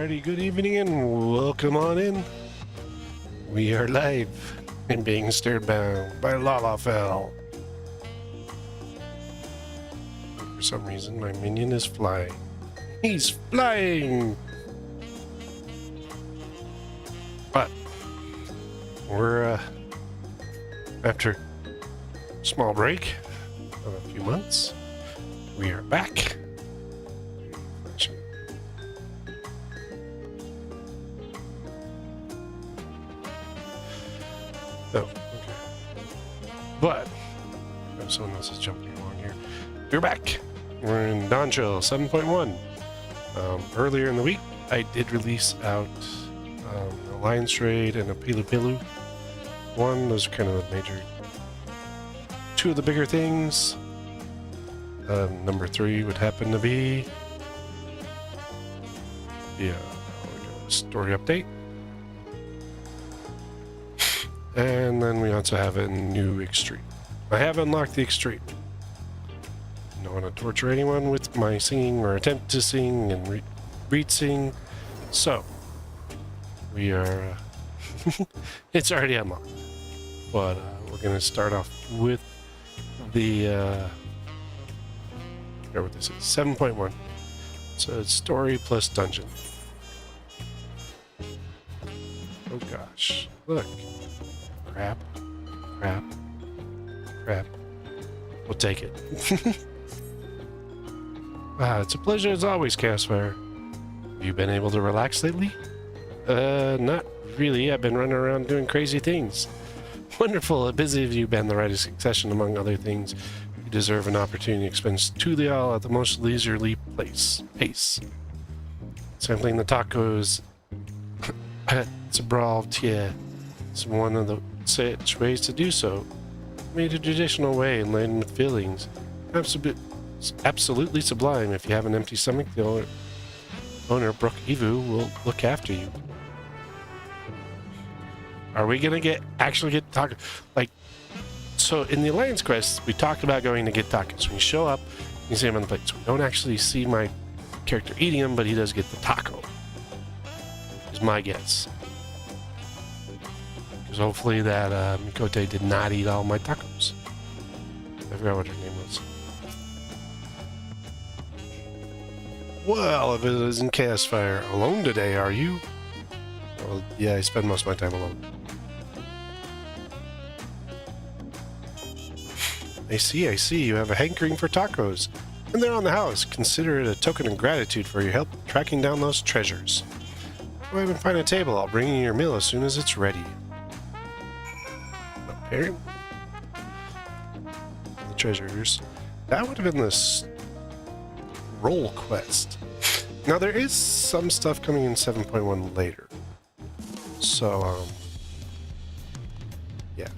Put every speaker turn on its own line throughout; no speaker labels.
Alrighty, good evening and welcome on in. We are live and being stared down by Lalafell. For some reason, my minion is flying. He's flying! But we're after a small break of a few months, we are back. Oh, okay. But someone else is jumping along here. We're back. We're in DawnTrail 7.1. Earlier in the week, I did release out a Lion's Raid and a Pilu Pilu. One, those are kind of the major, two of the bigger things. Number 3 would happen to be the story update. And then we also have a new extreme. I have unlocked the extreme. I don't want to torture anyone with my singing or attempt to sing and read sing. So, we are... it's already unlocked. But we're going to start off with the... I forgot what this is. 7.1. So it's story plus dungeon. Oh gosh. Look. Crap. Crap. Crap. We'll take it. It's a pleasure as always, Castfire. Have you been able to relax lately? Not really. I've been running around doing crazy things. Wonderful. How busy have you been? The Rite of Succession, among other things. You deserve an opportunity to expend to all at the most leisurely pace. Sampling the tacos. It's a brawl, yeah. It's one of the such ways to do so. Made a traditional way and laden with fillings. Absolutely sublime. If you have an empty stomach, the owner, Brook Evu, will look after you. Are we gonna actually get tacos? Like, so in the Alliance quest, we talked about going to get tacos. When you show up, you see them on the plate. So we don't actually see my character eating them, but he does get the taco. Is my guess. Because hopefully that Mikote did not eat all my tacos. I forgot what her name was. Well, if it isn't Castfire, alone today, are you? Well, yeah, I spend most of my time alone. I see. You have a hankering for tacos. And they're on the house. Consider it a token of gratitude for your help tracking down those treasures. Go ahead and find a table. I'll bring you your meal as soon as it's ready. The treasures. That would have been this roll quest. Now there is some stuff coming in 7.1 later. So, yeah.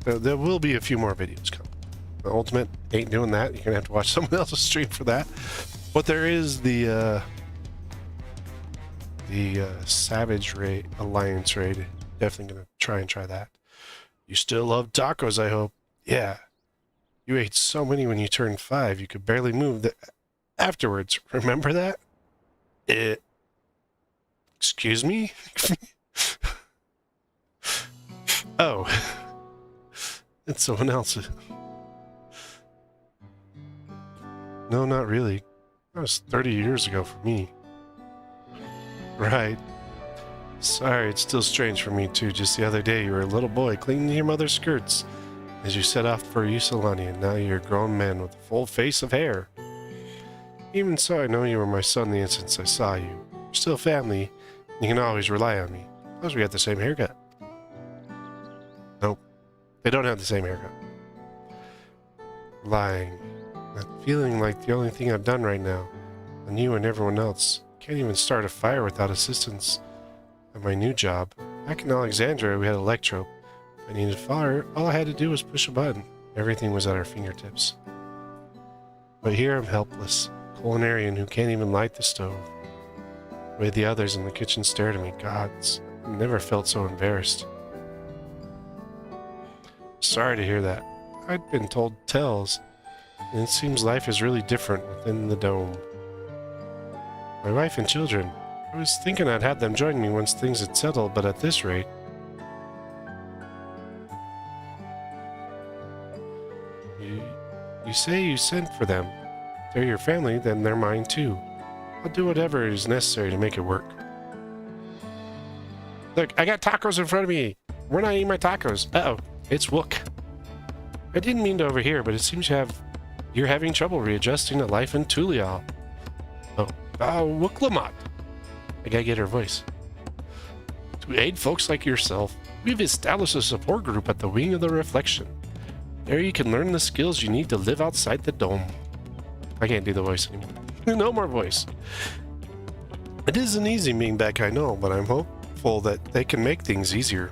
There will be a few more videos coming. The Ultimate ain't doing that. You're gonna have to watch someone else's stream for that. But there is the Savage Raid, Alliance Raid. Definitely gonna try that. You still love tacos, I hope. Yeah. You ate so many when you turned 5, you could barely move afterwards. Remember that? Excuse me? Oh. It's someone else. No, not really. That was 30 years ago for me. Right. Sorry, it's still strange for me too. Just the other day, you were a little boy clinging to your mother's skirts as you set off for Usulani, and now you're a grown man with a full face of hair. Even so, I know you were my son the instant I saw you. We're still family, and you can always rely on me. Plus, we got the same haircut. Nope, they don't have the same haircut. Lying. That feeling like the only thing I've done right now, on you and everyone else. Can't even start a fire without assistance. At my new job, back in Alexandria, we had electrope. If I needed fire, all I had to do was push a button. Everything was at our fingertips. But here I'm helpless, culinarian who can't even light the stove. The way the others in the kitchen stared at me, gods, I never felt so embarrassed. Sorry to hear that. I'd been told tales, and it seems life is really different within the dome. My wife and children, I was thinking I'd have them join me once things had settled, but at this rate... You say you sent for them. If they're your family, then they're mine too. I'll do whatever is necessary to make it work. Look, I got tacos in front of me. We're not eating my tacos. Uh-oh, it's Wook. I didn't mean to overhear, but it seems you're having trouble readjusting to life in Tulial. Oh, Wook Lamont. I gotta get her voice. To aid folks like yourself, we've established a support group at the Wing of the Reflection. There you can learn the skills you need to live outside the dome. I can't do the voice anymore. No more voice. It isn't easy being back, I know, but I'm hopeful that they can make things easier.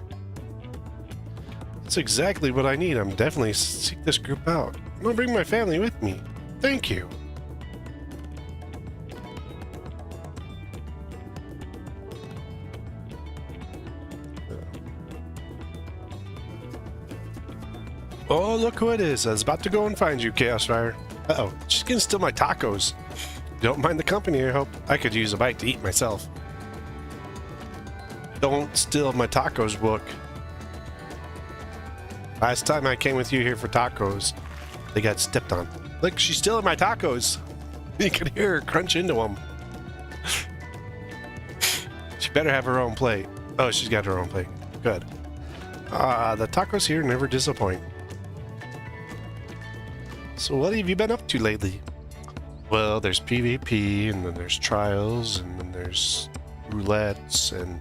That's exactly what I need. I'm definitely seek this group out. I'll bring my family with me. Thank you. Oh, look who it is. I was about to go and find you, Chaos Fire. Uh-oh, she's gonna steal my tacos. Don't mind the company, I hope. I could use a bite to eat myself. Don't steal my tacos, Wook. Last time I came with you here for tacos, they got stepped on. Look, she's stealing my tacos. You can hear her crunch into them. She better have her own plate. Oh, she's got her own plate. Good. The tacos here never disappoint. So what have you been up to lately? Well, there's PvP, and then there's trials, and then there's roulettes, and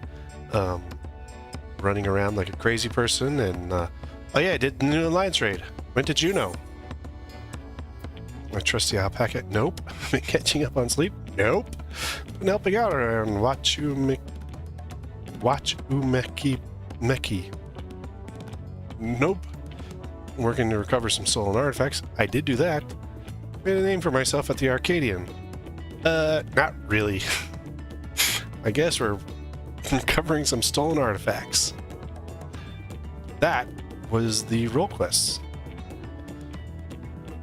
running around like a crazy person, and oh yeah, I did the new Alliance raid. Went to Juno. My trusty alpaca? Nope. Been catching up on sleep? Nope. Been helping out around Meki. Nope. Working to recover some stolen artifacts. I did do that. Made a name for myself at the Arcadian. Not really. I guess we're recovering some stolen artifacts. That was the role quests.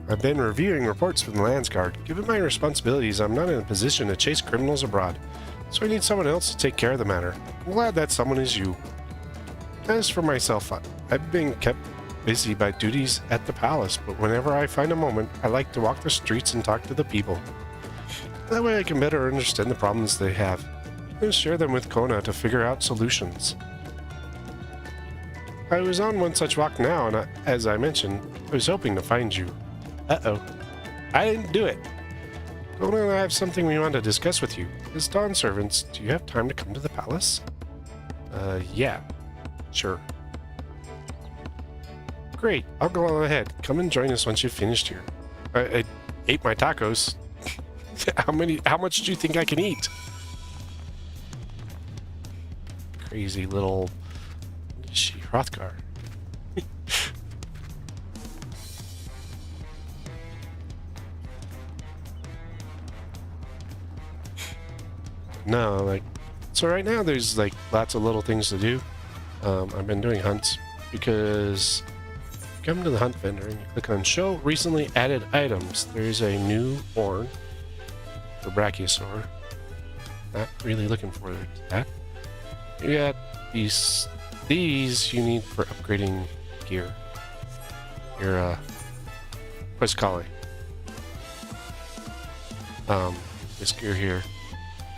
I've been reviewing reports from the Landsguard. Given my responsibilities, I'm not in a position to chase criminals abroad, so I need someone else to take care of the matter. I'm glad that someone is you. As for myself, I've been kept busy by duties at the palace, but whenever I find a moment, I like to walk the streets and talk to the people. That way I can better understand the problems they have, and share them with Kona to figure out solutions. I was on one such walk now, and as I mentioned, I was hoping to find you. Uh-oh. I didn't do it. Kona and I have something we want to discuss with you. As Dawn servants, do you have time to come to the palace? Yeah. Sure. Great. I'll go on ahead. Come and join us once you've finished here. I ate my tacos. How much do you think I can eat? Crazy little... Hrothgar. No, like... So right now there's like lots of little things to do. I've been doing hunts because... Come to the hunt vendor and you click on show recently added items. There's a new horn for Brachiosaur. Not really looking for that. You got these you need for upgrading gear. Your Quizcali. This gear here.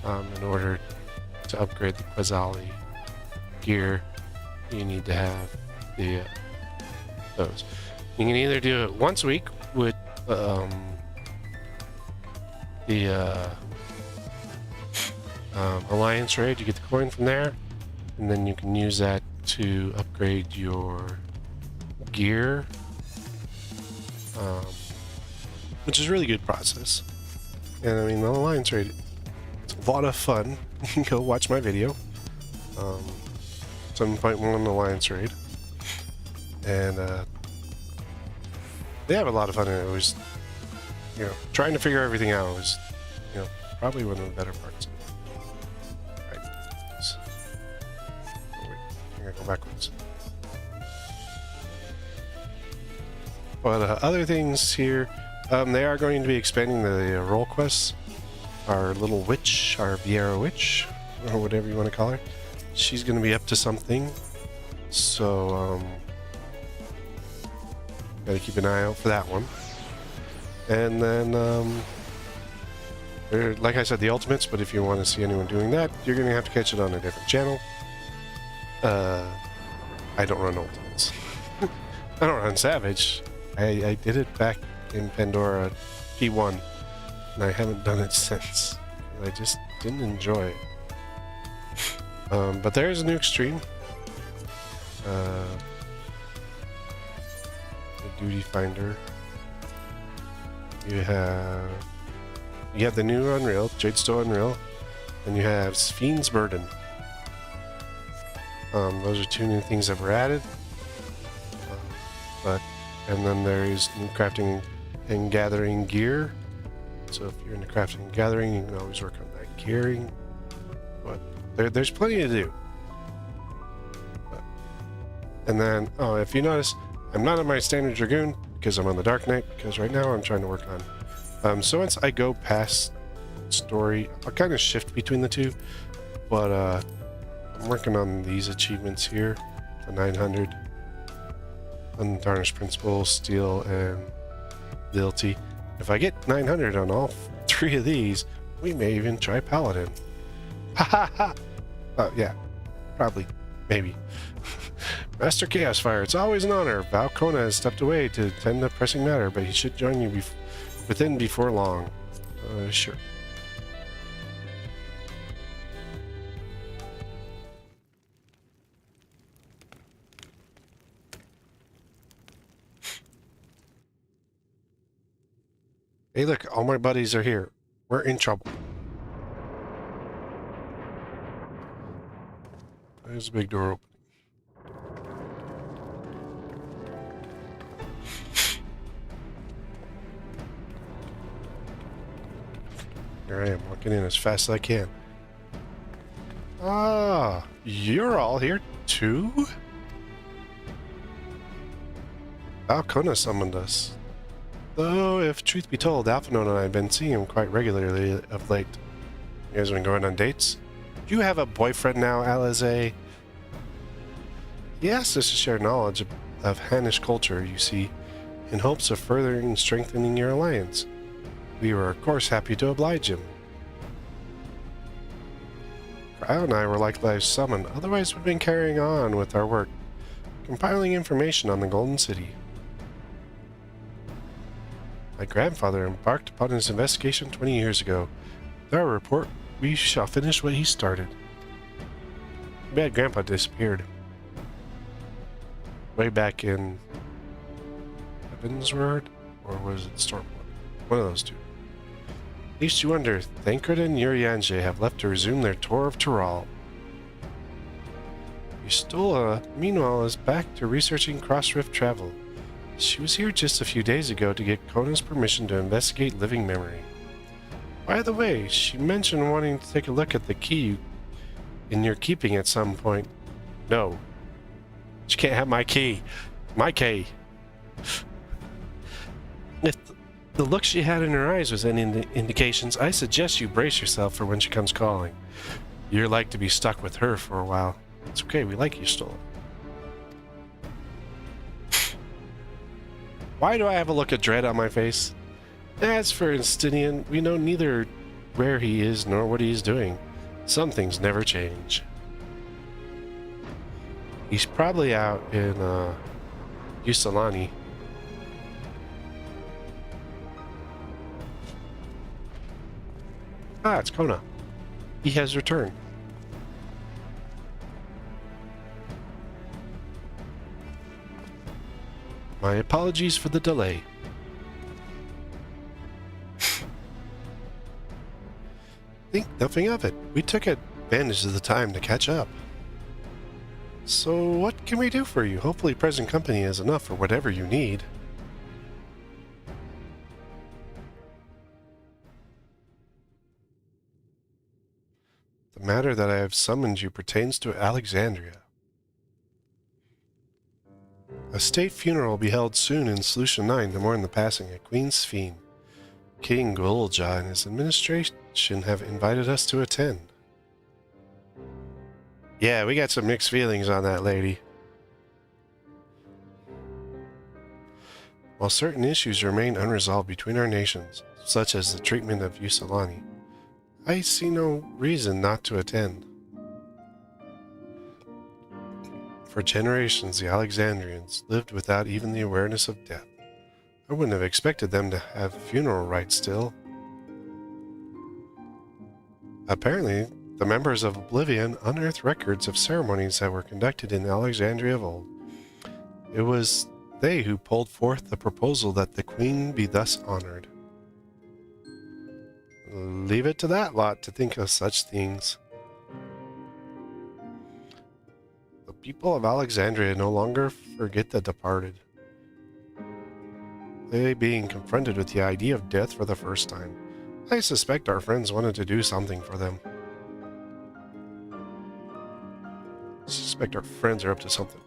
In order to upgrade the Quizcali gear, you need to have the those. You can either do it once a week with the Alliance raid. You get the coin from there, and then you can use that to upgrade your gear, which is a really good process. And I mean, the Alliance raid, it's a lot of fun. You can go watch my video, 7.1 Alliance raid. And they have a lot of fun in it. It was, you know, trying to figure everything out was, you know, probably one of the better parts. Right. Oh, wait. I'm gonna go backwards. But other things here, they are going to be expanding the role quests. Our little witch, our Vieira witch, or whatever you want to call her. She's going to be up to something. So, gotta keep an eye out for that one. And then, like I said, the ultimates, but if you want to see anyone doing that, you're going to have to catch it on a different channel. I don't run ultimates. I don't run Savage. I did it back in Pandora P1, and I haven't done it since. I just didn't enjoy it. But there's a new extreme. The Duty Finder. You have the new Unreal, Jadestone Unreal, and you have Fiend's Burden. Those are two new things that were added. And then there is new crafting and gathering gear. So if you're into crafting and gathering, you can always work on that gearing. But there's plenty to do. And then, if you notice, I'm not on my standard Dragoon because I'm on the Dark Knight, because right now I'm trying to work on. So once I go past story, I'll kind of shift between the two. But I'm working on these achievements here, the 900. Untarnished Principle, Steel, and Loyalty. If I get 900 on all three of these, we may even try Paladin. Ha ha ha! Yeah, probably, maybe. Master Chaosfire, it's always an honor. Valkona has stepped away to attend a pressing matter, but he should join you before long. Sure. Hey look, all my buddies are here. We're in trouble. There's a big door open. Here I am, walking in as fast as I can. Ah, you're all here too? Valkona summoned us. Though, if truth be told, Alphanon and I have been seeing him quite regularly of late. You guys been going on dates? Do you have a boyfriend now, Alize? He asked us to share knowledge of Hannish culture, you see, in hopes of furthering and strengthening your alliance. We were, of course, happy to oblige him. Cryo and I were likewise summoned, otherwise we've been carrying on with our work, compiling information on the Golden City. My grandfather embarked upon his investigation 20 years ago. With our report, we shall finish what he started. Bad Grandpa disappeared. Way back in Heavensward? Or was it Stormwood? One of those two. Least you wonder, Thancred and Urianger have left to resume their tour of Tyrol. Yustola, meanwhile, is back to researching cross-rift travel. She was here just a few days ago to get Kona's permission to investigate living memory. By the way, she mentioned wanting to take a look at the key in your keeping at some point. No. She can't have my key. My key. If the look she had in her eyes was any indications, I suggest you brace yourself for when she comes calling. You're like to be stuck with her for a while. It's okay, we like you still. Why do I have a look of dread on my face? As for Instinian, we know neither where he is nor what he is doing. Some things never change. He's probably out in Usalani. Ah, it's Kona. He has returned. My apologies for the delay. Think nothing of it. We took advantage of the time to catch up. So what can we do for you? Hopefully present company is enough for whatever you need. The matter that I have summoned you pertains to Alexandria. A state funeral will be held soon in Solution 9 to mourn the passing of Queen Sphene. King Gulja and his administration have invited us to attend. Yeah, we got some mixed feelings on that lady. While certain issues remain unresolved between our nations, such as the treatment of Yusilani, I see no reason not to attend. For generations, the Alexandrians lived without even the awareness of death. I wouldn't have expected them to have funeral rites still. Apparently, the members of Oblivion unearthed records of ceremonies that were conducted in Alexandria of old. It was they who pulled forth the proposal that the queen be thus honored. Leave it to that lot to think of such things. The people of Alexandria no longer forget the departed. They being confronted with the idea of death for the first time. I suspect our friends wanted to do something for them. I suspect our friends are up to something.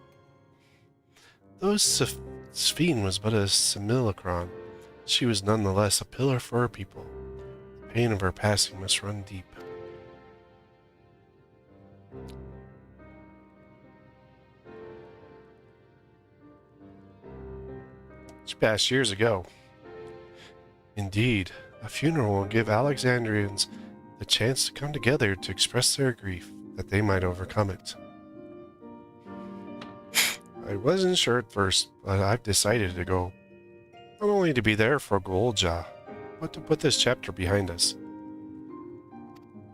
Though Sphene was but a simulacron, she was nonetheless a pillar for her people. The pain of her passing must run deep. She passed years ago. Indeed, a funeral will give Alexandrians the chance to come together to express their grief, that they might overcome it. I wasn't sure at first, but I've decided to go. Not only to be there for Golja, but to put this chapter behind us.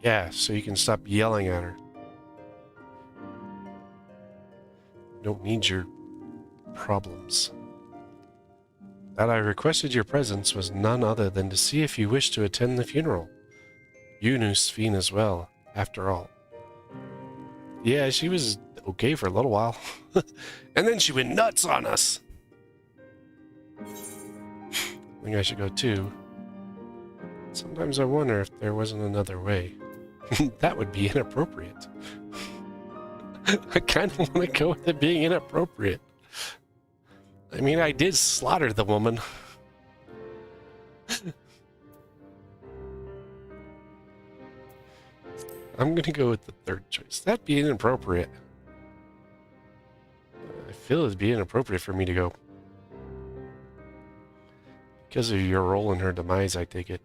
Yeah, so you can stop yelling at her. Don't need your problems. That I requested your presence was none other than to see if you wished to attend the funeral. You knew Sphene as well, after all. Yeah, she was okay for a little while. And then she went nuts on us. I think I should go too. Sometimes I wonder if there wasn't another way. That would be inappropriate. I kind of want to go with it being inappropriate. I mean, I did slaughter the woman. I'm going to go with the third choice. That'd be inappropriate. I feel it'd be inappropriate for me to go. Because of your role in her demise, I take it.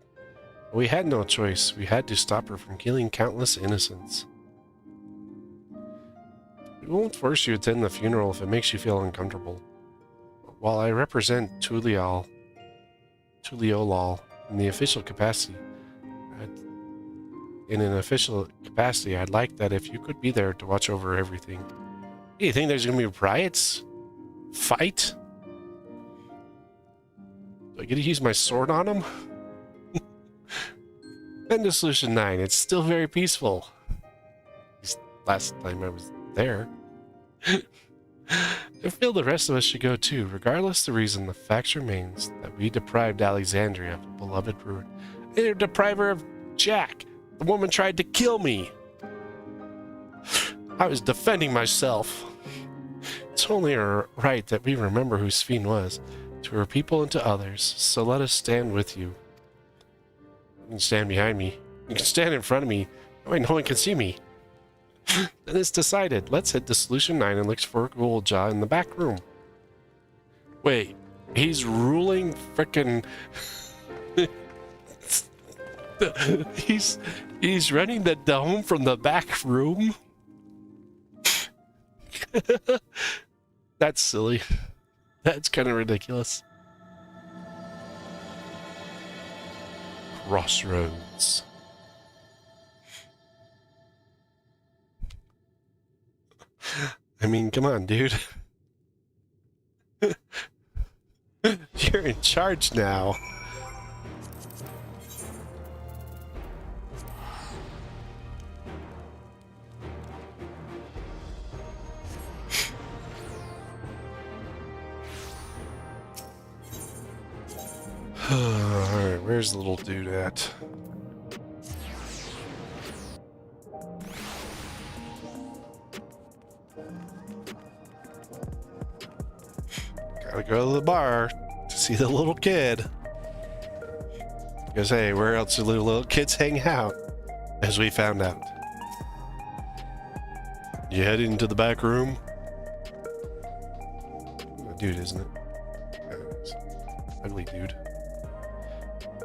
We had no choice. We had to stop her from killing countless innocents. We won't force you to attend the funeral if it makes you feel uncomfortable. While I represent Tuliolal in the official capacity, I'd like that if you could be there to watch over everything. Hey, you think there's going to be riots? Fight? Do I get to use my sword on them? Been to Solution 9. It's still very peaceful. At least last time I was there. I feel the rest of us should go too. Regardless the reason, the fact remains that we deprived Alexandria of a beloved ruin. And deprive her of Jack. The woman tried to kill me. I was defending myself. It's only right that we remember who Sphene was, to her people and to others, so let us stand with you. You can stand behind me. You can stand in front of me. That way no one can see me. Then it's decided. Let's head to Solution 9 and look for Golja in the back room. Wait, he's ruling frickin'... he's running the dome from the back room? That's silly. That's kind of ridiculous. Crossroads. I mean, come on, dude. You're in charge now. Alright, where's the little dude at? Gotta go to the bar to see the little kid. Because hey, where else do little kids hang out? As we found out. You head into the back room. A dude, isn't it? Yeah, it is. Ugly dude.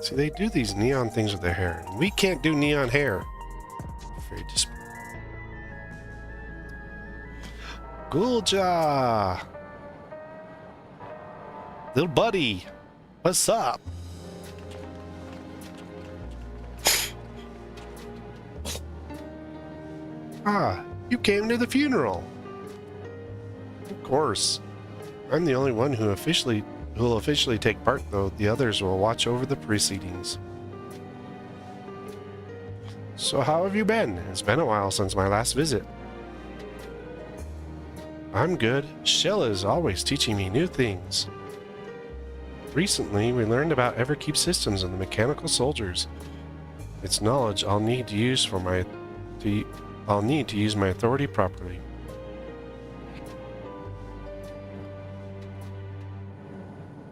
See, they do these neon things with their hair. We can't do neon hair. Very disappointing. Gulja! Little buddy, what's up? Ah, you came to the funeral. Of course. I'm the only one who will officially take part, though the others will watch over the proceedings. So how have you been? It's been a while since my last visit. I'm good. Shell is always teaching me new things. Recently, we learned about Everkeep systems and the mechanical soldiers. It's knowledge I'll need to use my authority properly.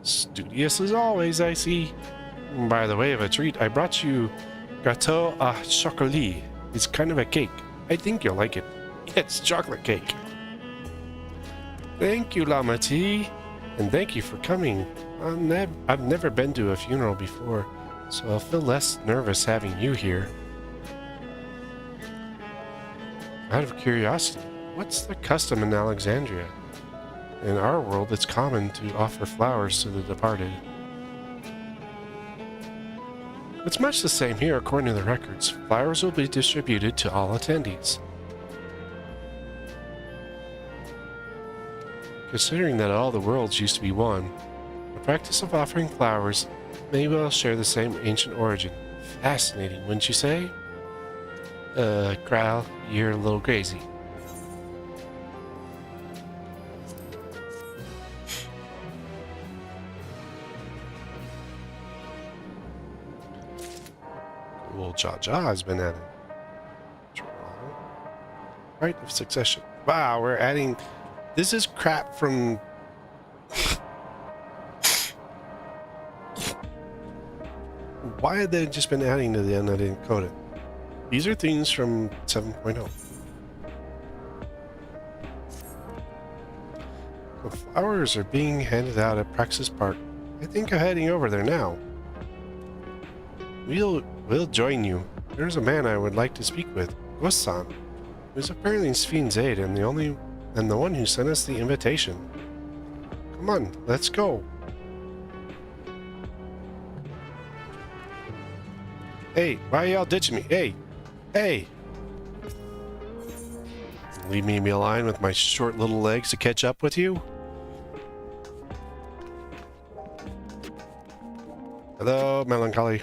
Studious as always, I see. By the way of a treat, I brought you gâteau à chocolat. It's kind of a cake. I think you'll like it. It's chocolate cake. Thank you, Lamati, and thank you for coming. I've never been to a funeral before, so I'll feel less nervous having you here. Out of curiosity, what's the custom in Alexandria? In our world, it's common to offer flowers to the departed. It's much the same here according to the records. Flowers will be distributed to all attendees. Considering that all the worlds used to be one, the practice of offering flowers may well share the same ancient origin. Fascinating, wouldn't you say? Kral, you're a little crazy. Well, Jaja has been added. Right of succession. Wow, we're adding... This is crap from... Why had they just been adding to the end? I didn't code it. These are things from 7.0. The flowers are being handed out at Praxis Park. I think I'm heading over there now. We'll join you. There's a man I would like to speak with, Ghost-san, who's apparently Sphyn's aide and the one who sent us the invitation. Come on, let's go. Hey, why are y'all ditching me? Hey! Hey! Leave me behind with my short little legs to catch up with you? Hello, Melancholy.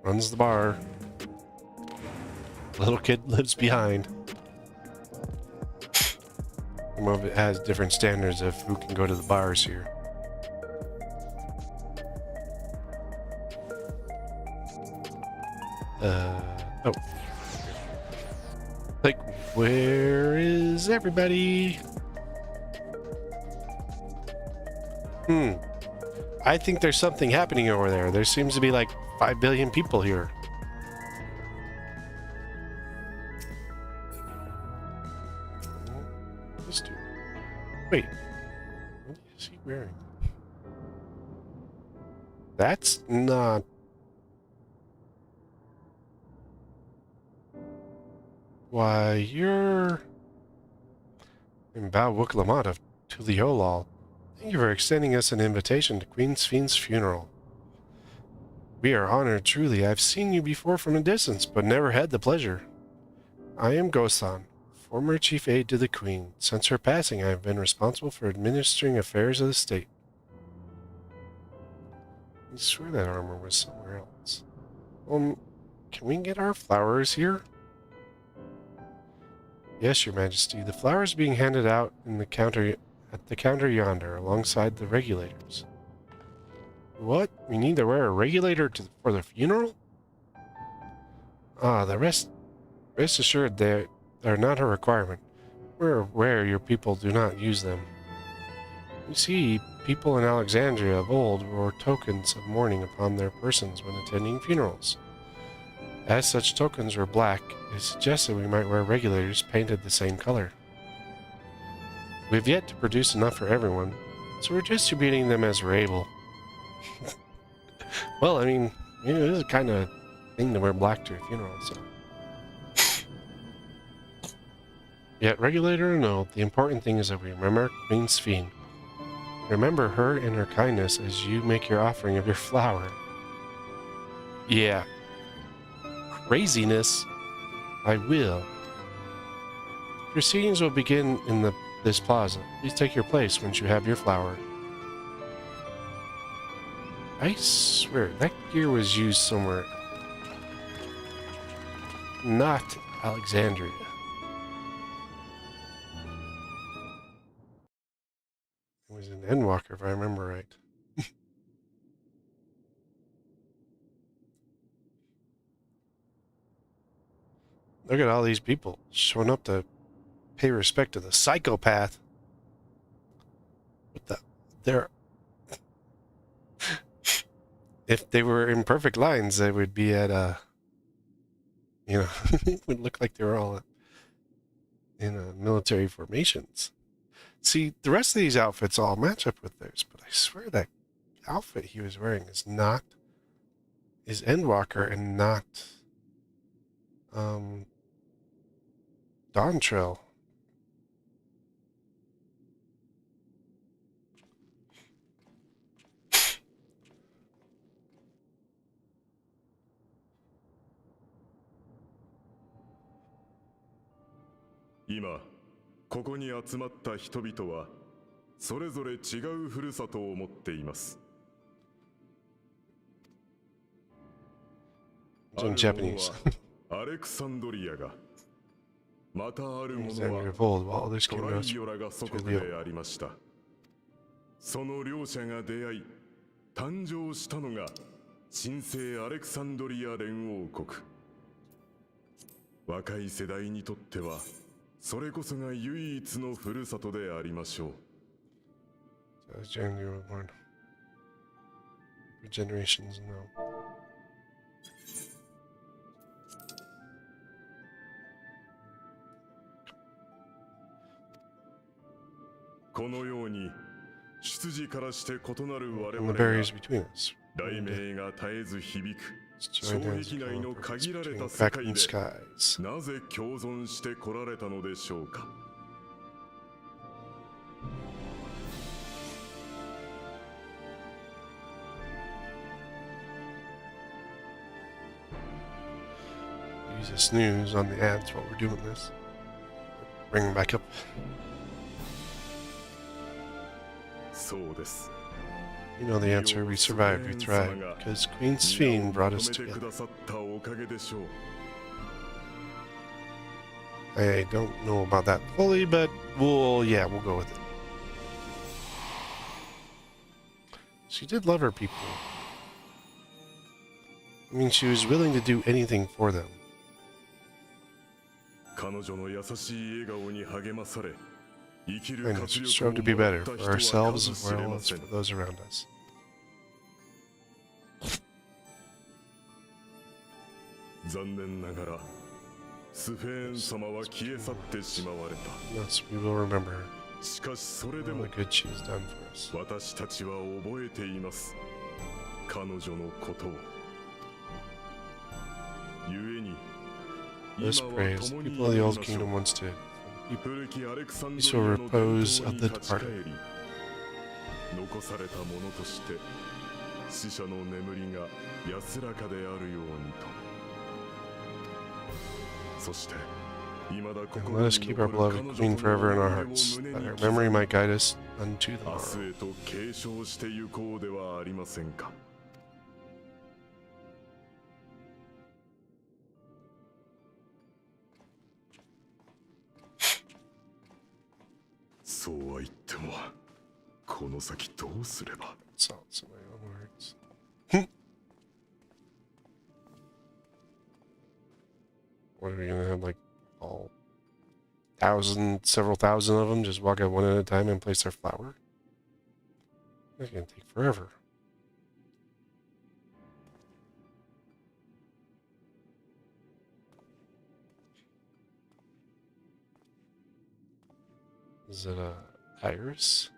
Runs the bar. Little kid lives behind. Some of it has different standards of who can go to the bars here. Oh. Like, where is everybody? I think there's something happening over there. There seems to be like 5 billion people here. This dude. Wait. What is he wearing? That's not... Why, you're... Bao Wuklamat of Tuliolal. Thank you for extending us an invitation to Queen Sphyn's funeral. We are honored, truly. I've seen you before from a distance, but never had the pleasure. I am Gosan, former chief aide to the Queen. Since her passing, I have been responsible for administering affairs of the state. I swear that armor was somewhere else. Can we get our flowers here? Yes, Your Majesty. The flowers being handed out in the counter at the counter yonder, alongside the regulators. What? We need to wear a regulator for the funeral? Ah, the rest assured they are not a requirement. We're aware your people do not use them. You see, people in Alexandria of old wore tokens of mourning upon their persons when attending funerals. As such tokens were black, it suggested we might wear regulators painted the same color. We've yet to produce enough for everyone, so we're distributing them as we're able. Well, I mean, you know, it is a kind of thing to wear black to a funeral, so. Yet, regulator or no, the important thing is that we remember Queen Sphene. Remember her and her kindness as you make your offering of your flower. Yeah. Craziness. I will. Proceedings will begin in this plaza. Please take your place once you have your flower. I swear, that gear was used somewhere. Not Alexandria. It was in Endwalker, if I remember right. Look at all these people showing up to pay respect to the psychopath. What the? They're... If they were in perfect lines, they would be at, you know, it would look like they were all in military formations. See, the rest of these outfits all match up with theirs, but I swear that outfit he was wearing is Endwalker and not, DawnTrail.
Now, ここに集まった人々はそれぞれ違うふるさとを持っています。
In Japanese.
アレクサンドリアが、またあるものはトライオラが祖国でありました。その両者が出会い、誕生したのが神聖アレクサンドリア連王国。若い世代にとっては、それこそが唯一のふるさとでありましょう。
Generations now.
このように出自からして異なる我々が雷鳴が絶えず響く障壁内の限られた世界でなぜ共存してこられたのでしょうか。
Use a snooze on the ads while we're doing this. Bring them back up.
そうです。
You know the answer. We survived, we thrived, because Queen Sphene brought us together. I don't know about that fully, but we'll go with it. She did love her people. I mean, she was willing to do anything for them. And strove to be better for ourselves as well as for those around us. Yes, we will remember her. All the good she has done for us. Let us pray as the people of the Old Kingdom once did. Peaceful repose of the departed. And let us keep our beloved Queen forever in our hearts, that her memory might guide us unto the morrow. Salts in my own words. What are we gonna have, like, several thousand of them just walk out one at a time and place their flower? That's gonna take forever. Is it a iris?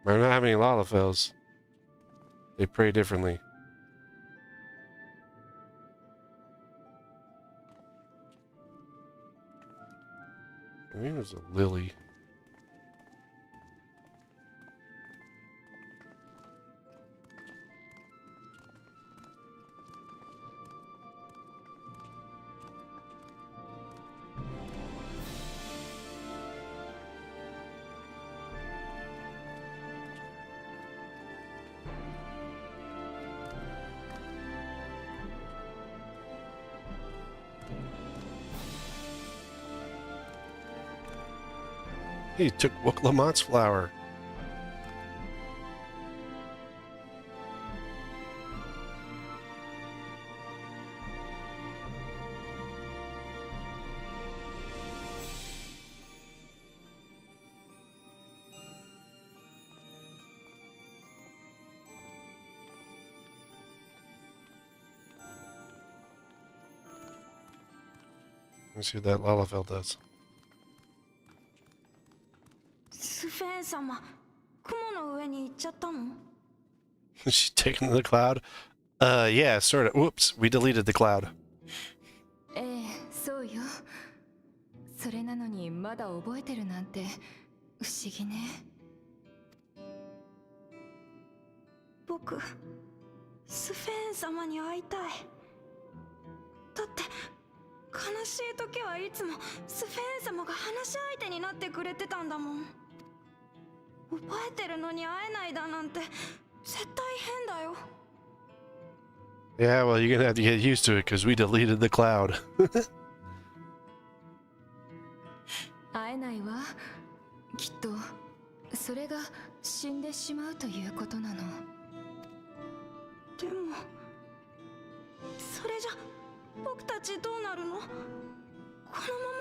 We're not having Lalafels. They pray differently. I think it was a lily. He took Wook Lamont's flower. Let's see what that Lalafell does.
スフェン様、雲の上に行っちゃったの？
She's taken the cloud? Yeah, sort of. Whoops, we deleted the cloud.
ええ、そうよ。それなのにまだ覚えてるなんて不思議ね。
僕、スフェン様に会いたい。だって悲しい時はいつもスフェン様が話し相手になってくれてたんだもん。覚えてるのに会えないだなんて絶対変だよ。
Yeah, well, you're gonna have to get used to it because we deleted the cloud.
会えないわ。きっとそれが死んでしまうということなの。
でもそれじゃ僕たちどうなるの？このま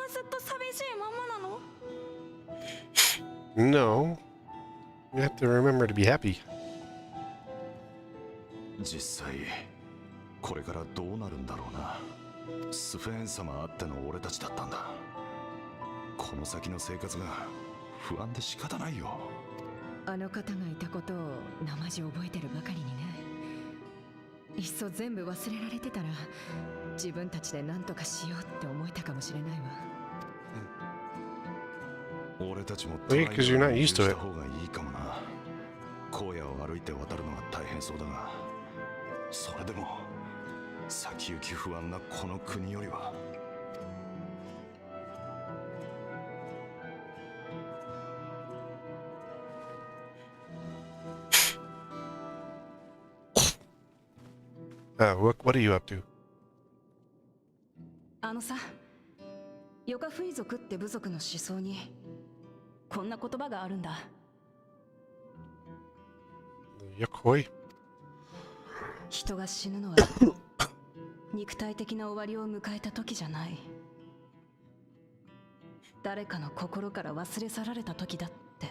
まずっと寂しいままなの？
No. You have to remember to be happy.
実際これからどうなるんだろうな。スフェーン様あっての俺たちだったんだ。この先の生活が不安で仕方ないよ。
あの方がいたことを生地覚えてるばかりにね。いっそ全部忘れられてたら自分たちで何とかしようって思えたかもしれないわ。
俺たちも
because you're not used to it.
した方がいいかもな。荒野を歩いて渡るのが大変そうだが、それでも先行き不安なこの国よりは。
What are you up to?
あのさ、ヨカフイ族って部族の思想にこんな言葉があるんだ。
Yokoi?
人が死ぬのは肉体的な終わりを迎えた時じゃない。誰かの心から忘れ去られた時だって。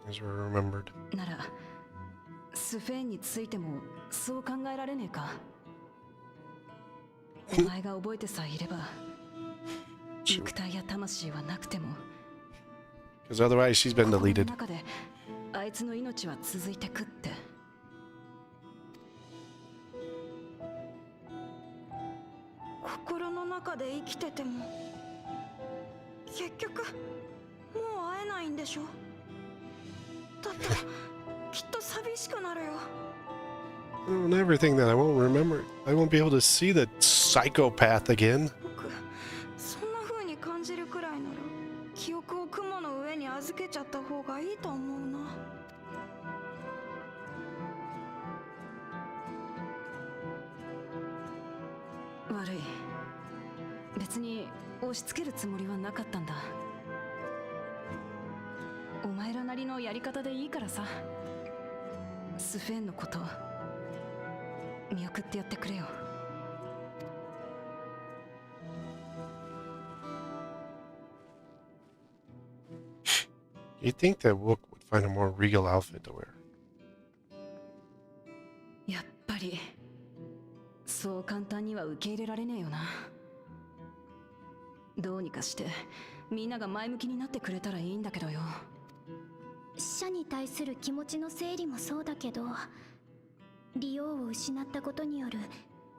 As we're remembered.
ならスフェーンについてもそう考えられねえか？お前が覚えてさえいれば肉体や魂はなくても
Because otherwise she's been
心の
deleted.
中であいつの命は続いてくって。心の中で生きてても結局もう会えないんでしょ？だったらきっと寂しくなるよ。
Don't ever think that I won't remember. I won't be able to see the psychopath again.
僕そんな風に感じるくらいなら記憶を雲の上に預けちゃった方がいいと思うな。悪い。別に押し付けるつもりはなかったんだ。お前らなりのやり方でいいからさ。スフェーンのこと見送ってやってくれよ。
You'd think that Wook would find a more regal outfit to wear.
やっぱりそう簡単には受け入れられねえよな。どうにかしてみんなが前向きになってくれたらいいんだけどよ。
社に対する気持ちの整理もそうだけど、利用を失ったことによる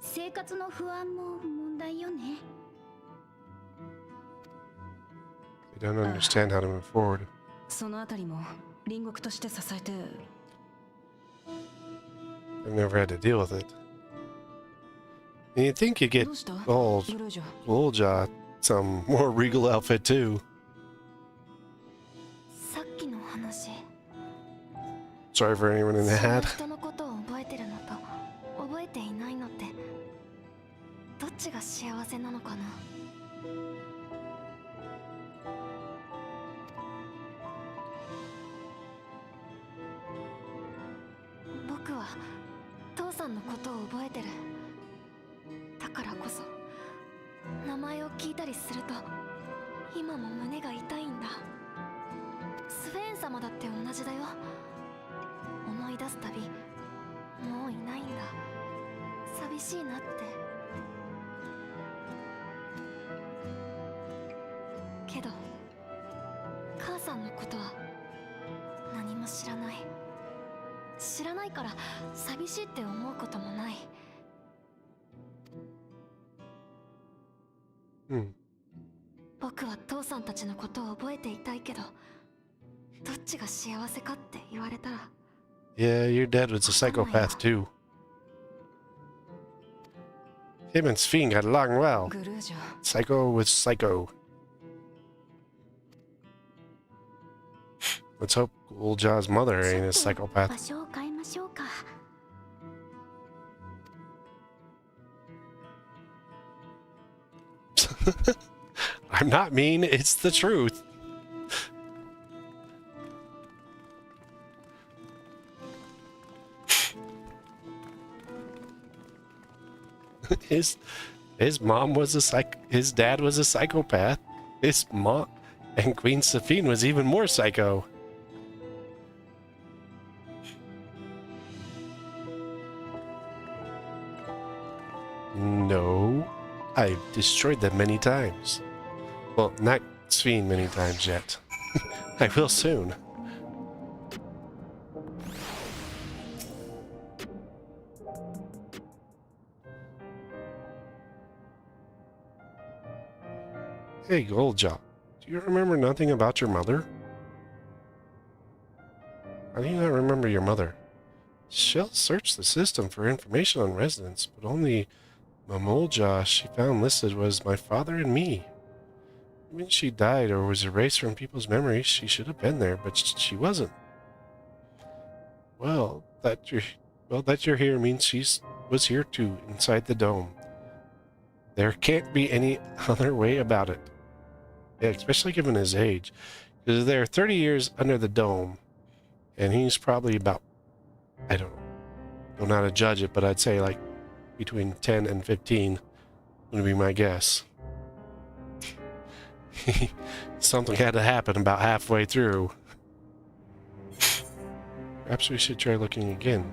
生活の不安も問題よね。
They don't understand how to move forward.
そのあたりも隣国として支えて。
I've never had to deal with it. And you'd think you'd get
どうした？
all
グルージョ。
Golja some more regal outfit too.
さっきの話。
Sorry for anyone in the
その
hat.
人のことを覚えてるのと覚えていないのってどっちが幸せなのかな。僕は父さんのことを覚えてる。だからこそ名前を聞いたりすると今も胸が痛いんだ。スフェーン様だって同じだよ。思い出すたびもういないんだ。寂しいなって。けど母さんのことは何も知らない。知らないから寂しいって思うこともない。僕は父さんたちのことを覚えていたいけど、どっちが幸せかって言われたら。
Yeah, your dad was a psychopath too. Him and Sphene got along well.
グルージョ。
Psycho with psycho. Let's hope Golja's mother ain't a
ちょっと
psychopath.
場所を変えましょうか。
I'm not mean, it's the truth. His mom was his dad was a psychopath. His mom and Queen Sophine was even more psycho. No, I've destroyed them many times. Well, not Sophine many times yet. I will soon. Hey, Goldjaw, do you remember nothing about your mother? How do you not remember your mother? Shell searched the system for information on residents, but only Mamolja she found listed was my father and me. When she died or was erased from people's memories, she should have been there, but she wasn't. Well, that you're here means she was here too, inside the dome. There can't be any other way about it. Yeah, especially given his age. Because they're 30 years under the dome, and he's probably about, I don't know how to judge it, but I'd say like between 10 and 15 would be my guess. Something had to happen about halfway through. Perhaps we should try looking again.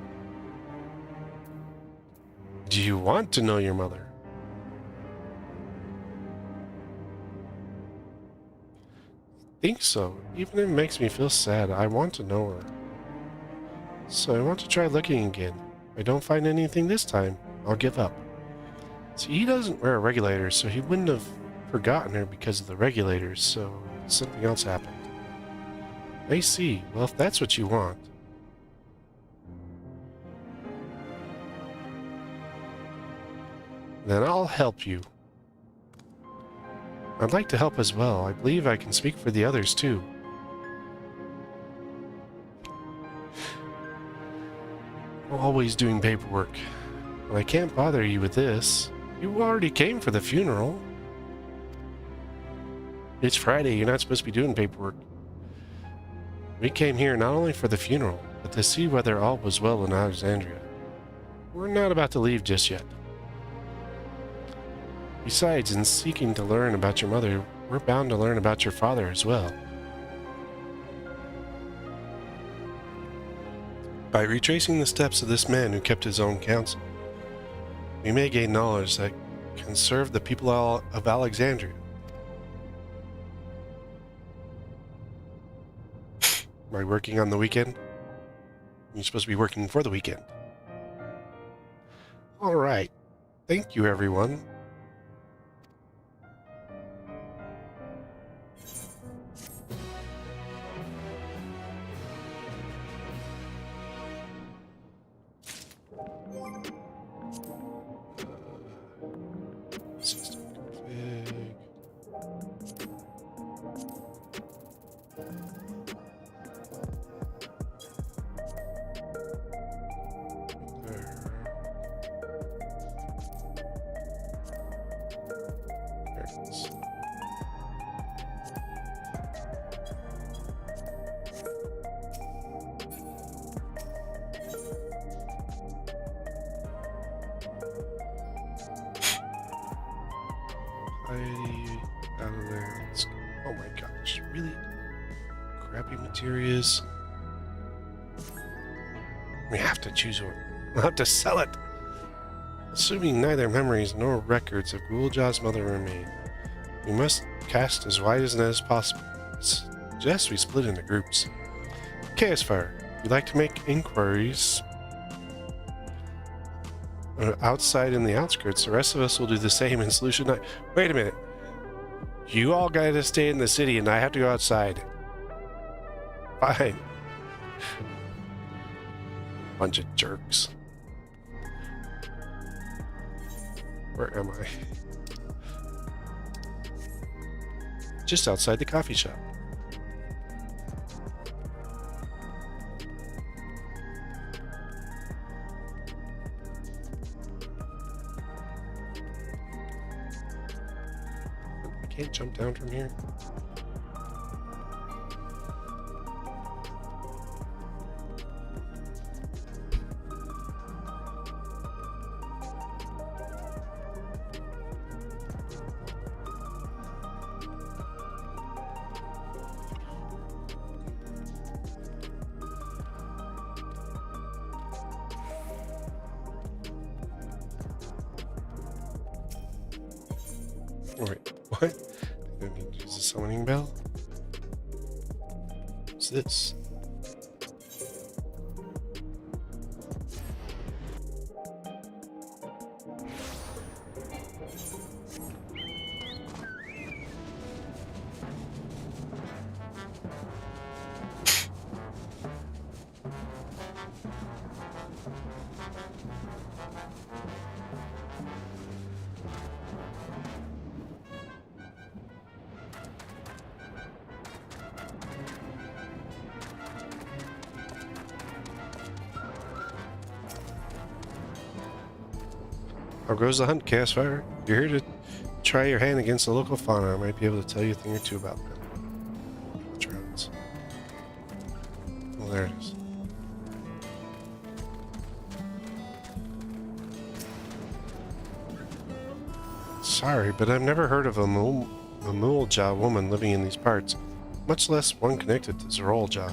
Do you want to know your mother? I think so. Even if it makes me feel sad, I want to know her. So I want to try looking again. If I don't find anything this time, I'll give up. See, he doesn't wear a regulator, so he wouldn't have forgotten her because of the regulators, so something else happened. I see. Well, if that's what you want. Then I'll help you. I'd like to help as well. I believe I can speak for the others too. I'm always doing paperwork. But I can't bother you with this. You already came for the funeral. It's Friday, you're not supposed to be doing paperwork. We came here not only for the funeral, but to see whether all was well in Alexandria. We're not about to leave just yet. Besides, in seeking to learn about your mother, we're bound to learn about your father as well. By retracing the steps of this man who kept his own counsel, we may gain knowledge that can serve the people of Alexandria. by working on the weekend. You're supposed to be working for the weekend. All right. Thank you, everyone. System config. There it is. Out of there. Oh my gosh, really? Crappy materials. We have to choose one. We'll have to sell it. Assuming neither memories nor records of Ghoulja's mother remain, we must cast as wide a net as possible. Suggest we split into groups. Chaos Fire, you'd like to make inquiries outside in the outskirts. The rest of us will do the same in Solution 9. Wait a minute. You all gotta stay in the city and I have to go outside. Fine. Bunch of jerks. Where am I? Just outside the coffee shop. I can't jump down from here. Wait, what? I don't need to use the summoning bell? What's this? How goes the hunt, Chaos Fire? You're here to try your hand against the local fauna. I might be able to tell you a thing or two about them. Let's try this. Well, there it is. Sorry, but I've never heard of a Mulja woman living in these parts, much less one connected to Zerolja.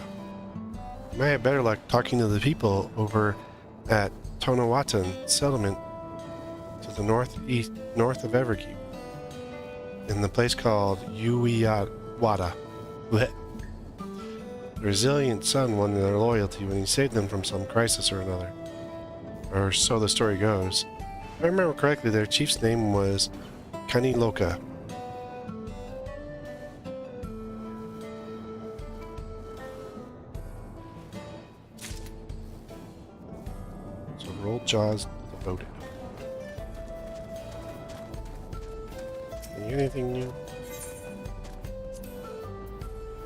You might have better luck talking to the people over at Tonawatan settlement to the north of Everkeep, in the place called Uiawada. The resilient son won their loyalty when he saved them from some crisis or another. Or so the story goes. If I remember correctly, their chief's name was Kaniloka. So roll jaws devoted. Anything new?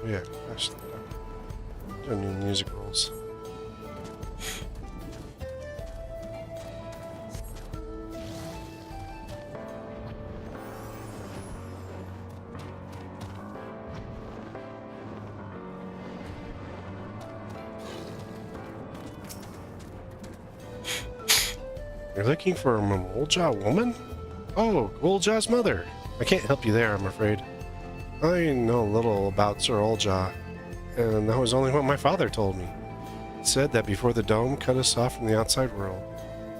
Oh yeah, gosh, no new music rolls. You're looking for a Mulja woman? Oh, Ghoulja's mother. I can't help you there, I'm afraid. I know little about Zerolja, and that was only what my father told me. He said that before the dome cut us off from the outside world,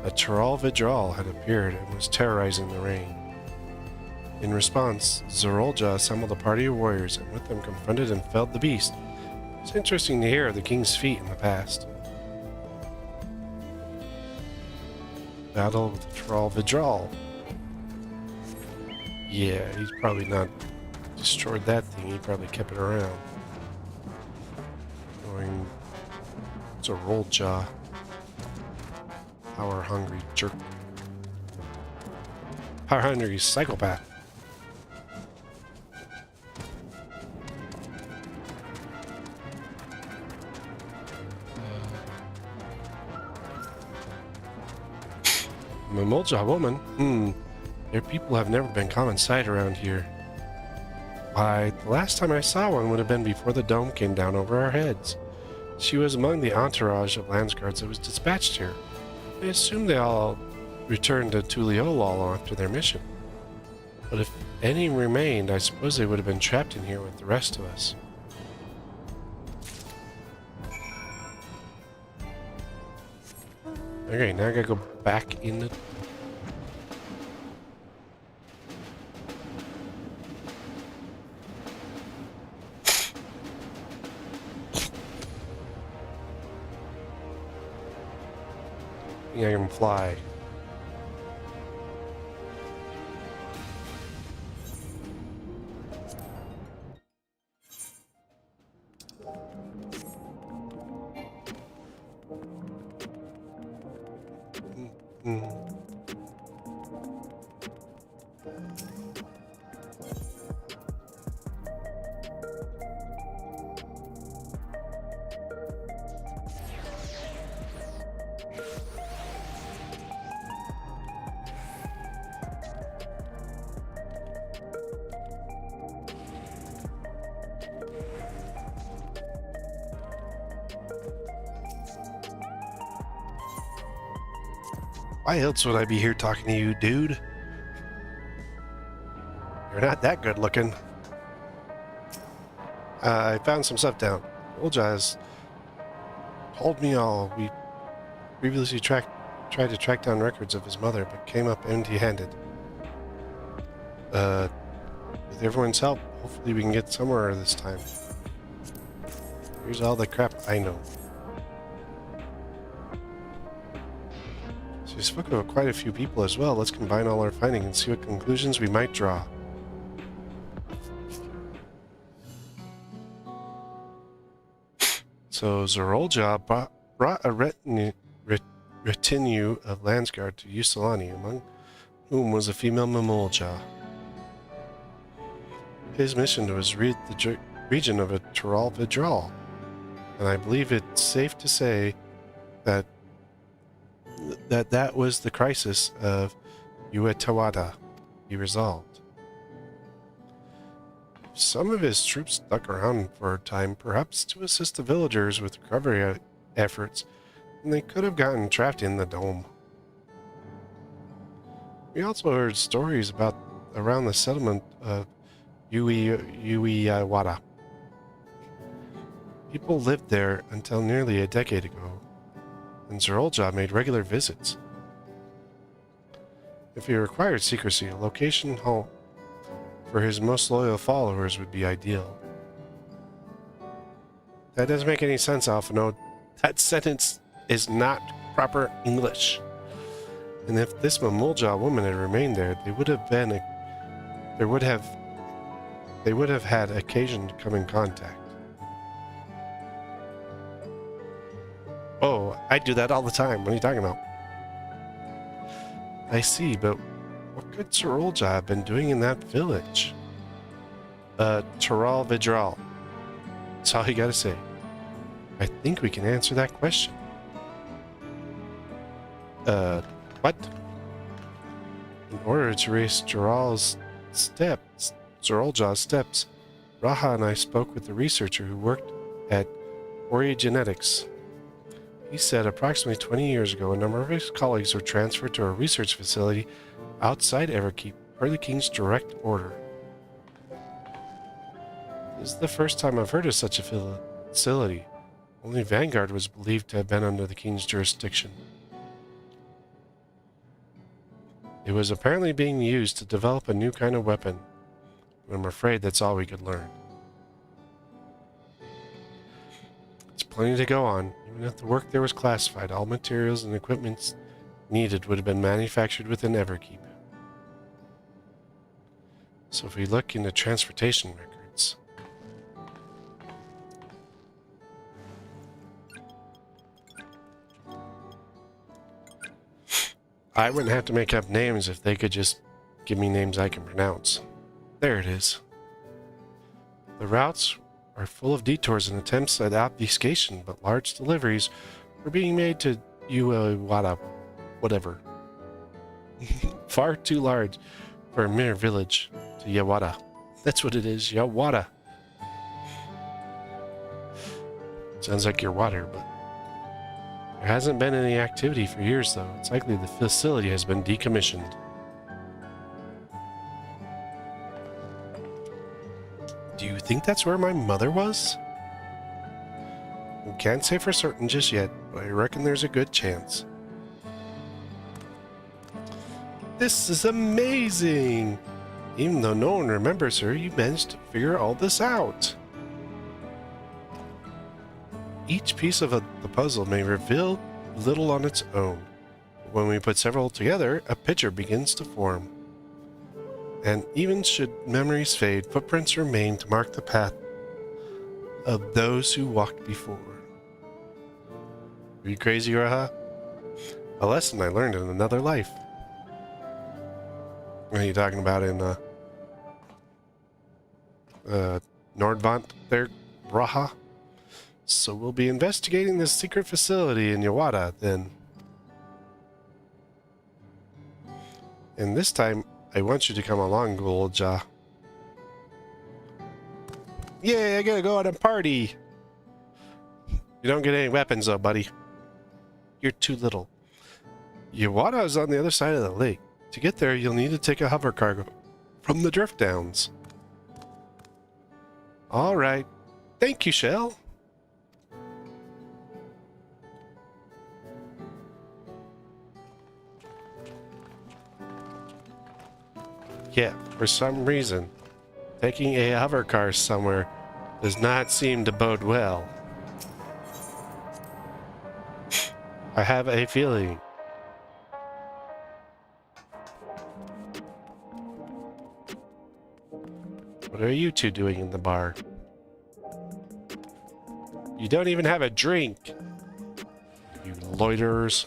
a Tural Vidral had appeared and was terrorizing the rain. In response, Zerolja assembled a party of warriors and with them confronted and felled the beast. It's interesting to hear of the king's feat in the past. Battle with the Thrall Vidral. Yeah, he's probably not destroyed that thing. He probably kept it around. Going. It's a roll jaw. Power hungry jerk. Power hungry psychopath. Mamolja woman? Their people have never been common sight around here. Why, the last time I saw one would have been before the dome came down over our heads. She was among the entourage of landsguards that was dispatched here. I assume they all returned to Tuliolol after their mission. But if any remained, I suppose they would have been trapped in here with the rest of us. Okay, now I gotta go back in the... I think I can fly. Why else would I be here talking to you, dude? You're not that good looking. I found some stuff down. Olja told me all. We previously tried to track down records of his mother, but came up empty-handed. With everyone's help, hopefully we can get somewhere this time. Here's all the crap I know. So we spoke to quite a few people as well. Let's combine all our findings and see what conclusions we might draw. So Zorolja brought a retinue of Landsguard to Usulani, among whom was a female Mamolja. His mission was read the region of a Thrall Vidral, and I believe it's safe to say that that was the crisis of Uetawada he resolved. Some of his troops stuck around for a time, perhaps to assist the villagers with recovery efforts, and they could have gotten trapped in the dome. We also heard stories about around the settlement of Uiwada. People lived there until nearly a decade ago, and Zorolja made regular visits. If he required secrecy, a location home for his most loyal followers would be ideal. That doesn't make any sense, Alphino. That sentence is not proper English. And if this Mamolja woman had remained there, they would have had occasion to come in contact. Oh, I do that all the time. What are you talking about? I see, but what could Zorolja have been doing in that village? Thrall Vidral. That's all you gotta say. I think we can answer that question. What? In order to trace Zorolja's steps, Raha and I spoke with the researcher who worked at Oriogenetics. He said approximately 20 years ago, a number of his colleagues were transferred to a research facility outside Everkeep per the King's direct order. This is the first time I've heard of such a facility. Only Vanguard was believed to have been under the King's jurisdiction. It was apparently being used to develop a new kind of weapon. I'm afraid that's all we could learn. plenty to go on. Even if the work there was classified, all materials and equipment needed would have been manufactured within Everkeep. So if we look into transportation records... I wouldn't have to make up names if they could just give me names I can pronounce. There it is. The routes are full of detours and attempts at obfuscation, but large deliveries were being made to Uewata, whatever. Far too large for a mere village to Yawata. That's what it is, Yawata. Sounds like your water, but there hasn't been any activity for years, though. It's likely the facility has been decommissioned. Do you think that's where my mother was? I can't say for certain just yet, but I reckon there's a good chance. This is amazing! Even though no one remembers her, you managed to figure all this out. Each piece of the puzzle may reveal little on its own. But when we put several together, a picture begins to form. And even should memories fade, footprints remain to mark the path of those who walked before. Are you crazy, Raha? A lesson I learned in another life. What are you talking about in Nordvant there, Raha? So we'll be investigating this secret facility in Yawata, then. And this time, I want you to come along, Gulja. Yay, I gotta go on a party! You don't get any weapons though, buddy. You're too little. Yawata is on the other side of the lake. To get there, you'll need to take a hover cargo from the Drift Downs. Alright. Thank you, Shell. Yeah, for some reason, taking a hover car somewhere does not seem to bode well. I have a feeling. What are you two doing in the bar? You don't even have a drink, you loiterers.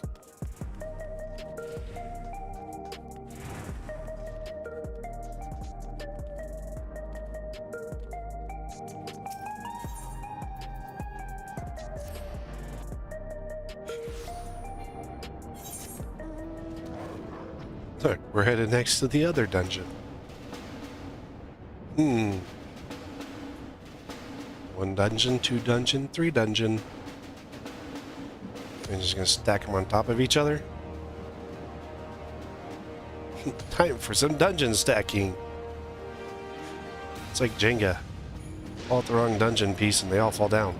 Look, we're headed next to the other dungeon. 1 dungeon, 2 dungeon, 3 dungeon. I'm just gonna stack them on top of each other. Time for some dungeon stacking. It's like Jenga. Fall at the wrong dungeon piece and they all fall down.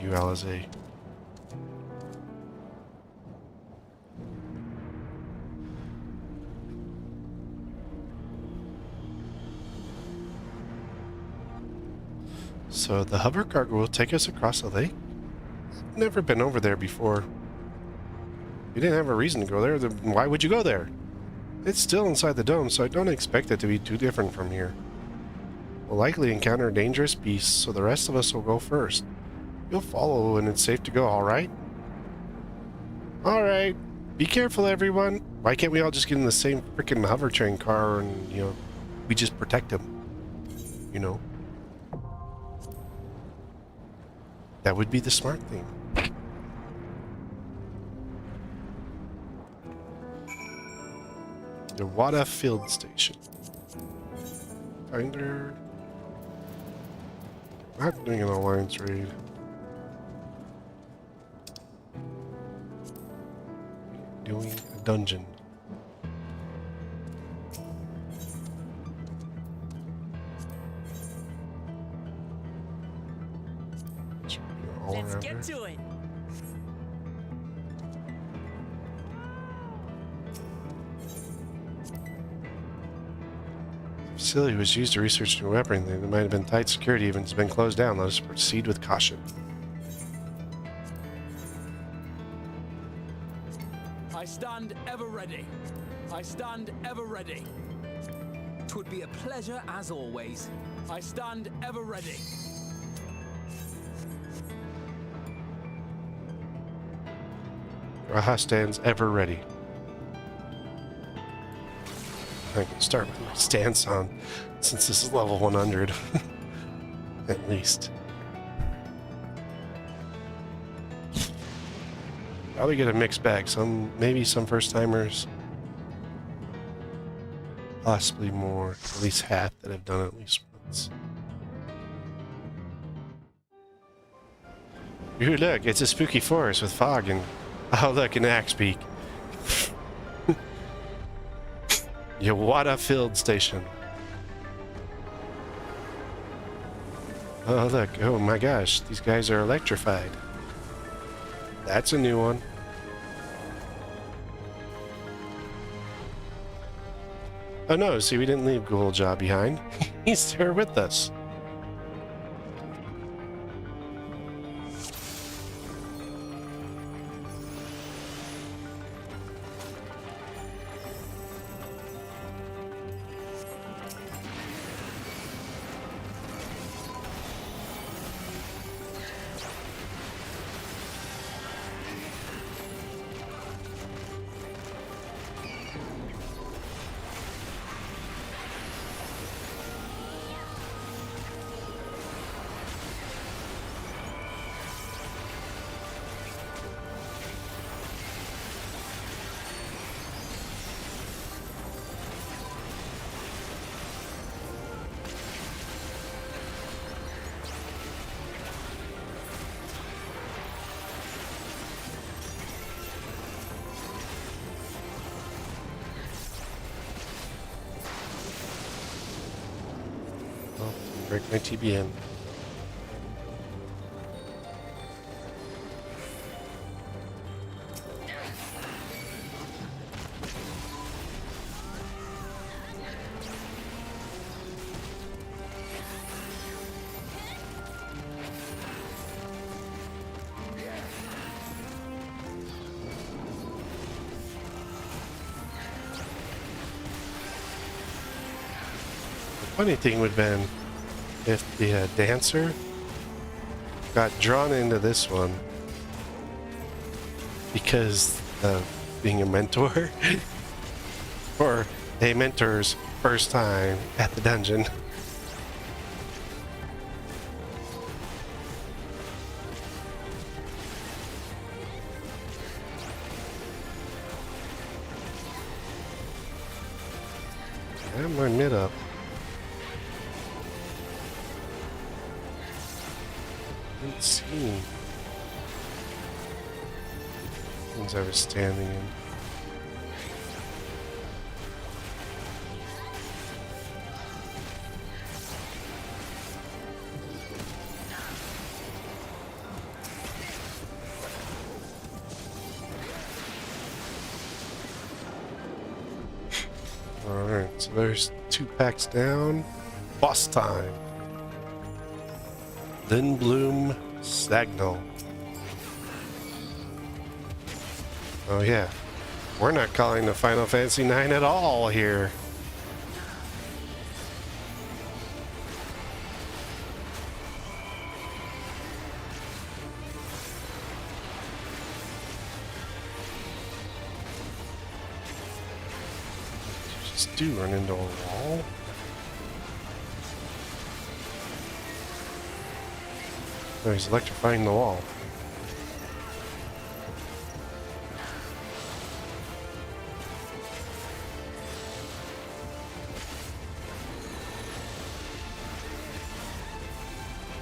You, Alizé. So the hover cargo will take us across the lake? I've never been over there before. You didn't have a reason to go there, then why would you go there? It's still inside the dome, so I don't expect it to be too different from here. We'll likely encounter dangerous beasts, so the rest of us will go first. You'll follow when it's safe to go, alright? Alright. Be careful, everyone. Why can't we all just get in the same freaking hover train car and, you know, we just protect them? You know? That would be the smart thing. The Wada Field Station. Finder. Not doing an alliance raid. Doing a dungeon.
Let's get to it.
facility was used to research new weaponry. There might have been tight security, even has been closed down. Let us proceed with caution.
I stand ever ready. I stand ever ready. 'Twould be a pleasure as always. I stand ever ready.
Raha stands ever ready. I can start with my stance on, since this is level 100, at least. Probably get a mixed bag. Maybe some first timers, possibly more, at least half that have done it at least once. Ooh, look, it's a spooky forest with fog and, oh look, an axe beak. Yawada Field Station. Oh look, oh my gosh, these guys are electrified. That's a new one. Oh no, see, we didn't leave Ghouljaw behind. He's there with us. Break my TBN. The funny thing would have been if the dancer got drawn into this one because of being a mentor or a mentor's first time at the dungeon. I have my mid up. Let's see. Things I was standing in. Alright, so there's 2 packs down. Boss time. Then Bloom Sagnal. Oh yeah, we're not calling the Final Fantasy IX at all here. Just do run into a wall. Oh, he's electrifying the wall.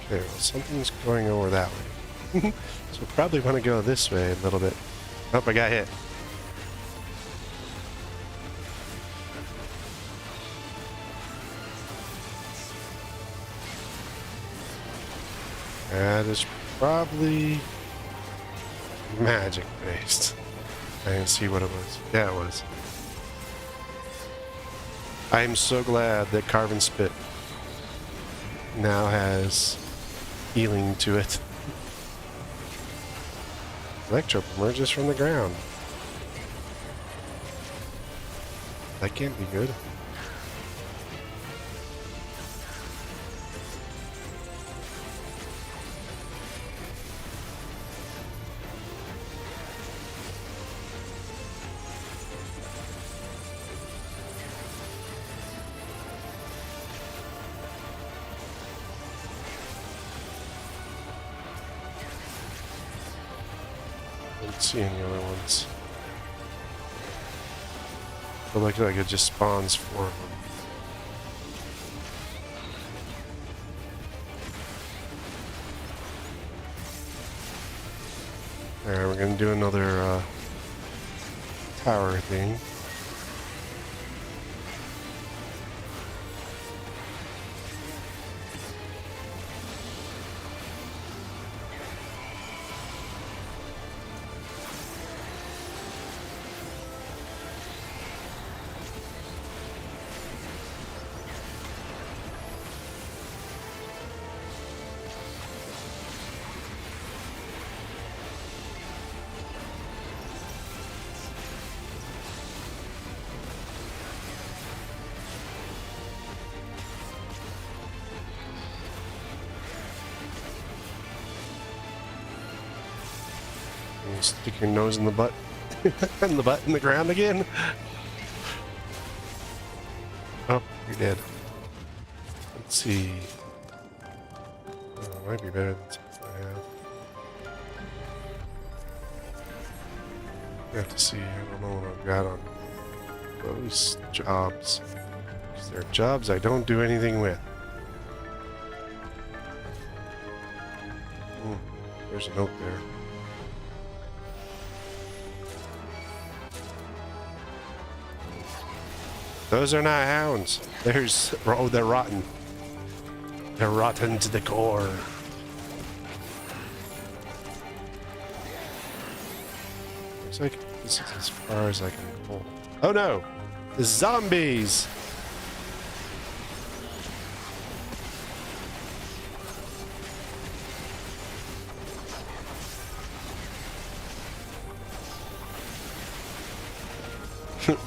Okay, well, something's going over that way. So probably want to go this way a little bit. Oh, I got hit. That is probably magic based. I didn't see what it was. Yeah, it was. I'm so glad that Carbon Spit now has healing to it. Electro emerges from the ground. That can't be good. See any other ones. But like it just spawns for them. Alright, we're gonna do another tower thing. You stick your nose in the butt. And the butt in the ground again. Oh, you're dead. Let's see. Oh, it might be better than something I have. I have to see. I don't know what I've got on those jobs. Because they're jobs I don't do anything with. There's a note there. Those are not hounds. Oh, they're rotten. They're rotten to the core. Looks like this is as far as I can go. Oh no! The zombies!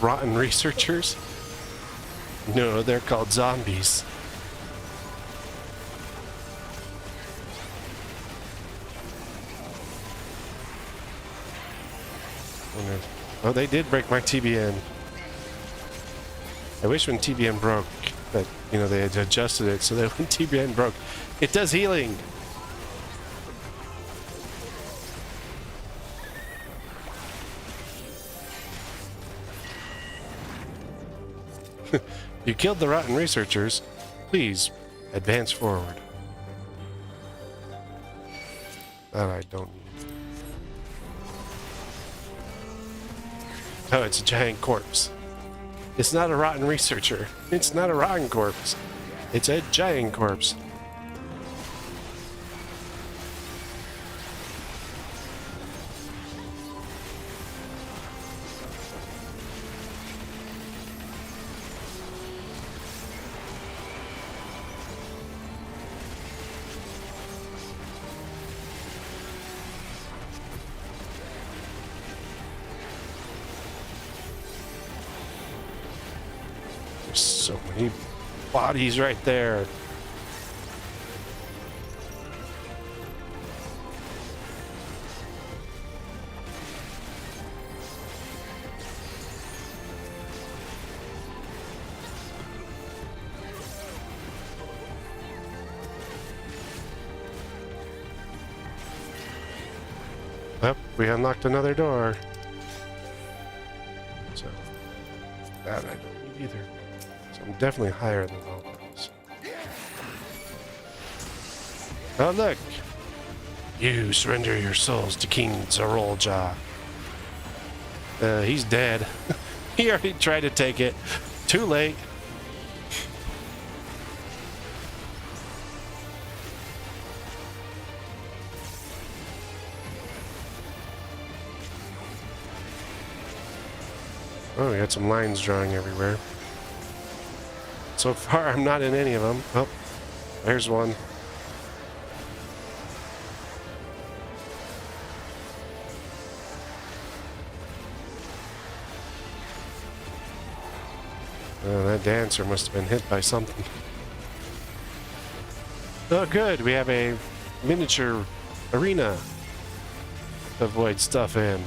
Rotten researchers? No, they're called zombies. Oh, they did break my TBN. I wish when TBN broke that, you know, they had adjusted it so that when TBN broke, it does healing. You killed the rotten researchers. Please advance forward. That I don't need. Oh, it's a giant corpse. It's not a rotten researcher. It's not a rotten corpse. It's a giant corpse. So many bodies right there. Well, we unlocked another door. So that I don't need either. I'm definitely higher than all those. Oh, look! You surrender your souls to King Zarolja. He's dead. He already tried to take it. Too late. Oh, we got some lines drawing everywhere. So far, I'm not in any of them. Oh, there's one. That dancer must have been hit by something. Oh, good. We have a miniature arena to avoid stuff in.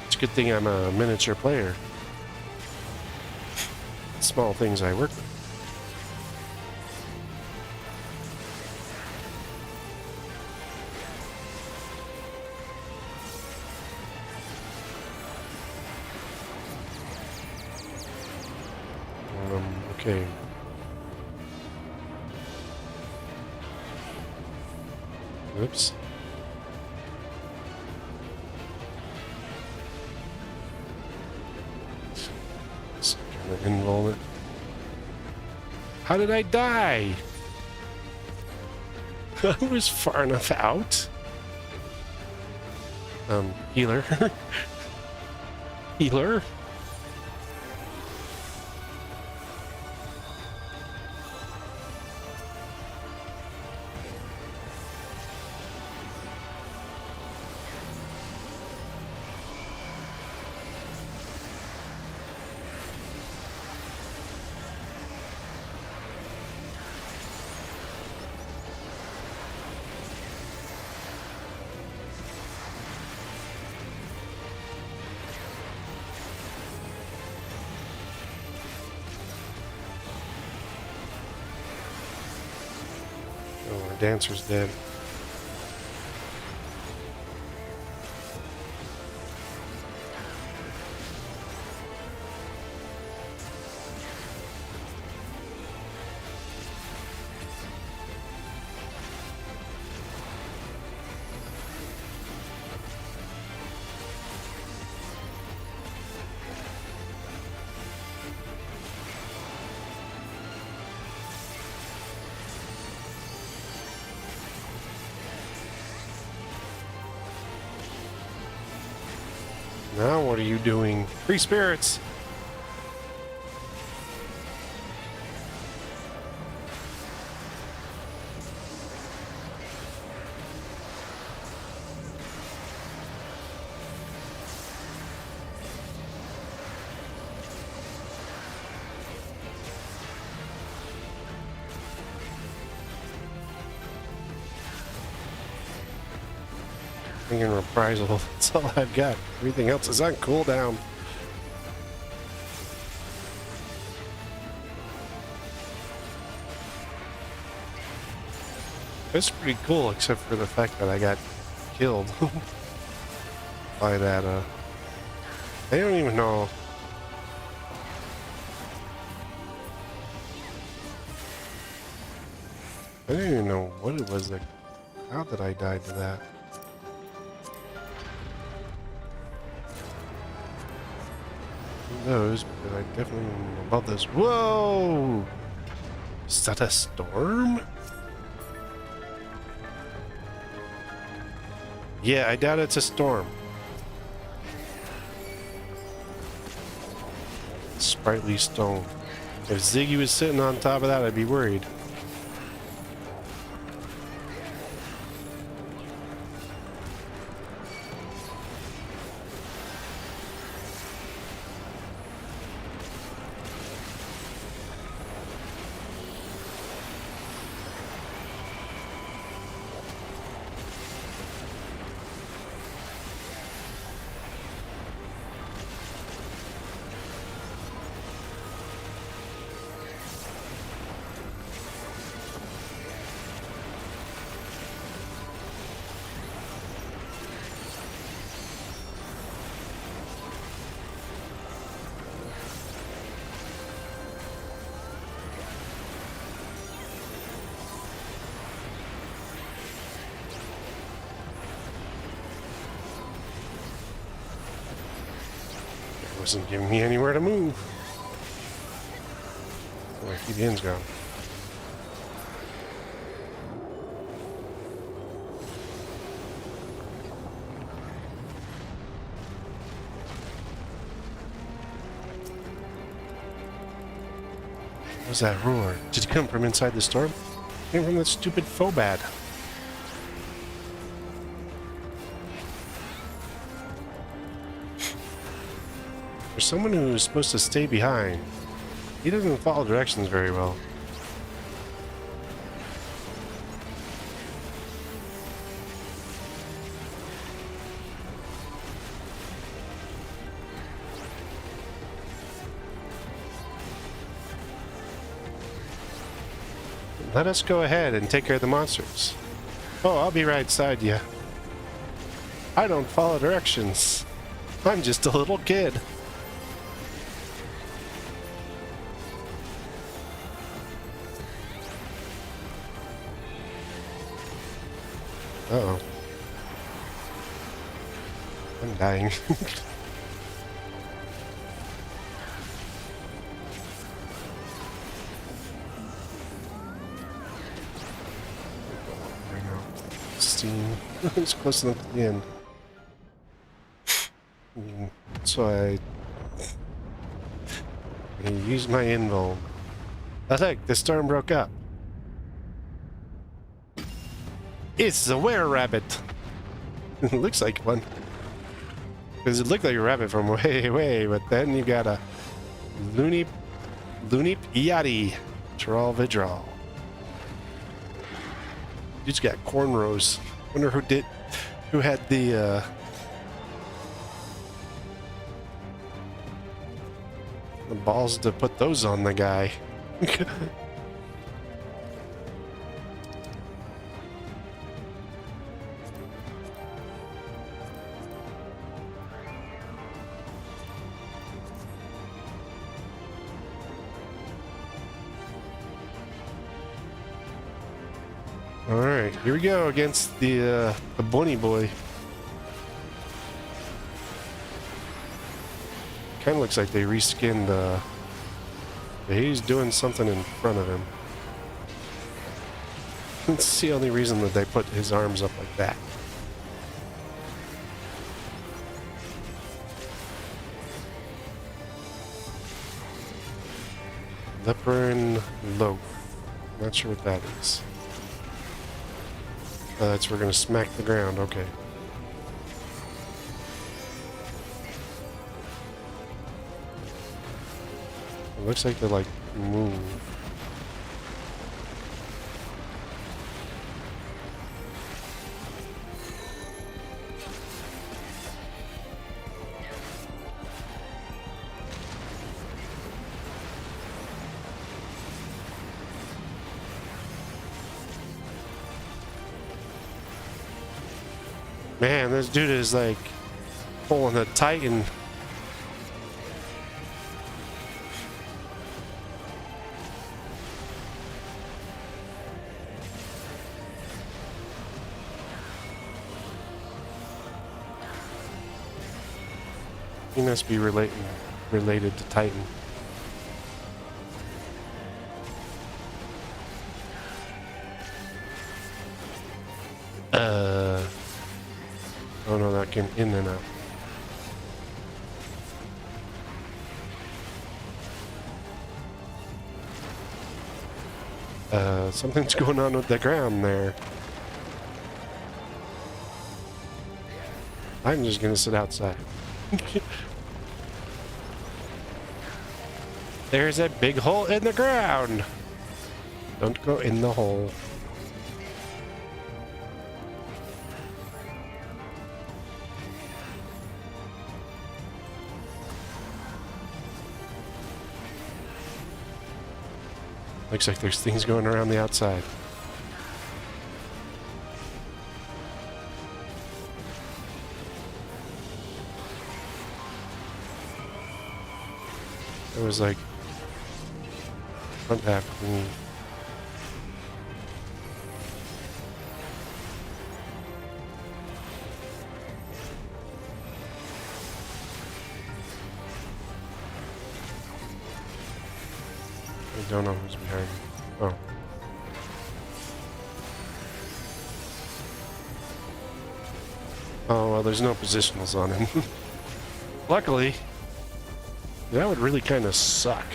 It's a good thing I'm a miniature player. Small things I work with. Okay. Oops. Involvement. How did I die? I was far enough out. Healer. Healer. Oh, our dancer's dead. Now what are you doing? Free spirits! Thinking reprisal, that's all I've got. Everything else is on cooldown. It's pretty cool, except for the fact that I got killed by that, I don't even know. I don't even know what it was that, how did I die to that? Those, but I definitely know about this. Whoa! Is that a storm? Yeah, I doubt it's a storm. Sprightly stone. If Ziggy was sitting on top of that, I'd be worried. Wasn't giving me anywhere to move. Oh, I keep the ends gone. What was that roar? Did it come from inside the storm? It came from that stupid Phobad. For someone who's supposed to stay behind, he doesn't follow directions very well. Let us go ahead and take care of the monsters. Oh, I'll be right beside you. I don't follow directions. I'm just a little kid. Uh-oh. I'm dying. Steam. It's close enough to the end. So I use my invuln. I think the storm broke up. It's a were-rabbit. It looks like one. Because it looked like a rabbit from way away, but then you got a Loonip Yachty Tral Vidral. Dude's got cornrows. Wonder who had the balls to put those on the guy. Alright, here we go against the bunny boy. Kind of looks like they reskinned, he's doing something in front of him. That's the only reason that they put his arms up like that. Leopard loaf. Not sure what that is. That's we're gonna smack the ground, okay. It looks like they like move. Man, this dude is like pulling a Titan. He must be related to Titan. Oh no, that came in and out. Something's going on with the ground there. I'm just gonna sit outside. There's a big hole in the ground. Don't go in the hole. Looks like there's things going around the outside. It was like front half green. I don't know who's behind me. Oh. Oh, well, there's no positionals on him. Luckily, that would really kind of suck.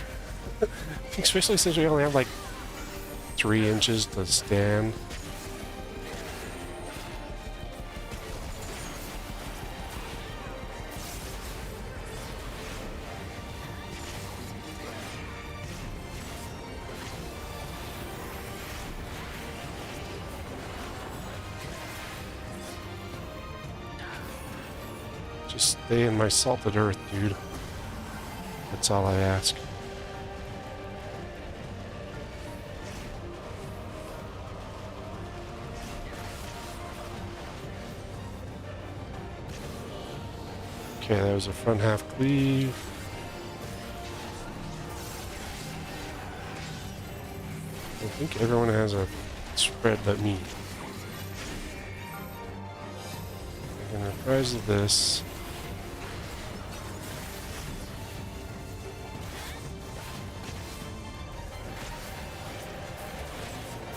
Especially since we only have like 3 inches to stand. Just stay in my salted earth, dude. That's all I ask. Okay, that was a front half cleave. I think everyone has a spread but me. I'm gonna reprise this.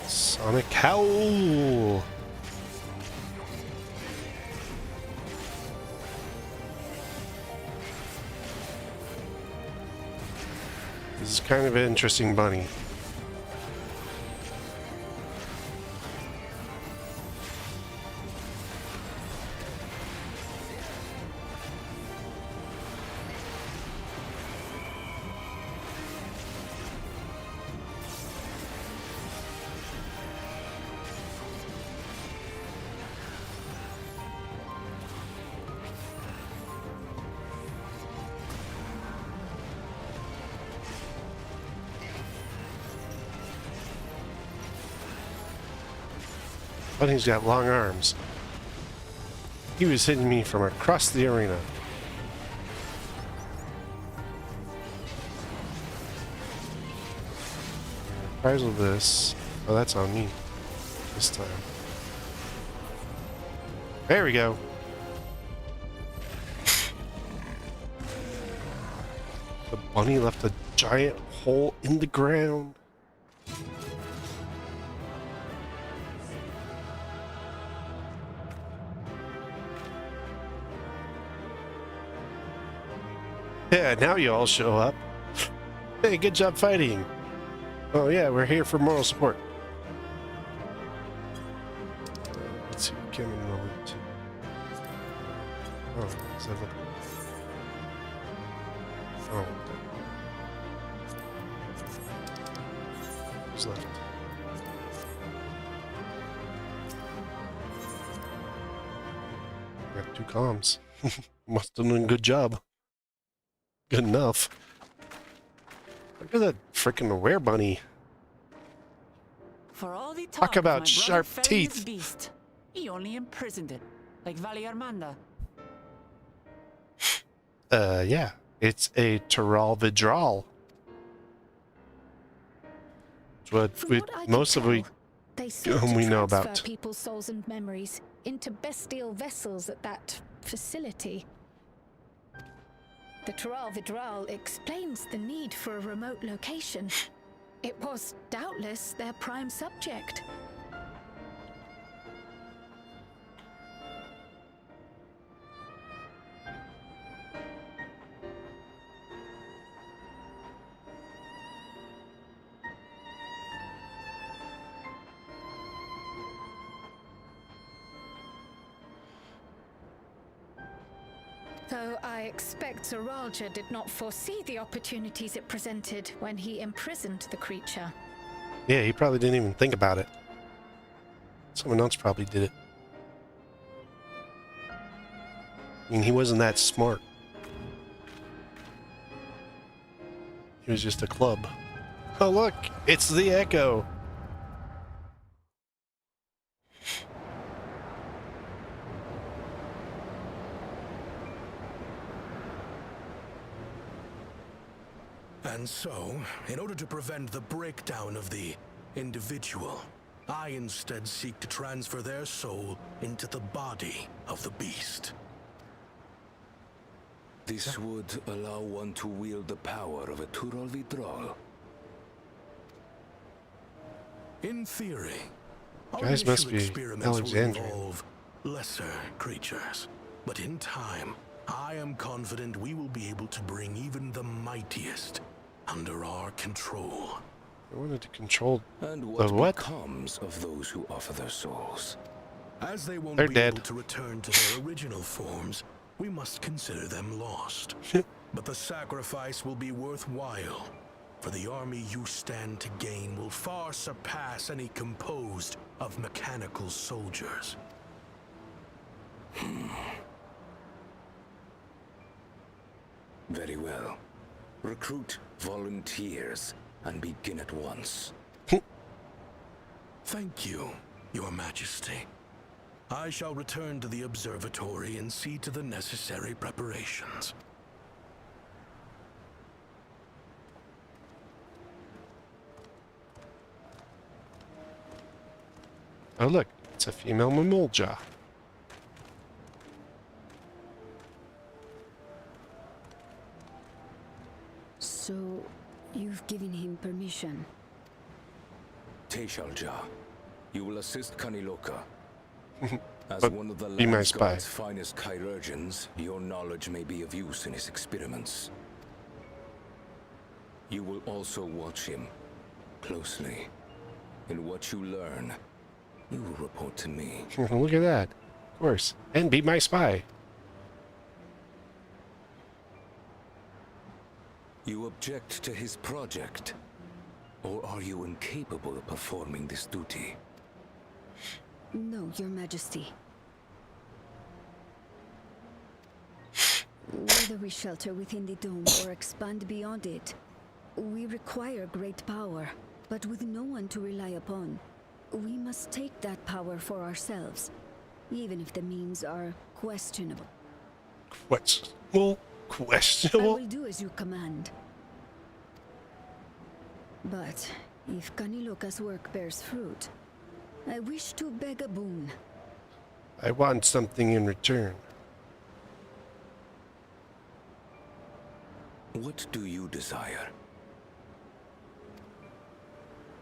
Sonic Howl! This is kind of an interesting bunny. Bunny's got long arms. He was hitting me from across the arena. Prize with this. Oh, that's on me this time. There we go. The bunny left a giant hole in the ground. Yeah, now you all show up. Hey, good job fighting. Oh yeah, we're here for moral support. Let's see, come in over to. Oh, is that what? Oh. Who's left? Got 2 comms. Must have done a good job. Good enough. Look at that freaking were bunny.
For all the
Talk
of
about
my
sharp
brother felling his
teeth.
Beast, he only imprisoned it, like Valley Armanda.
Yeah. It's a Tyrol Vidral. It's what most of we know about.
People's souls and memories into bestial vessels at that facility. The Tyrol Vidral explains the need for a remote location. It was doubtless their prime subject. Though I expect Zoralja did not foresee the opportunities it presented when he imprisoned the creature.
Yeah, he probably didn't even think about it. Someone else probably did it. I mean, he wasn't that smart. He was just a club. Oh look, it's the Echo.
And so, in order to prevent the breakdown of the individual, I instead seek to transfer their soul into the body of the beast.
This would allow one to wield the power of a Tyrol Vidral.
In theory, our
Guys must
initial
be
experiments will
Alexandrian.
involve lesser creatures. But in time, I am confident we will be able to bring even the mightiest under our control.
I wanted to control
And
the
what
what?
becomes of those who offer their souls?
As they won't
They're
be
dead.
able to return to their original forms, we must consider them lost. But the sacrifice will be worthwhile, for the army you stand to gain will far surpass any composed of mechanical soldiers.
Very well. Recruit volunteers and begin at once.
Thank you, Your Majesty. I shall return to the observatory and see to the necessary preparations.
Oh look, it's a female Mamulja.
So, you've given him permission?
Teishalja, you will assist Kaniloka. As
But
one of the
be my
Land
spy.
God's finest chirurgeons, your knowledge may be of use in his experiments. You will also watch him closely. In what you learn, you will report to me.
Look at that. Of course. And be my spy.
You object to his project? Or are you incapable of performing this duty?
No, Your Majesty. Whether we shelter within the dome or expand beyond it, we require great power, but with no one to rely upon. We must take that power for ourselves, even if the means are questionable.
Questionable?
I
Questionable?
will do as you command. But if Kaniloka's work bears fruit, I wish to beg a boon.
I want something in return.
What do you desire?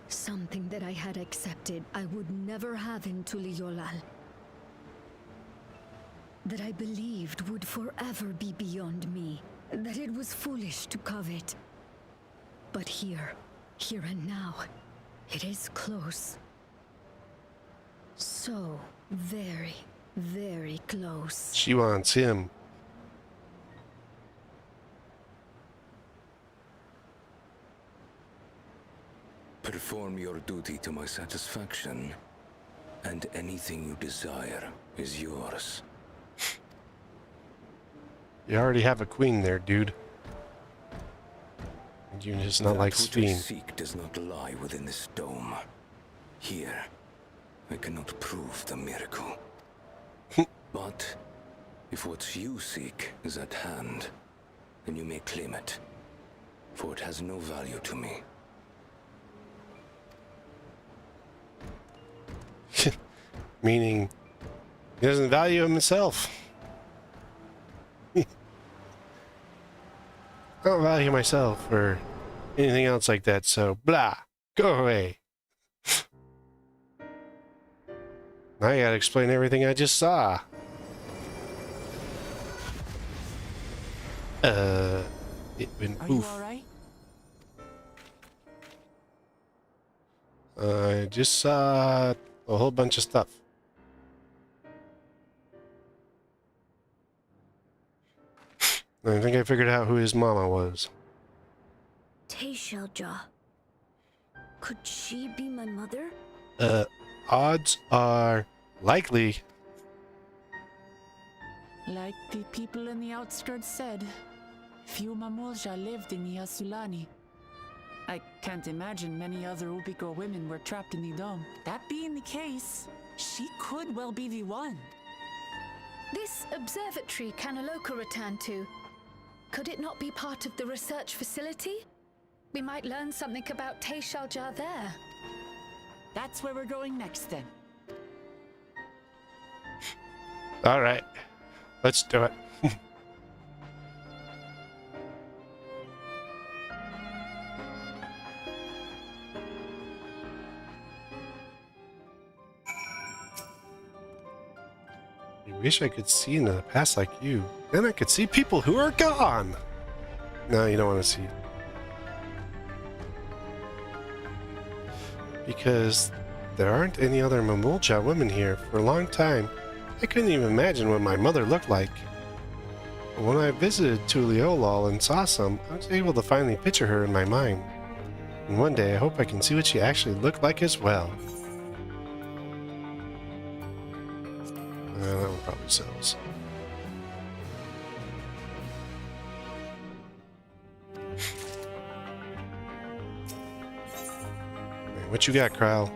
Something that I had accepted I would never have in Tuliolal. That I believed would forever be beyond me. That it was foolish to covet. But here and now, it is close. So very, very close.
She wants him.
Perform your duty to my satisfaction, and anything you desire is yours.
You already have a queen there, dude. You just not like
That which I
Sphene.
seek does not lie within this dome. Here, I cannot prove the miracle. But if what you seek is at hand, then you may claim it, for it has no value to me.
Meaning, he doesn't value himself. I don't value myself or anything else like that, so blah, go away. Now I gotta explain everything I just saw. It went
Are you
poof.
alright?
I just saw a whole bunch of stuff. I think I figured out who his mama was.
Teishalja. Could she be my mother?
Odds are likely.
Like the people in the outskirts said, few Mamulja lived in the Yasulani. I can't imagine many other Ubiko women were trapped in the dome. That being the case, she could well be the one.
This observatory Kaniloka returned to, could it not be part of the research facility? We might learn something about Teishalja there.
That's where we're going next then.
All right, let's do it. I wish I could see into the past like you. Then I could see people who are gone. No, you don't want to see because there aren't any other Mamulja women here. For a long time, I couldn't even imagine what my mother looked like. But when I visited Tuliolol and saw some, I was able to finally picture her in my mind. And one day, I hope I can see what she actually looked like as well. That one probably sells. What you got, Kryle?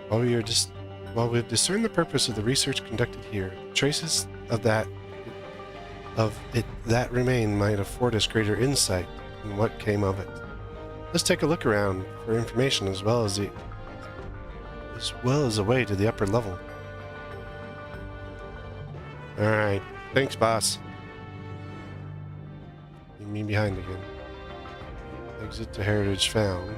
While we've discerned the purpose of the research conducted here, traces of that remain might afford us greater insight in what came of it. Let's take a look around for information as well as a way to the upper level. All right, thanks, boss. Leave me behind again. Exit to heritage found.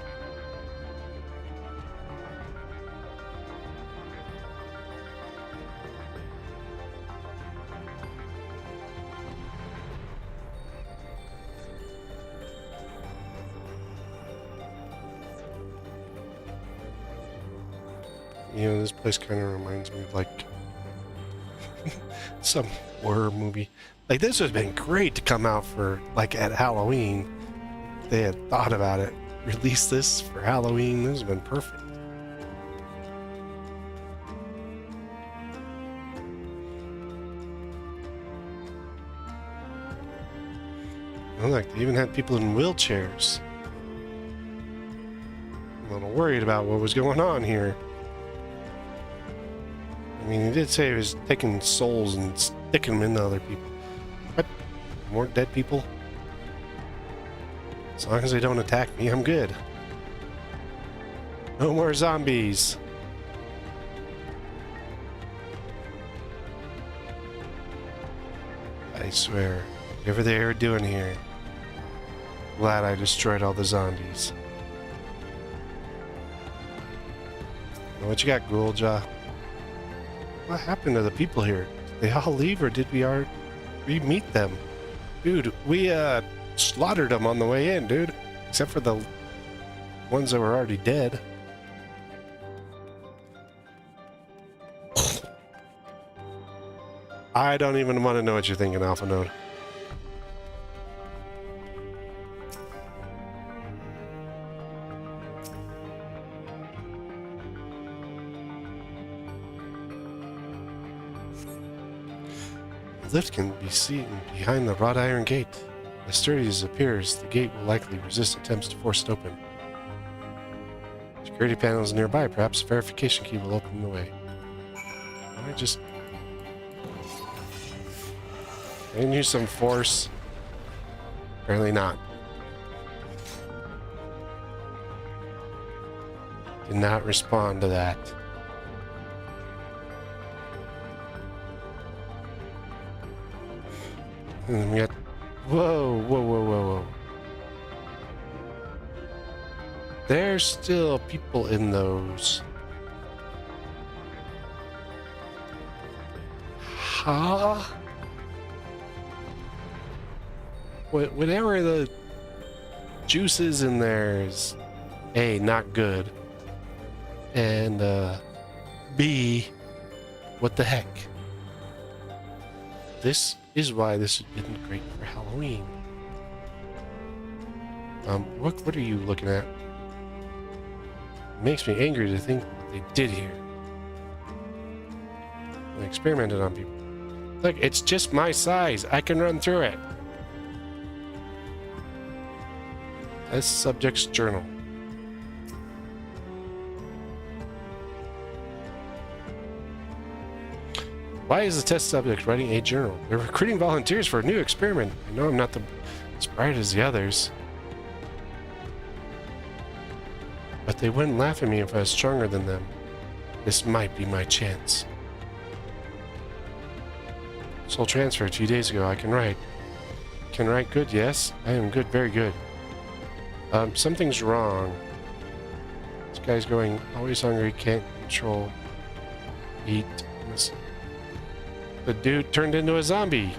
You know, this place kind of reminds me of like some horror movie. Like, this would have been great to come out for like at Halloween. If they had thought about it. Release this for Halloween. This would have been perfect. Oh, like, they even had people in wheelchairs. I'm a little worried about what was going on here. I mean, he did say he was taking souls and sticking them into other people. What? More dead people? As long as they don't attack me, I'm good. No more zombies. I swear, whatever they are doing here, glad I destroyed all the zombies. What you got, Ghoulja? What happened to the people here? Did they all leave, or did we meet them? Dude, we slaughtered them on the way in, dude. Except for the ones that were already dead. I don't even want to know what you're thinking, Alpha Node. The lift can be seen behind the wrought iron gate. As sturdy as it appears, the gate will likely resist attempts to force it open. Security panels nearby. Perhaps a verification key will open the way. I just... I didn't use some force. Apparently not. Did not respond to that. And then we got... Whoa, whoa, whoa, whoa, whoa. There's still people in those. Huh? Whatever the juice is in there is A, not good. And B, what the heck? This is why this isn't great for Halloween. What are you looking at? It makes me angry to think what they did here. They experimented on people. Look, it's just my size. I can run through it. As subject's journal. Why is the test subject writing a journal? They're recruiting volunteers for a new experiment. I know I'm not as bright as the others. But they wouldn't laugh at me if I was stronger than them. This might be my chance. Soul transfer 2 days ago. I can write. Can write good, yes. I am good, very good. Something's wrong. This guy's going always hungry, can't control. Eat. The dude turned into a zombie.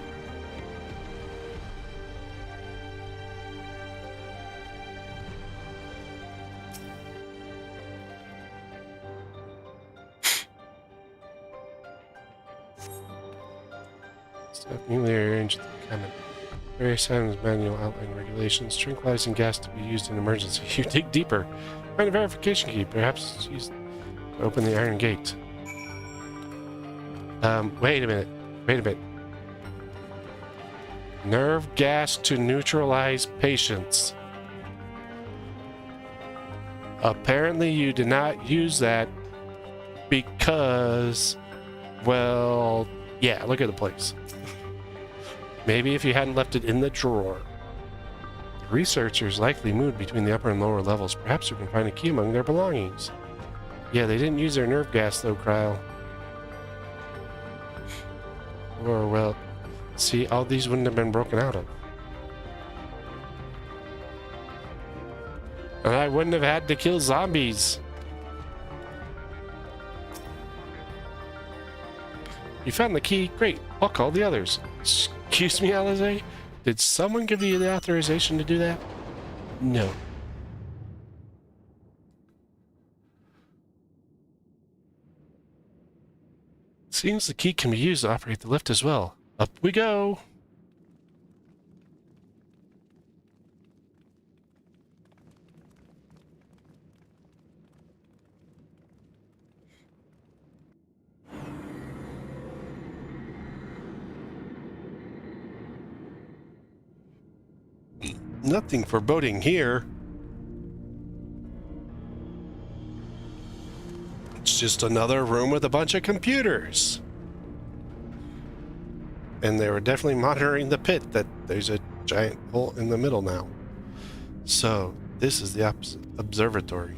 Stuff newly arranged at the cabin. Various items, manual outline regulations, tranquilizing gas to be used in emergency. You dig deeper. Find a verification key. Perhaps it's used to open the iron gate. Wait a minute. Wait a minute. Nerve gas to neutralize patients. Apparently you did not use that because, well, yeah, look at the place. Maybe if you hadn't left it in the drawer. The researchers likely moved between the upper and lower levels. Perhaps we can find a key among their belongings. Yeah, they didn't use their nerve gas though, Kryle. Or, well, see, all these wouldn't have been broken out of. And I wouldn't have had to kill zombies. You found the key? Great. I'll call the others. Excuse me, Alize? Did someone give you the authorization to do that? No. Seems the key can be used to operate the lift as well. Up we go! Nothing foreboding here. It's just another room with a bunch of computers. And they were definitely monitoring the pit that there's a giant hole in the middle now. So, this is the observatory.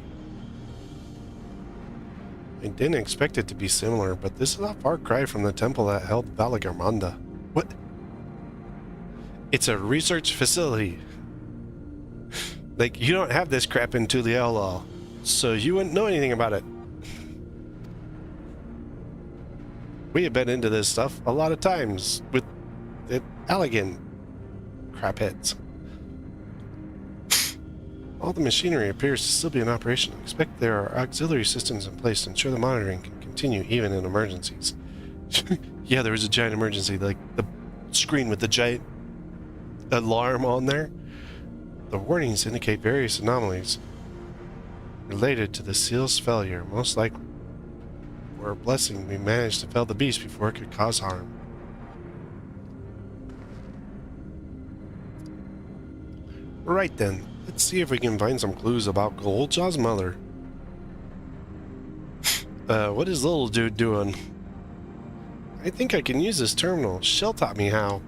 I didn't expect it to be similar, but this is a far cry from the temple that held Valagarmanda. What? It's a research facility. Like, you don't have this crap in Tulielal, so you wouldn't know anything about it. We have been into this stuff a lot of times with the Allegan crapheads. All the machinery appears to still be in operation. I expect there are auxiliary systems in place to ensure the monitoring can continue even in emergencies. Yeah, there was a giant emergency, like the screen with the giant alarm on there. The warnings indicate various anomalies related to the seal's failure. Most likely, for a blessing, we managed to fell the beast before it could cause harm. Right then, let's see if we can find some clues about Goldjaw's mother. What is little dude doing? I think I can use this terminal. Shell taught me how.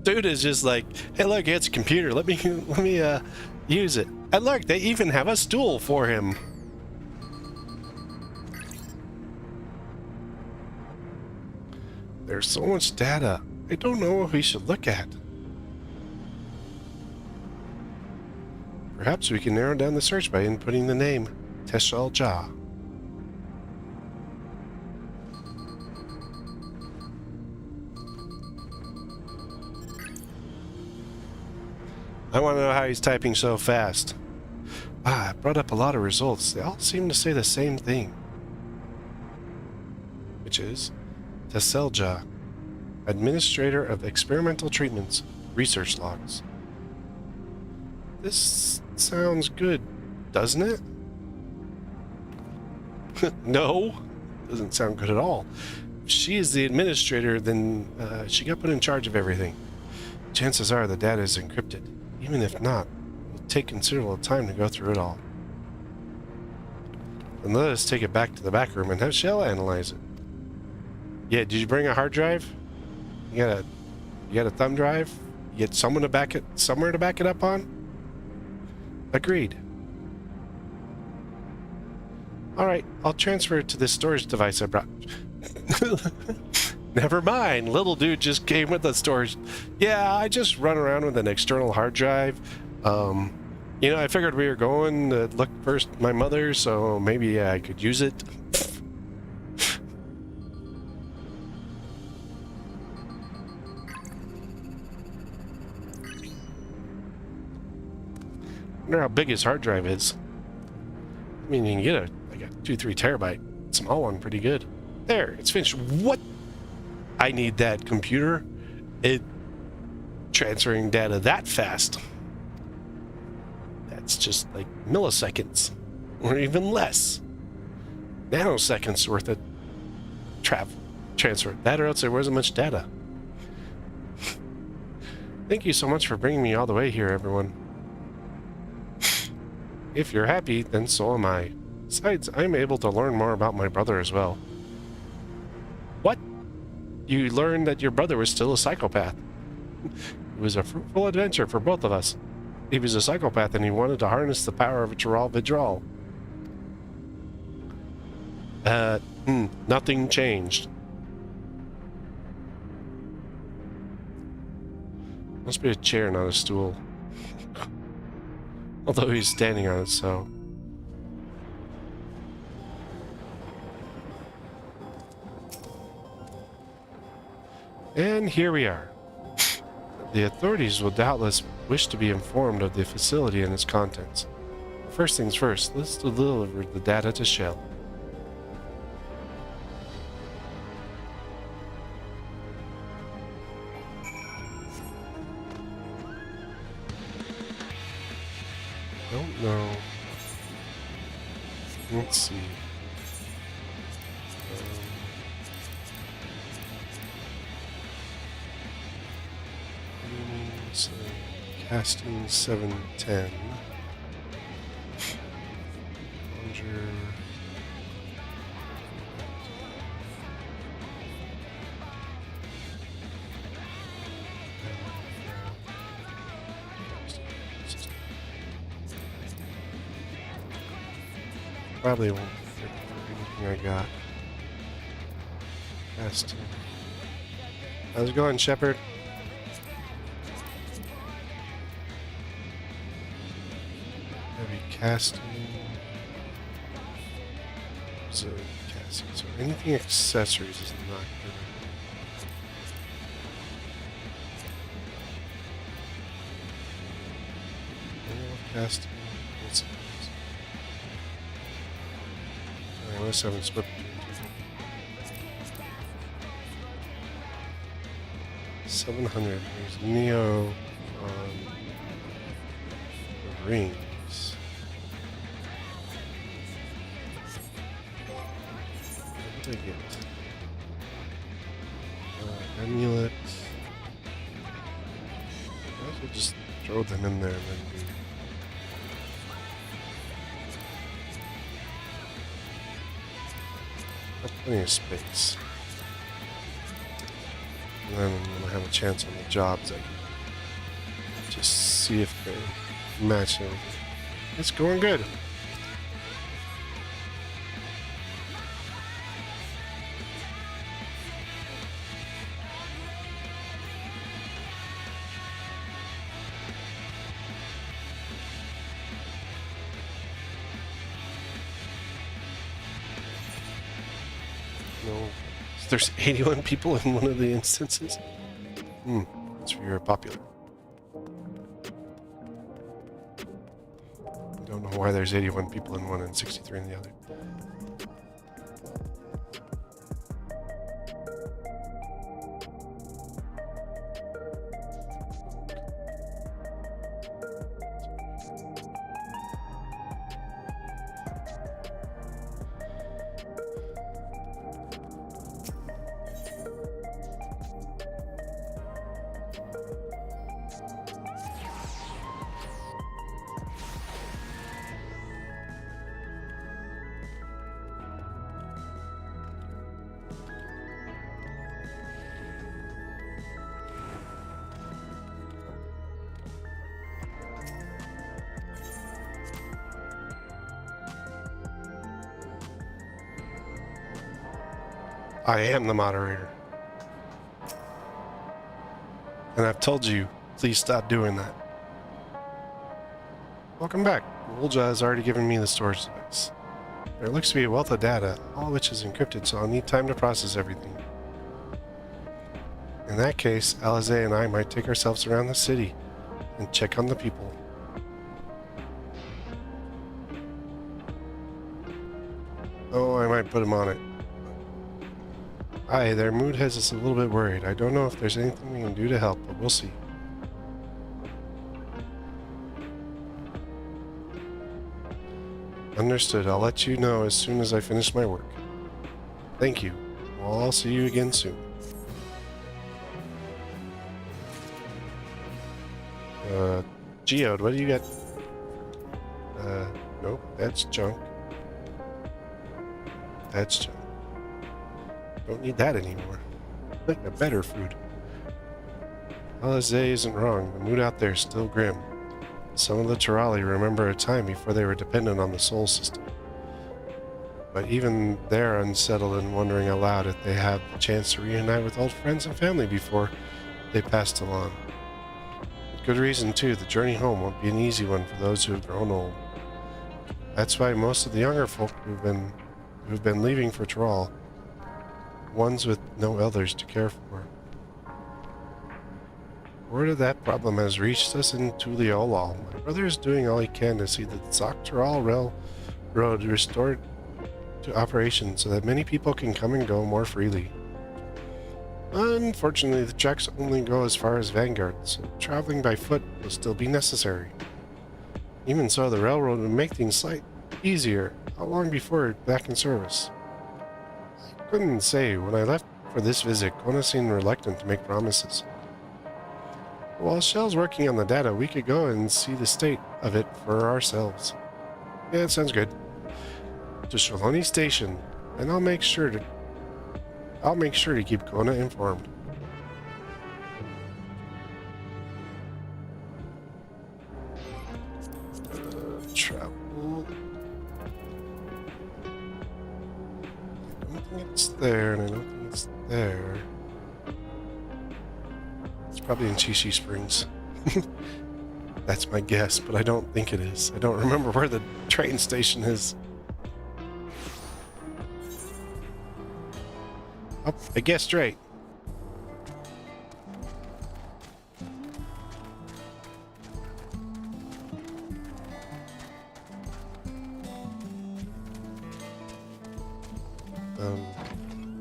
Dude is just like, hey look, it's a computer. Let me use it. And look, they even have a stool for him. There's so much data. I don't know what we should look at. Perhaps we can narrow down the search by inputting the name Teshal Jah. I want to know how he's typing so fast. I brought up a lot of results. They all seem to say the same thing. Which is Teshal Jah, Administrator of Experimental Treatments, Research Logs. This sounds good, doesn't it? No, doesn't sound good at all. If she is the administrator, then she got put in charge of everything. Chances are the data is encrypted. Even if not, it will take considerable time to go through it all. And let us take it back to the back room and have Shell analyze it. Yeah, did you bring a hard drive? You got a thumb drive? You get someone to back it, somewhere to back it up on? Agreed. Alright, I'll transfer it to this storage device I brought. Never mind, little dude just came with the storage. Yeah, I just run around with an external hard drive. You know, I figured we were going to look first my mother, so maybe I could use it. I wonder how big his hard drive is. I mean, you can get like a 2-3 terabyte small one pretty good. There, it's finished. What? I need that computer. It transferring data that fast. That's just like milliseconds, or even less. Nanoseconds worth of transfer. That or else there wasn't much data. Thank you so much for bringing me all the way here, everyone. If you're happy, then so am I. Besides, I'm able to learn more about my brother as well. What? You learned that your brother was still a psychopath. It was a fruitful adventure for both of us. He was a psychopath and he wanted to harness the power of withdrawal. Nothing changed. Must be a chair, not a stool. Although he's standing on it, so... And here we are. The authorities will doubtless wish to be informed of the facility and its contents. First things first, let's deliver the data to Shell. Don't know. Let's see. So casting 710. Conjure. Probably won't fit for anything I got. Casting. How's it going, Shepard? Heavy casting. So casting. So anything accessories is not good. Casting. What's it? Unless I haven't split between two. 700. There's Neo on the rings. What did I get? Amulet. I might as well just throw them in there and then do. Plenty of space. And then when I have a chance on the jobs, I can just see if they match them. It's going good. There's 81 people in one of the instances. That's very popular. I don't know why there's 81 people in one and 63 in the other. I am the moderator. And I've told you, please stop doing that. Welcome back. Wolja has already given me the storage device. There looks to be a wealth of data, all of which is encrypted, so I'll need time to process everything. In that case, Alize and I might take ourselves around the city and check on the people. Oh, I might put him on it. Hi, their mood has us a little bit worried. I don't know if there's anything we can do to help, but we'll see. Understood. I'll let you know as soon as I finish my work. Thank you. Well, I'll see you again soon. Geode, what do you got? Nope, that's junk. That's junk. Don't need that anymore. Like a better food. Alizé isn't wrong. The mood out there is still grim. Some of the Turali remember a time before they were dependent on the soul system. But even they're unsettled and wondering aloud if they have the chance to reunite with old friends and family before they passed along. With good reason too, the journey home won't be an easy one for those who have grown old. That's why most of the younger folk who've been leaving for Tural, ones with no elders to care for. Word of that problem has reached us in Tuliolal. My brother is doing all he can to see the Tural Railroad restored to operation so that many people can come and go more freely. Unfortunately, the tracks only go as far as Vanguard, so traveling by foot will still be necessary. Even so, the railroad would make things slightly easier. How long before it's back in service? I couldn't say. When I left for this visit, Kona seemed reluctant to make promises. While Shell's working on the data, we could go and see the state of it for ourselves. Yeah, it sounds good. To Shaloni Station, and I'll make sure to keep Kona informed. Travel. I don't think it's there, and I don't think it's there. It's probably in Chishi Springs. That's my guess, but I don't think it is. I don't remember where the train station is. Oh, I guessed right.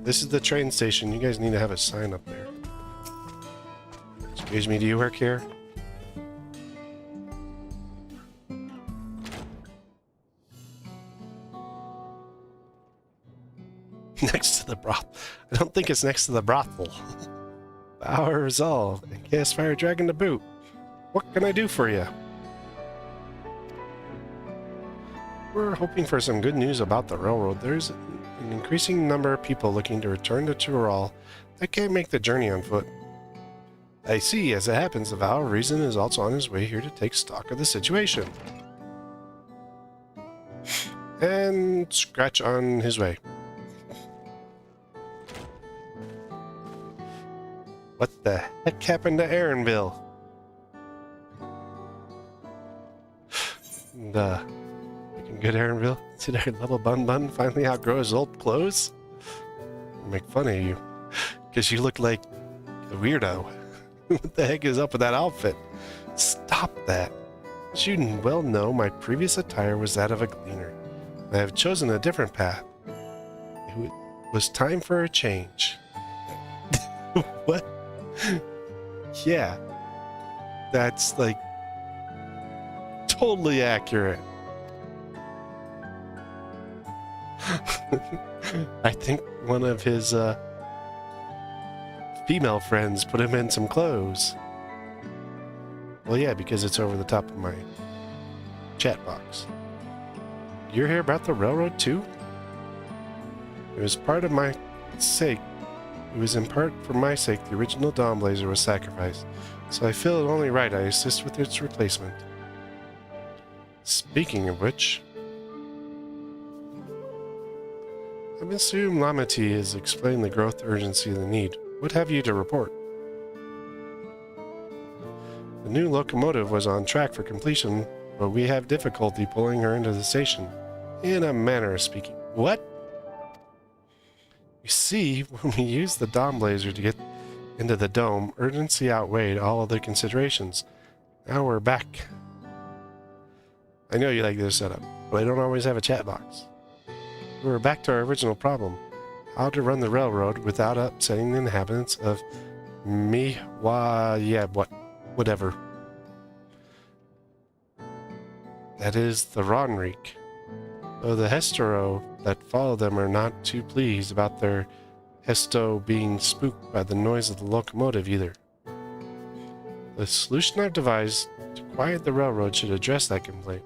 This is the train station. You guys need to have a sign up there. Excuse me, do you work here? Next to the brothel. I don't think it's next to the brothel. Power resolve. And gas fire dragon to boot. What can I do for you? We're hoping for some good news about the railroad. There's an increasing number of people looking to return to Tural that can't make the journey on foot. I see. As it happens, the Vow of Reason is also on his way here to take stock of the situation. And scratch on his way. What the heck happened to Aaronville? Looking good, Aaronville. Did our little Bun finally outgrow his old clothes? I'll make fun of you, because you look like a weirdo. What the heck is up with that outfit? Stop that. As you well know, my previous attire was that of a gleaner. I have chosen a different path. It was time for a change. What? Yeah. That's like totally accurate. I think one of his female friends put him in some clothes. Well, yeah, because it's over the top of my chat box. You're here about the railroad too? It was part of my sake. It was in part for my sake the original Dawnblazer was sacrificed, so I feel it only right I assist with its replacement. Speaking of which, I assume Lamati has explained the growth urgency of the need. What have you to report? The new locomotive was on track for completion, but we have difficulty pulling her into the station. In a manner of speaking. What? You see, when we used the Dawnblazer to get into the dome, urgency outweighed all other considerations. Now we're back. I know you like this setup, but I don't always have a chat box. We're back to our original problem. how to run the railroad without upsetting the inhabitants of whatever. That is the Ronreek. Though the Hestero that follow them are not too pleased about their Hesto being spooked by the noise of the locomotive either. The solution I've devised to quiet the railroad should address that complaint.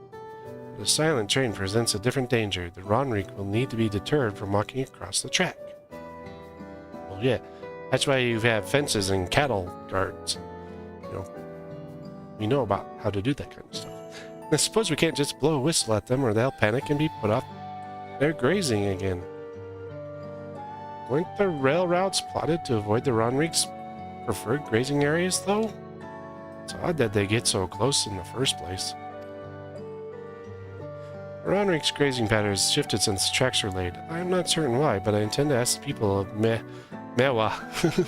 But a silent train presents a different danger. The Ronreek will need to be deterred from walking across the track. Well, yeah, that's why you have fences and cattle guards. You know, we know about how to do that kind of stuff. And I suppose we can't just blow a whistle at them or they'll panic and be put off their grazing again. Weren't the rail routes plotted to avoid the Ronreek's preferred grazing areas, though? It's odd that they get so close in the first place. The Ronreek's grazing patterns shifted since the tracks were laid. I am not certain why, but I intend to ask the people of Mewa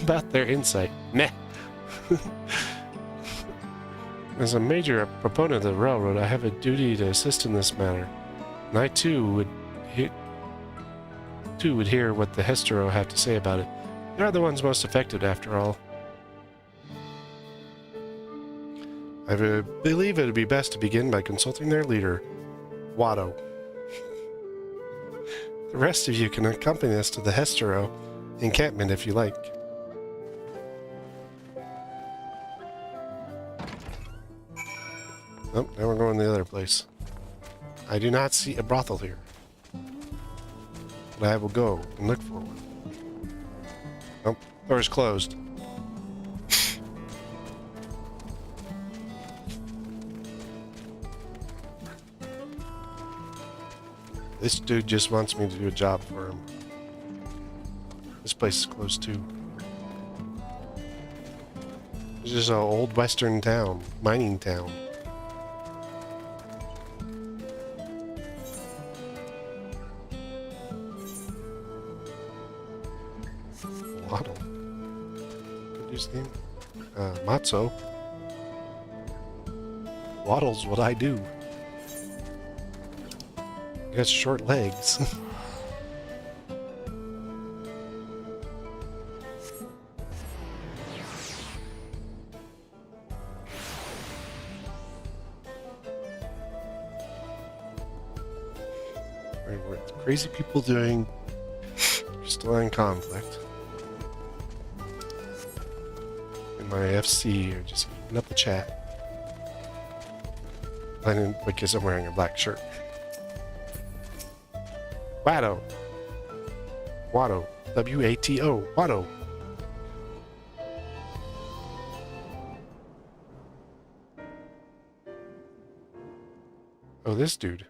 about their insight. Meh. As a major proponent of the railroad, I have a duty to assist in this matter, and I too would hear what the Hestero have to say about it. They are the ones most affected, after all. I believe it would be best to begin by consulting their leader, Watto. The rest of you can accompany us to the Hestero encampment if you like. Oh, now we're going to the other place. I do not see a brothel here, but I will go and look for one. Oh, door's closed. This dude just wants me to do a job for him. This place is closed too. It's just an old western town, mining town. Waddle. What is his name? Matzo. Waddle's what I do. He has short legs. What crazy people doing? We're still in conflict. In my FC, or just open up the chat. Because I'm wearing a black shirt. Watto. Watto. W-A-T-O. Watto. Oh, this dude.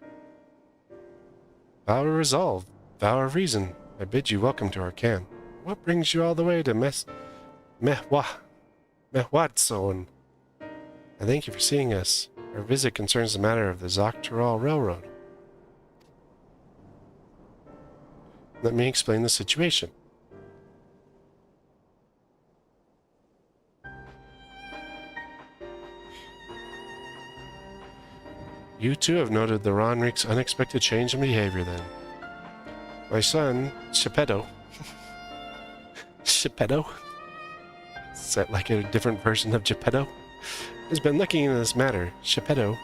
Vow of resolve. Vow of reason. I bid you welcome to our camp. What brings you all the way to Mehwatson? I thank you for seeing us. Our visit concerns the matter of the DawnTrail Railroad. Let me explain the situation. You too have noted the Ronreek's unexpected change in behavior then. My son, Geppetto. Geppetto? Is that like a different version of Geppetto? Has been looking into this matter. Geppetto,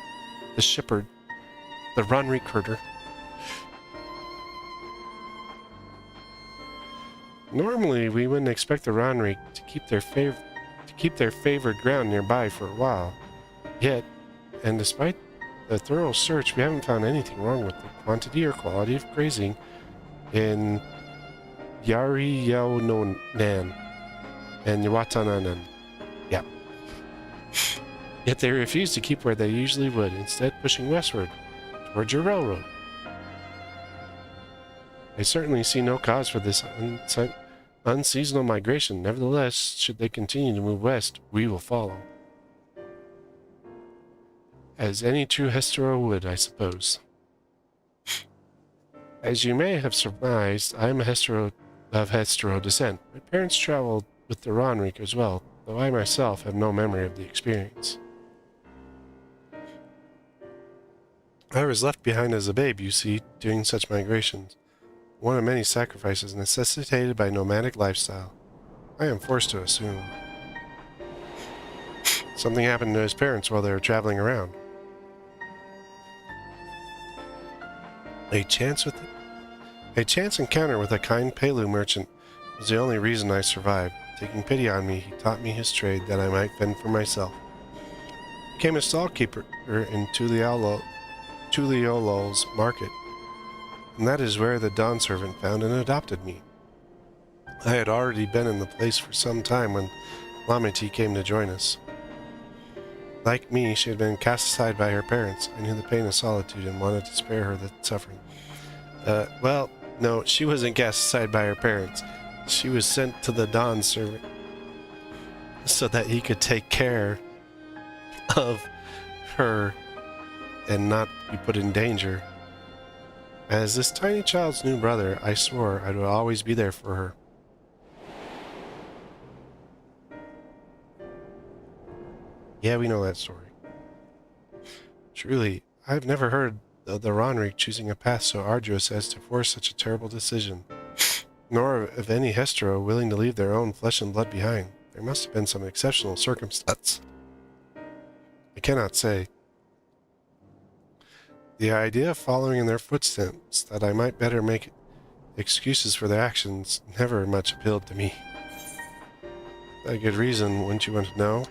the shepherd, the Ronreek herder. Normally, we wouldn't expect the Ronreek to keep their favored ground nearby for a while. Yet, and despite the thorough search, we haven't found anything wrong with the quantity or quality of grazing in Yariyaonan and Nwatananan. Yep. Yet they refuse to keep where they usually would, instead pushing westward, towards your railroad. I certainly see no cause for this unseasonal migration. Nevertheless, should they continue to move west, we will follow. As any true Hestero would, I suppose. As you may have surmised, I am a Hestero of Hestero descent. My parents traveled with the Ronreek as well, though I myself have no memory of the experience. I was left behind as a babe, you see, doing such migrations. one of many sacrifices necessitated by nomadic lifestyle. I am forced to assume. Something happened to his parents while they were traveling around. A chance encounter with a kind Pelu merchant was the only reason I survived. Taking pity on me, he taught me his trade that I might fend for myself. Became a stallkeeper in Tuliolo's market, and that is where the Dawn servant found and adopted me. I had already been in the place for some time when Lameti came to join us. Like me, she had been cast aside by her parents. I knew the pain of solitude and wanted to spare her the suffering. Well, no, she wasn't cast aside by her parents. She was sent to the Dawn servant so that he could take care of her and not be put in danger. As this tiny child's new brother, I swore I would always be there for her. Yeah, we know that story. Truly, I've never heard of the Ronrik choosing a path so arduous as to force such a terrible decision, nor of any Hestro willing to leave their own flesh and blood behind. There must have been some exceptional circumstance. I cannot say. The idea of following in their footsteps, that I might better make excuses for their actions, never much appealed to me. A good reason, wouldn't you want to know?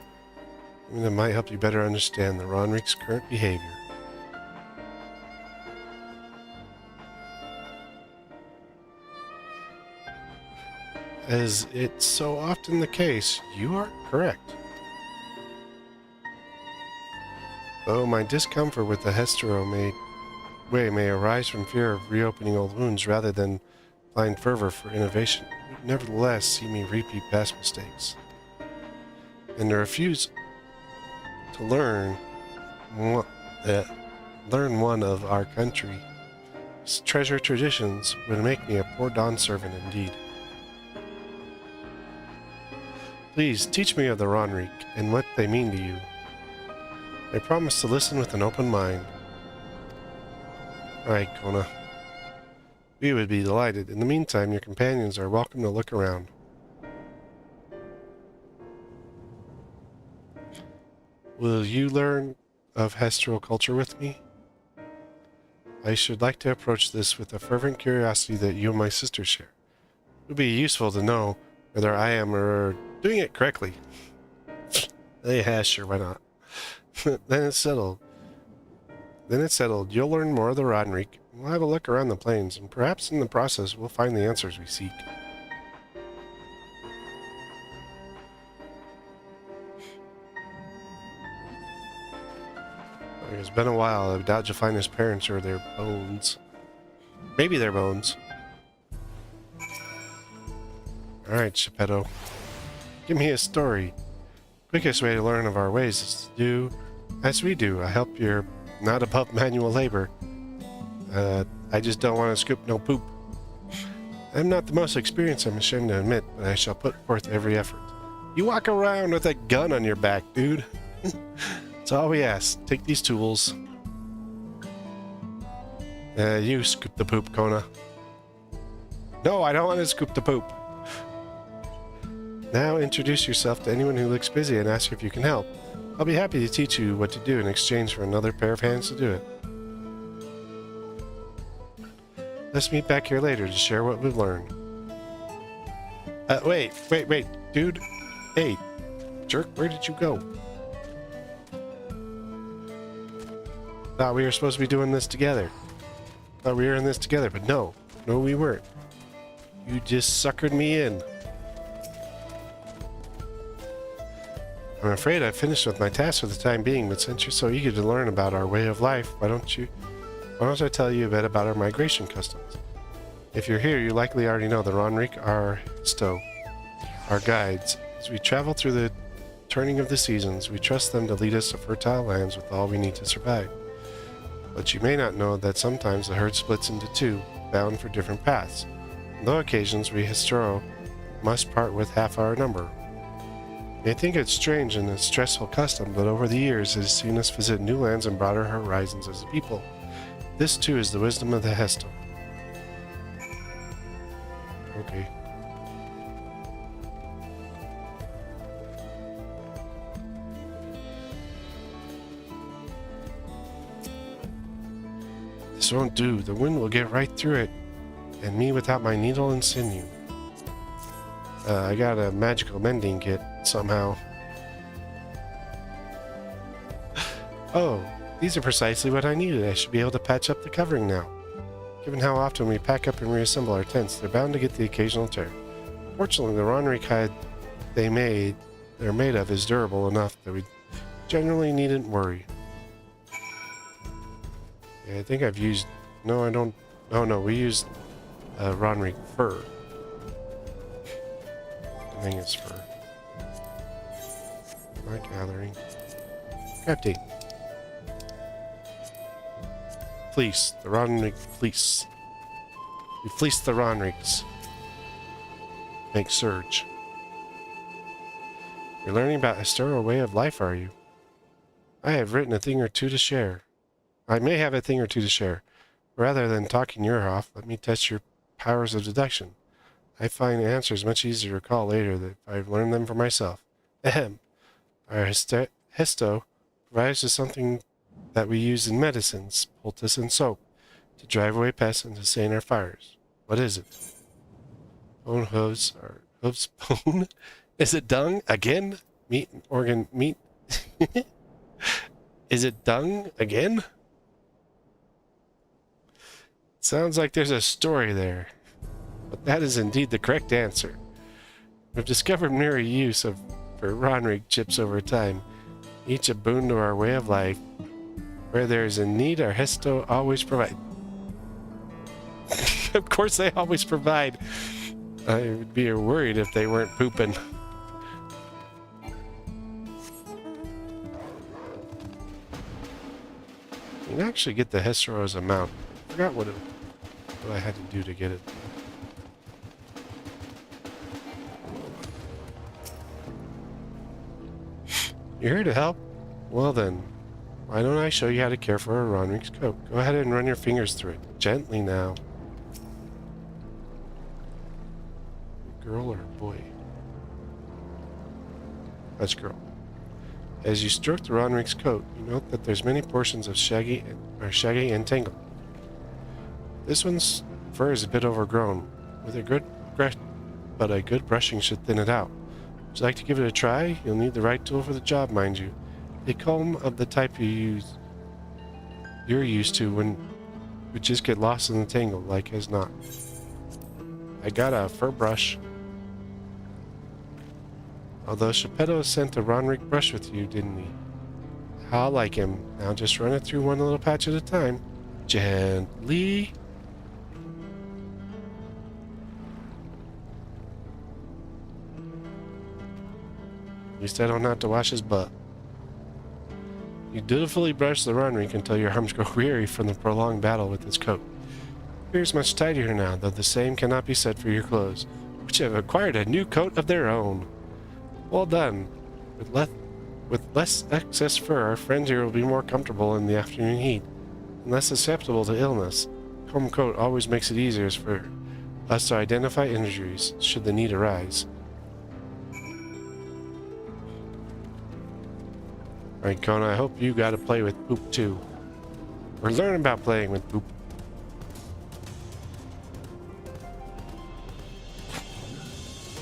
I mean, it might help you better understand the Ronrik's current behavior. As it's so often the case, you are correct. Though my discomfort with the Hestero may arise from fear of reopening old wounds rather than blind fervor for innovation, you would nevertheless see me repeat past mistakes. And to refuse to learn one of our country's treasure traditions would make me a poor Dawn servant indeed. Please teach me of the Ronrik and what they mean to you. I promise to listen with an open mind. Alright, Kona. We would be delighted. In the meantime, your companions are welcome to look around. Will you learn of Hestero culture with me? I should like to approach this with a fervent curiosity that you and my sister share. It would be useful to know whether I am doing it correctly. Yeah, sure, why not? Then it's settled. You'll learn more of the Ronrik. We'll have a look around the plains, and perhaps in the process we'll find the answers we seek. It's been a while. I doubt you'll find his parents or their bones. Maybe their bones. Alright, Geppetto. Give me a story. Quickest way to learn of our ways is to do as we do. I hope you're not above manual labor. I just don't want to scoop no poop. I'm not the most experienced, I'm ashamed to admit, but I shall put forth every effort. You walk around with a gun on your back, dude. That's all we ask. Take these tools. You scoop the poop, Kona. No, I don't want to scoop the poop. Now introduce yourself to anyone who looks busy and ask if you can help. I'll be happy to teach you what to do in exchange for another pair of hands to do it. Let's meet back here later to share what we've learned. Wait, dude. Hey, jerk, where did you go? Thought we were supposed to be doing this together. Thought we were in this together, but no, we weren't. You just suckered me in. I'm afraid I've finished with my task for the time being, but since you're so eager to learn about our way of life, why don't I tell you a bit about our migration customs? If you're here, you likely already know the Ronrik are our guides. As we travel through the turning of the seasons, we trust them to lead us to fertile lands with all we need to survive. But you may not know that sometimes the herd splits into two, bound for different paths. On those occasions, we Hestero must part with half our number. You may think it's strange and a stressful custom, but over the years it has seen us visit new lands and broader horizons as a people. This too is the wisdom of the Hesto. This won't do. The wind will get right through it, and me without my needle and sinew. I got a magical mending kit somehow. Oh, these are precisely what I needed. I should be able to patch up the covering now. Given how often we pack up and reassemble our tents, they're bound to get the occasional tear. Fortunately, the Ronrik hide they're made of is durable enough that we generally needn't worry. Yeah, I think I've used... No, I don't... Oh no, we used Ronrik fur. I think it's fur. Not gathering. Crafty. Fleece. The Ronrik fleece. We fleece the Ronriks. Make surge. You're learning about historical way of life, are you? I have written a thing or two to share. I may have a thing or two to share. Rather than talking your off, let me test your powers of deduction. I find answers much easier to recall later than if I've learned them for myself. Ahem. Our histo provides us something that we use in medicines, poultice and soap, to drive away pests and sustain our fires. What is it? Bone hooves are hooves bone? Is it dung? Again? Meat organ meat? Is it dung again? Sounds like there's a story there. But that is indeed the correct answer. We've discovered mirror use for Ronrik chips over time, each a boon to our way of life. Where there is a need, our histo always provide. Of course they always provide. I would be worried if they weren't pooping. You can actually get the histo as a mount. I forgot what I had to do to get it. You're here to help? Well then, why don't I show you how to care for a Ronrik's coat? Go ahead and run your fingers through it. Gently now. Girl or boy? That's girl. As you stroke the Ronrik's coat, you note that there's many portions of shaggy and tangled. This one's fur is a bit overgrown, with a good brushing should thin it out. Would you like to give it a try? You'll need the right tool for the job, mind you. A comb of the type you're used to when you just get lost in the tangle, like as not. I got a fur brush. Although Geppetto sent a Ronrik brush with you, didn't he? How like him. Now just run it through one little patch at a time. Gently. At least I don't have to wash his butt. You dutifully brush the Ronrik until your arms grow weary from the prolonged battle with his coat. It appears much tidier now, though the same cannot be said for your clothes, which have acquired a new coat of their own. Well done. With less excess fur, our friend here will be more comfortable in the afternoon heat, and less susceptible to illness. Comb coat always makes it easier for us to identify injuries, should the need arise. Alright, Kona, I hope you got to play with poop too. Or learn about playing with poop.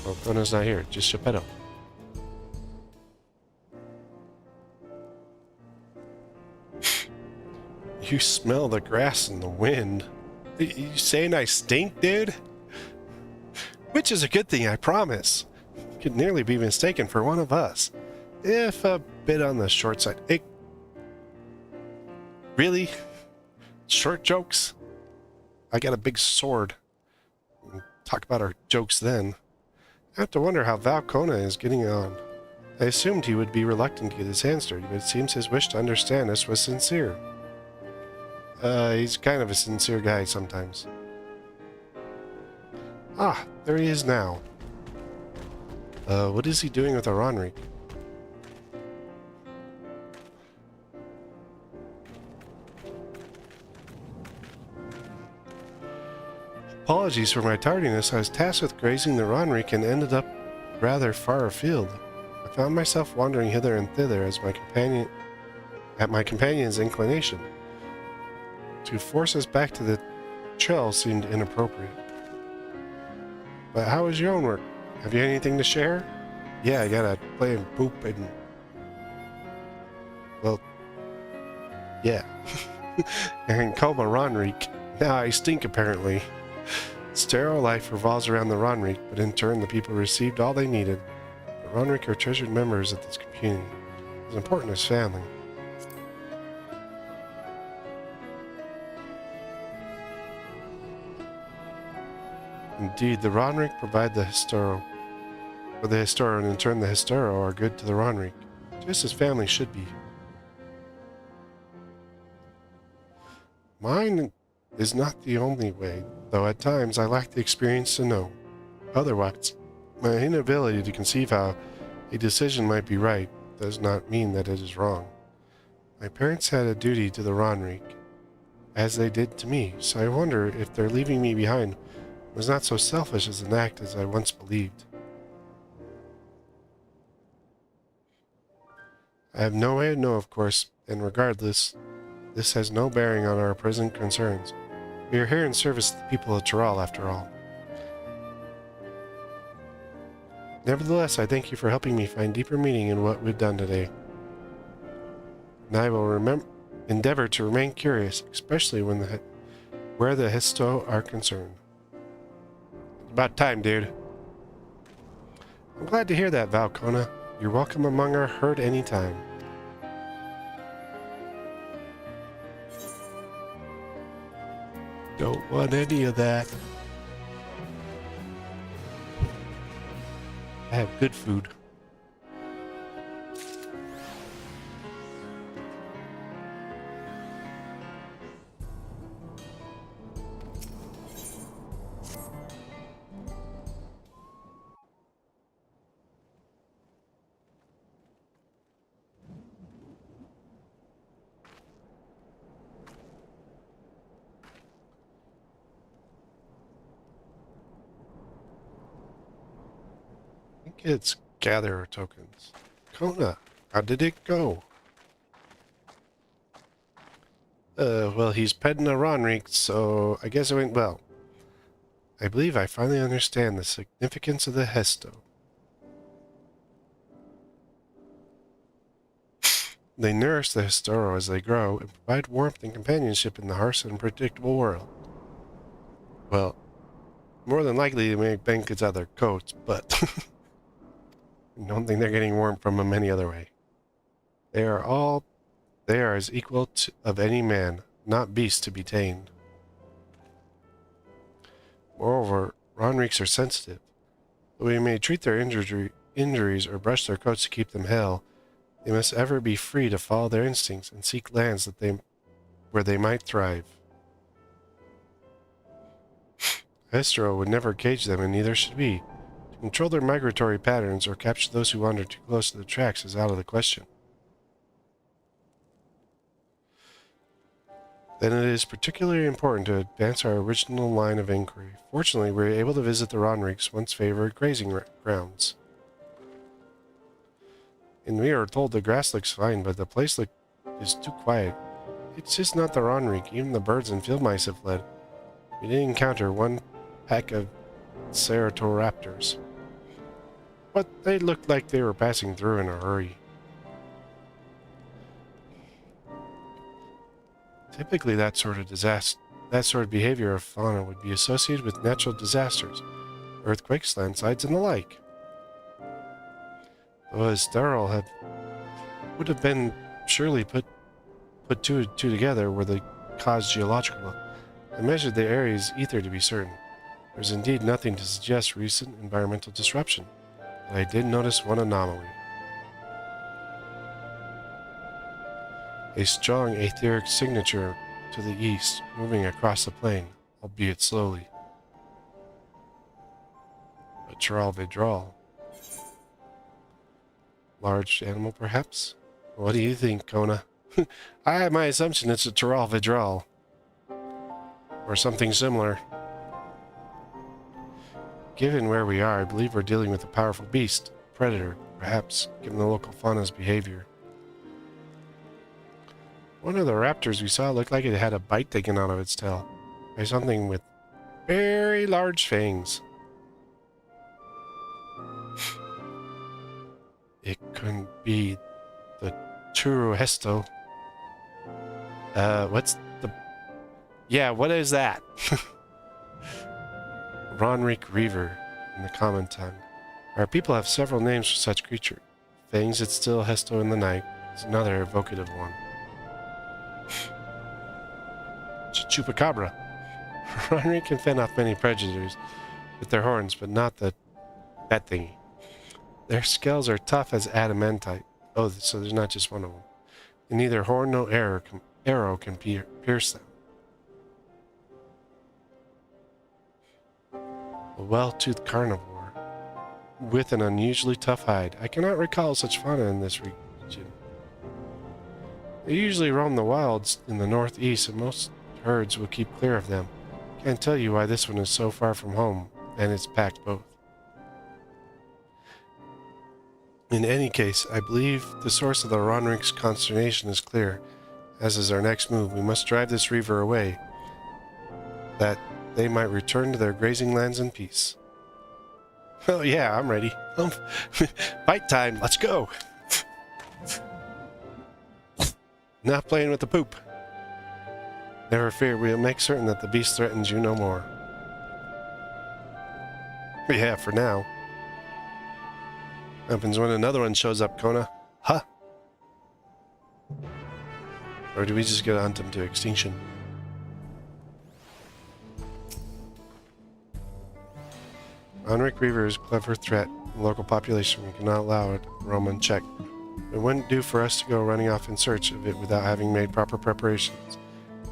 Oh, Kona's not here, just Geppetto. You smell the grass and the wind. You saying I stink, dude? Which is a good thing, I promise. Could nearly be mistaken for one of us. If a bit on the short side. Hey, really? Short jokes? I got a big sword. We'll talk about our jokes then. I have to wonder how Val Kona is getting on. I assumed he would be reluctant to get his hands dirty, but it seems his wish to understand us was sincere. He's kind of a sincere guy sometimes. Ah, there he is now. What is he doing with a Ronrik? Apologies for my tardiness. I was tasked with grazing the Ronrik and ended up rather far afield. I found myself wandering hither and thither as my companion's inclination. To force us back to the trail seemed inappropriate. But how was your own work? Have you anything to share? Yeah, I gotta play and poop and... Well... Yeah. And Coma Ronreek. Now I stink, apparently. Sterile life revolves around the Ronreek, but in turn the people received all they needed. The Ronreek are treasured members of this community. As important as family. Indeed, the Ronreek provide the Historo. For the Historo, and in turn the Historo are good to the Ronreek. Just as family should be. Mine is not the only way, though at times I lack the experience to know. Otherwise, my inability to conceive how a decision might be right does not mean that it is wrong. My parents had a duty to the Ronreek, as they did to me, so I wonder if their leaving me behind was not so selfish as an act as I once believed. I have no way to know, of course, and regardless, this has no bearing on our present concerns. We are here in service to the people of Tyrol, after all. Nevertheless, I thank you for helping me find deeper meaning in what we've done today. And I will endeavor to remain curious, especially where the Histo are concerned. It's about time, dude. I'm glad to hear that, Valkona. You're welcome among our herd anytime. Don't want any of that. I have good food. It's gatherer tokens. Kona, how did it go? Well, he's petting a Ronreek, so I guess it went well. I believe I finally understand the significance of the Hesto. They nourish the Historo as they grow and provide warmth and companionship in the harsh and unpredictable world. Well, more than likely they make blankets out of their coats, but... I don't think they're getting warmth from them any other way. They are as equal of any man, not beasts to be tamed. Moreover, Ronreeks are sensitive. Though we may treat their injuries or brush their coats to keep them hale, they must ever be free to follow their instincts and seek lands where they might thrive. Historo would never cage them, and neither should we. Control their migratory patterns or capture those who wander too close to the tracks is out of the question. Then it is particularly important to advance our original line of inquiry. Fortunately, we were able to visit the Ronreek's once favored grazing grounds. And we are told the grass looks fine, but the place is too quiet. It's just not the Ronreek. Even the birds and field mice have fled. We did encounter one pack of Ceratoraptors, but they looked like they were passing through in a hurry. Typically, that sort of behavior of fauna would be associated with natural disasters, earthquakes, landslides, and the like. Though as Darrell would have been surely put two and two together were the cause geological. I measured the area's ether to be certain. There is indeed nothing to suggest recent environmental disruption, but I did notice one anomaly. A strong etheric signature to the east, moving across the plain, albeit slowly. A Tyrol Vidral. Large animal, perhaps? What do you think, Kona? I have my assumption it's a Tyrol Vidral. Or something similar. Given where we are, I believe we're dealing with a powerful beast, predator, perhaps, given the local fauna's behavior. One of the raptors we saw looked like it had a bite taken out of its tail by something with very large fangs. It couldn't be the Turuhesto. What's the... Yeah, what is that? Ronrik Reaver in the common tongue. Our people have several names for such creature. Fangs that still Hesto in the night is another evocative one. Chupacabra. Ronrik can fend off many predators with their horns, but not that thingy. Their scales are tough as adamantite. Oh, so there's not just one of them. And neither horn nor arrow can pierce them. A well-toothed carnivore with an unusually tough hide. I cannot recall such fauna in this region. They usually roam the wilds in the northeast, and most herds will keep clear of them. Can't tell you why this one is so far from home, and it's packed both. In any case, I believe the source of the Ronrik's consternation is clear, as is our next move. We must drive this reaver away, that they might return to their grazing lands in peace. Oh yeah, I'm ready. Fight time, let's go! Not playing with the poop. Never fear, we'll make certain that the beast threatens you no more. Yeah, for now. Happens when another one shows up, Kona. Huh? Or do we just gotta hunt them to extinction? Ronrik Reaver is a clever threat. The local population, we cannot allow it to roam unchecked. It wouldn't do for us to go running off in search of it without having made proper preparations.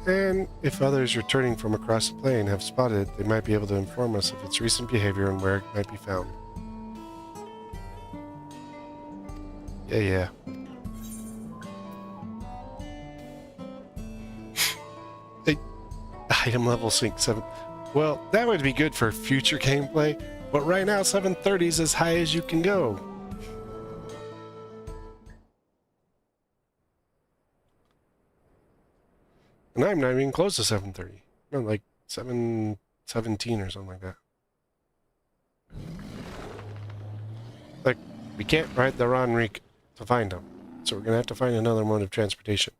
And if others returning from across the plain have spotted it, they might be able to inform us of its recent behavior and where it might be found. Yeah. Item level sync 7. Well, that would be good for future gameplay, but right now 730 is as high as you can go. And I'm not even close to 730. I'm like 717 or something like that. Like, we can't ride the Ronrik to find them, so we're gonna have to find another mode of transportation.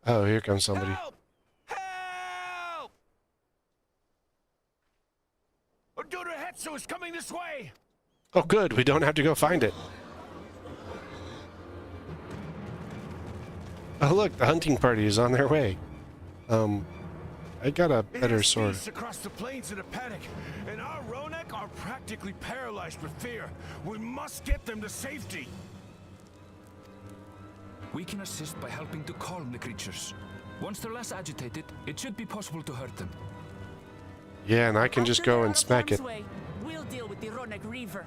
Oh, here comes somebody.
Help! Help! Odorahetsu is coming this way!
Oh good, we don't have to go find it. Oh look, the hunting party is on their way. I got a better sword.
Across the plains in a panic, and our Ronek are practically paralyzed with fear. We must get them to safety.
We can assist by helping to calm the creatures. Once they're less agitated, it should be possible to hurt them.
Yeah, and I can just go and smack it.
We'll deal with the Ronek Reaver.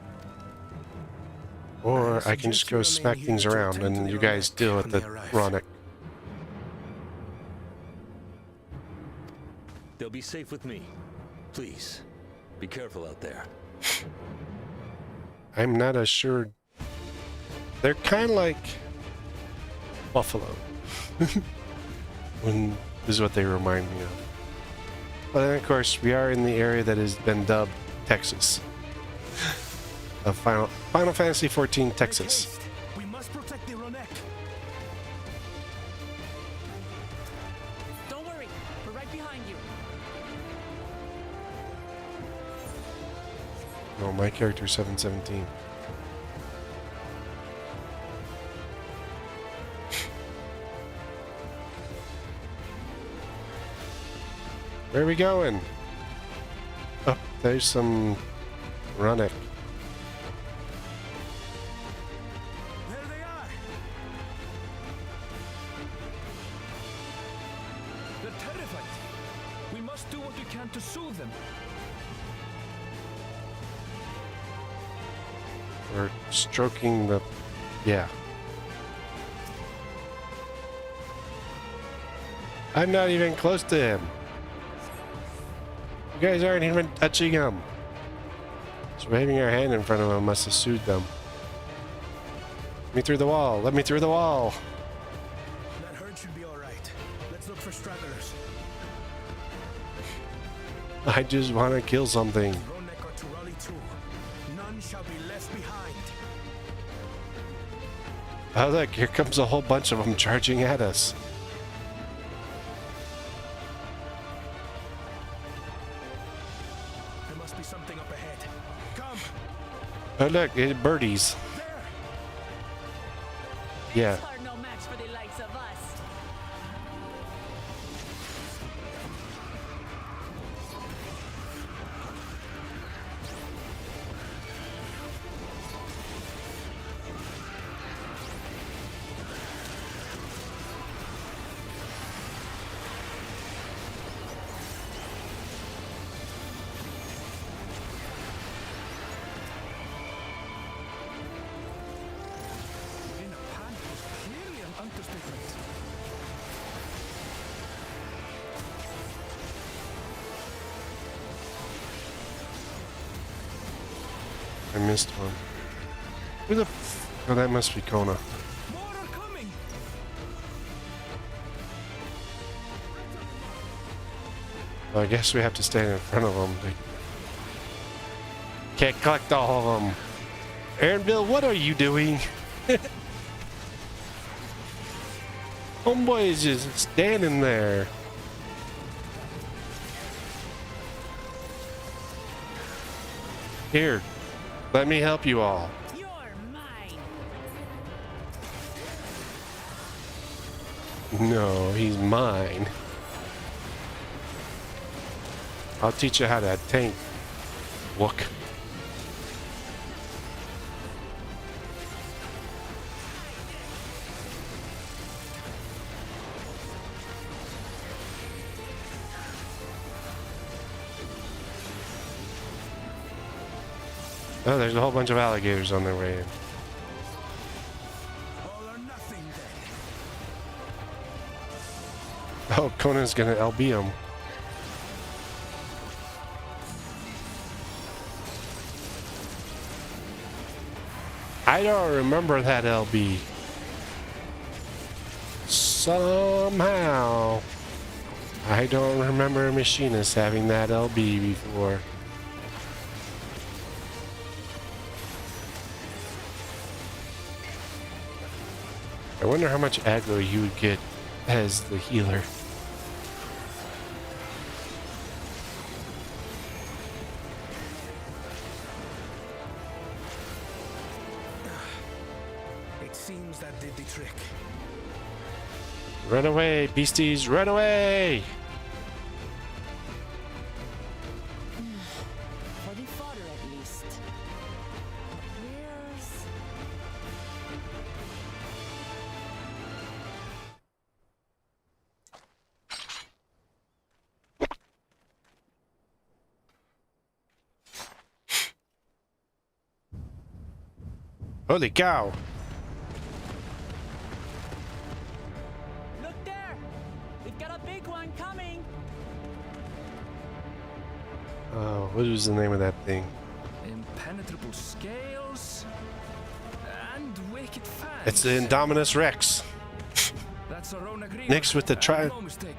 Or I can just go smack things around and you guys deal with the Ronek.
They'll be safe with me. Please, be careful out there.
I'm not assured. They're kind of like buffalo. When this is what they remind me of. But then, of course, we are in the area that has been dubbed Texas. Of Final Fantasy XIV Texas.
We must protect the Ronek.
Don't worry, we're right behind you.
Oh, my character's 717. Where are we going? Oh, there's some Ronek.
There they are.
They're terrified. We must do what we can to soothe them.
We're stroking the... yeah. I'm not even close to him. You guys aren't even touching him. So waving our hand in front of them must have soothed them. Let me through the wall. Let me through the wall.
That herd should be all right. Let's look for stragglers.
I just want to kill something.
Ronek are to rally too. None shall be left behind.
Oh look, here comes a whole bunch of them charging at us.
There must be something up ahead. Come.
Oh look, it's birdies. Yeah.
Are no match for the likes of us.
I missed one. Who the oh, that must be Kona. Well, I guess we have to stand in front of them. They can't collect all of them. Aaronville, what are you doing? Homeboy is just standing there. Here, let me help you all.
You're mine.
No, he's mine. I'll teach you how to tank. Look. Oh, there's a whole bunch of alligators on their way in. Oh, Conan's gonna LB him. I don't remember that LB. Somehow, I don't remember a machinist having that LB before. I wonder how much aggro you would get as the healer.
It seems that did the trick.
Run away, beasties, run away!
For the fodder at least. Where's...
Holy cow!
Look there! We've got a big one coming!
Oh, what was the name of that thing?
Impenetrable scales and wicked fangs.
It's the Indominus Rex.
That's a Ronek
Mixed with the
no mistake.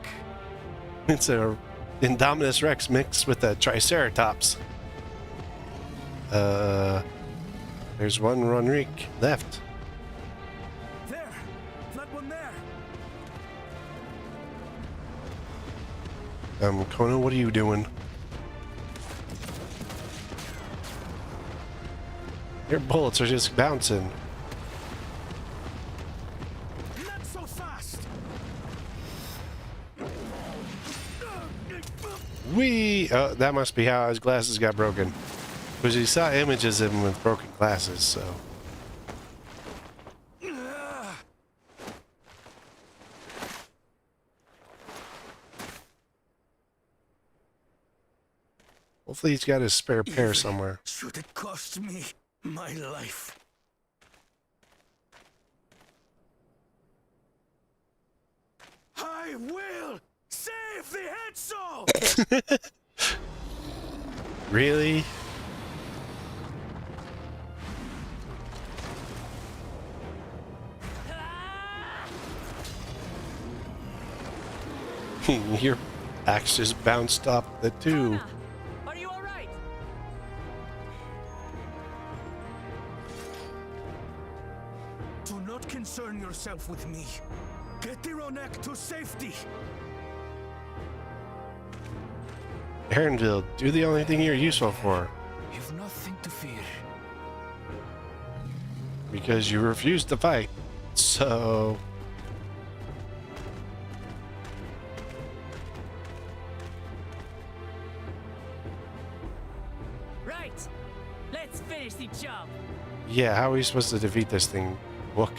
It's a Indominus Rex mixed with a Triceratops. There's one Runrik left.
There! That one there!
Kona, what are you doing? Your bullets are just bouncing.
Not so fast!
Wee! Oh, that must be how his glasses got broken. Because he saw images of him with broken glasses, so. Hopefully he's got his spare pair somewhere.
Should it cost me my life? I will save the head soul!
Really? Your axe just bounced off the two.
Are you all right?
Do not concern yourself with me. Get the Ronek to safety.
Aaronville, do the only thing you're useful for.
You've nothing to fear.
Because you refused to fight. So...
Right. Let's finish the job.
yeah, how are we supposed to defeat this thing? Look.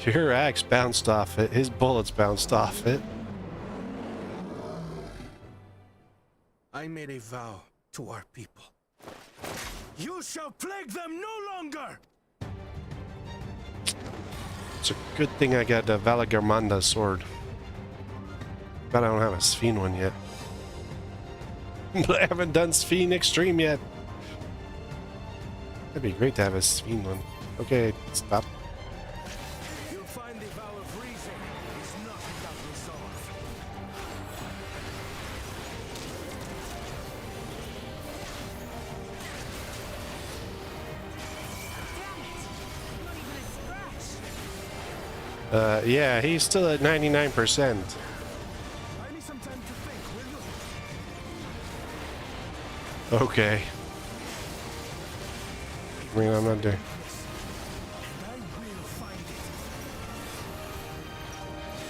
Your axe bounced off it. His bullets bounced off it.
I made a vow to our people. You shall plague them no longer!
It's a good thing I got the Valagarmanda sword. But I don't have a Sphene one yet. But I haven't done Sphene Extreme yet. That'd be great to have a Sphene one. Okay, stop.
You'll find the vow of reason is not without resolve.
Yeah, he's still at 99%.
I need some time to think, will you?
Okay. I mean, I'm not doing...
I will find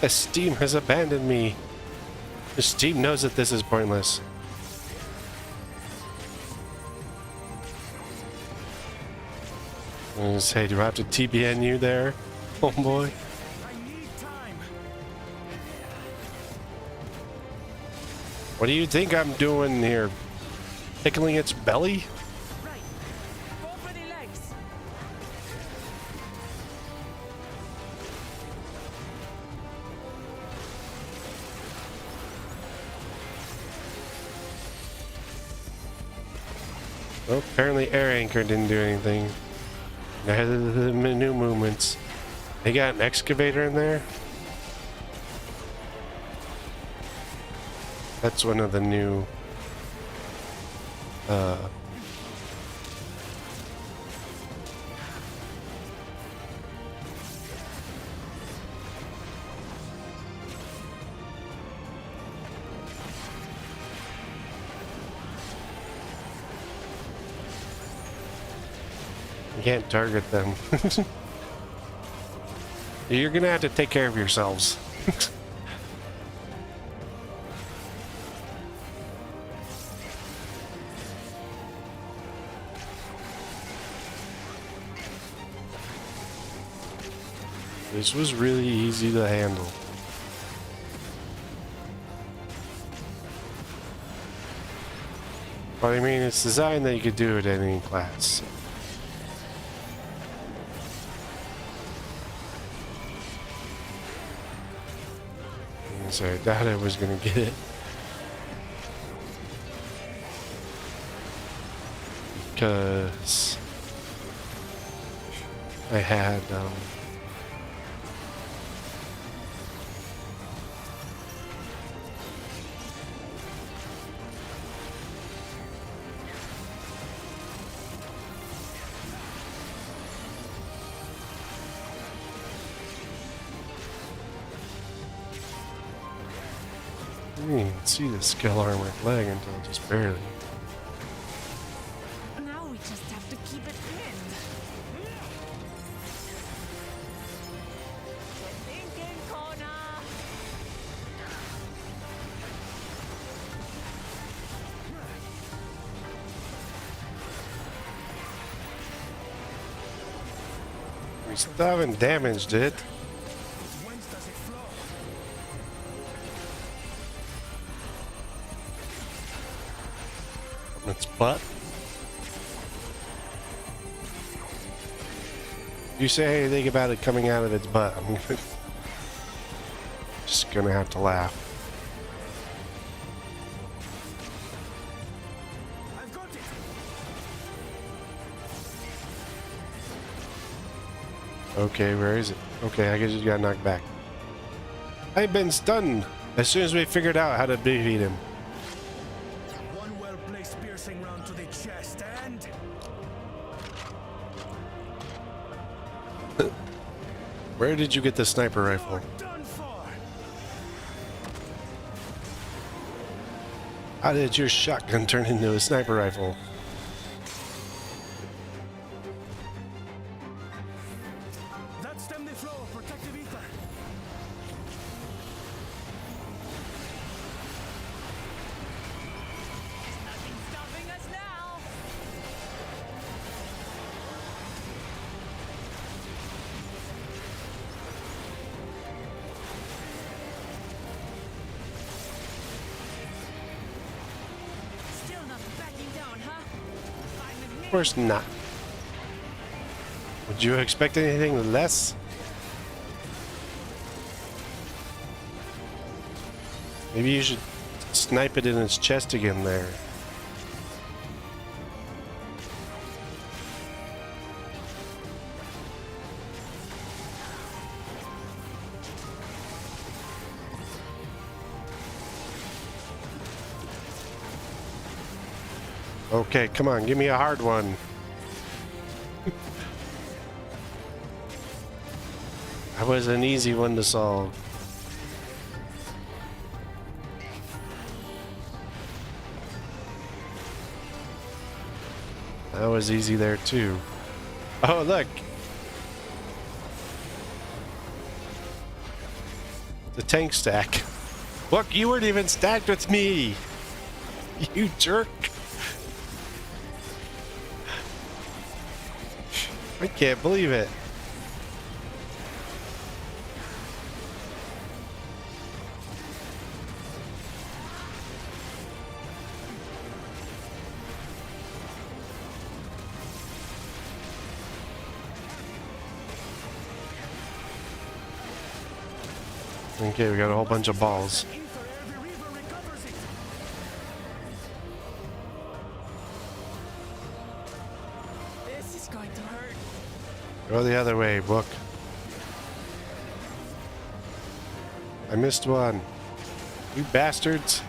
it.
Esteem has abandoned me. Esteem knows that this is pointless. I was gonna say, do I have to TBN you there, homeboy?
I need time.
What do you think I'm doing here? Tickling its belly?
Right. Go for the legs.
Well, apparently air anchor didn't do anything. Neither did the new movements. They got an excavator in there? That's one of the new... You can't target them. You're gonna have to take care of yourselves. This was really easy to handle. But I mean, it's designed that you could do it at any class. So I doubt I was gonna get it. Because I had I didn't even see the scale armored leg until just barely.
Now we just have to keep it pinned.
Thinking corner.
We still haven't damaged it.
Whence does it flow?
Its butt. You say anything about it coming out of its butt, I'm just gonna have to laugh.
I've got it.
Okay, where is it? Okay, I guess you got knocked back. I've been stunned. As soon as we figured out how to defeat him.
One well-placed piercing round to the chest and...
Where did you get the sniper rifle?
done for.
How did your shotgun turn into a sniper rifle?
That stemmed the flow of protective ether.
Nothing stopping us now. Still not backing down, huh? Fine with me.
Of course not. Would you expect anything less? Maybe you should snipe it in its chest again there. Okay, come on, give me a hard one. That was an easy one to solve. That was easy there too. Oh, look. The tank stack. Look, you weren't even stacked with me. You jerk. I can't believe it. Okay, we got a whole bunch of balls.
This is going to hurt.
Go the other way, book. I missed one. You bastards.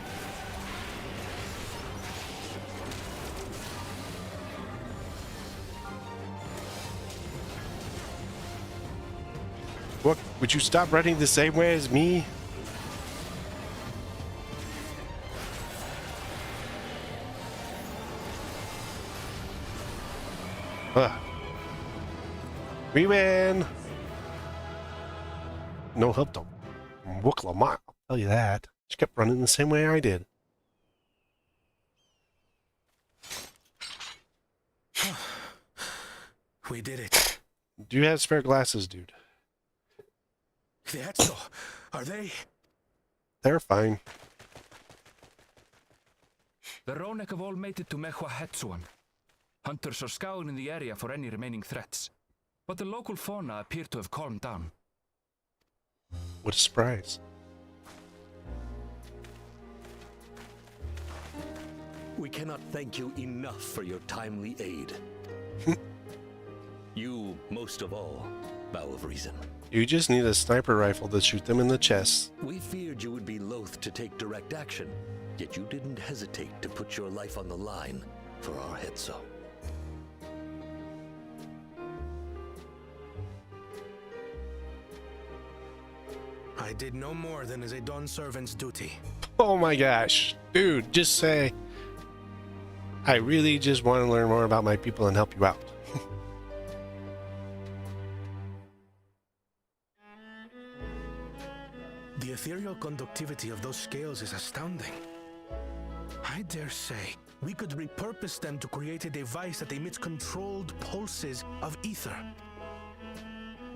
Book, would you stop running the same way as me? We win. No help to Wook Lamont, I'll tell you that. She kept running the same way I did.
We did it.
Do you have spare glasses, dude?
The Etzo, are they?
They're fine.
The Ronek have all made it to Mehwa Hetsuan. Hunters are scouring the area for any remaining threats. But the local fauna appear to have calmed down.
What a surprise.
We cannot thank you enough for your timely aid. You, most of all, Bow of Reason.
You just need a sniper rifle to shoot them in the chest.
We feared you would be loath to take direct action, yet you didn't hesitate to put your life on the line for our Hetzo.
I did no more than is a Dawn servant's duty.
Oh my gosh. Dude, just say, I really just want to learn more about my people and help you out.
The ethereal conductivity of those scales is astounding. I dare say we could repurpose them to create a device that emits controlled pulses of ether.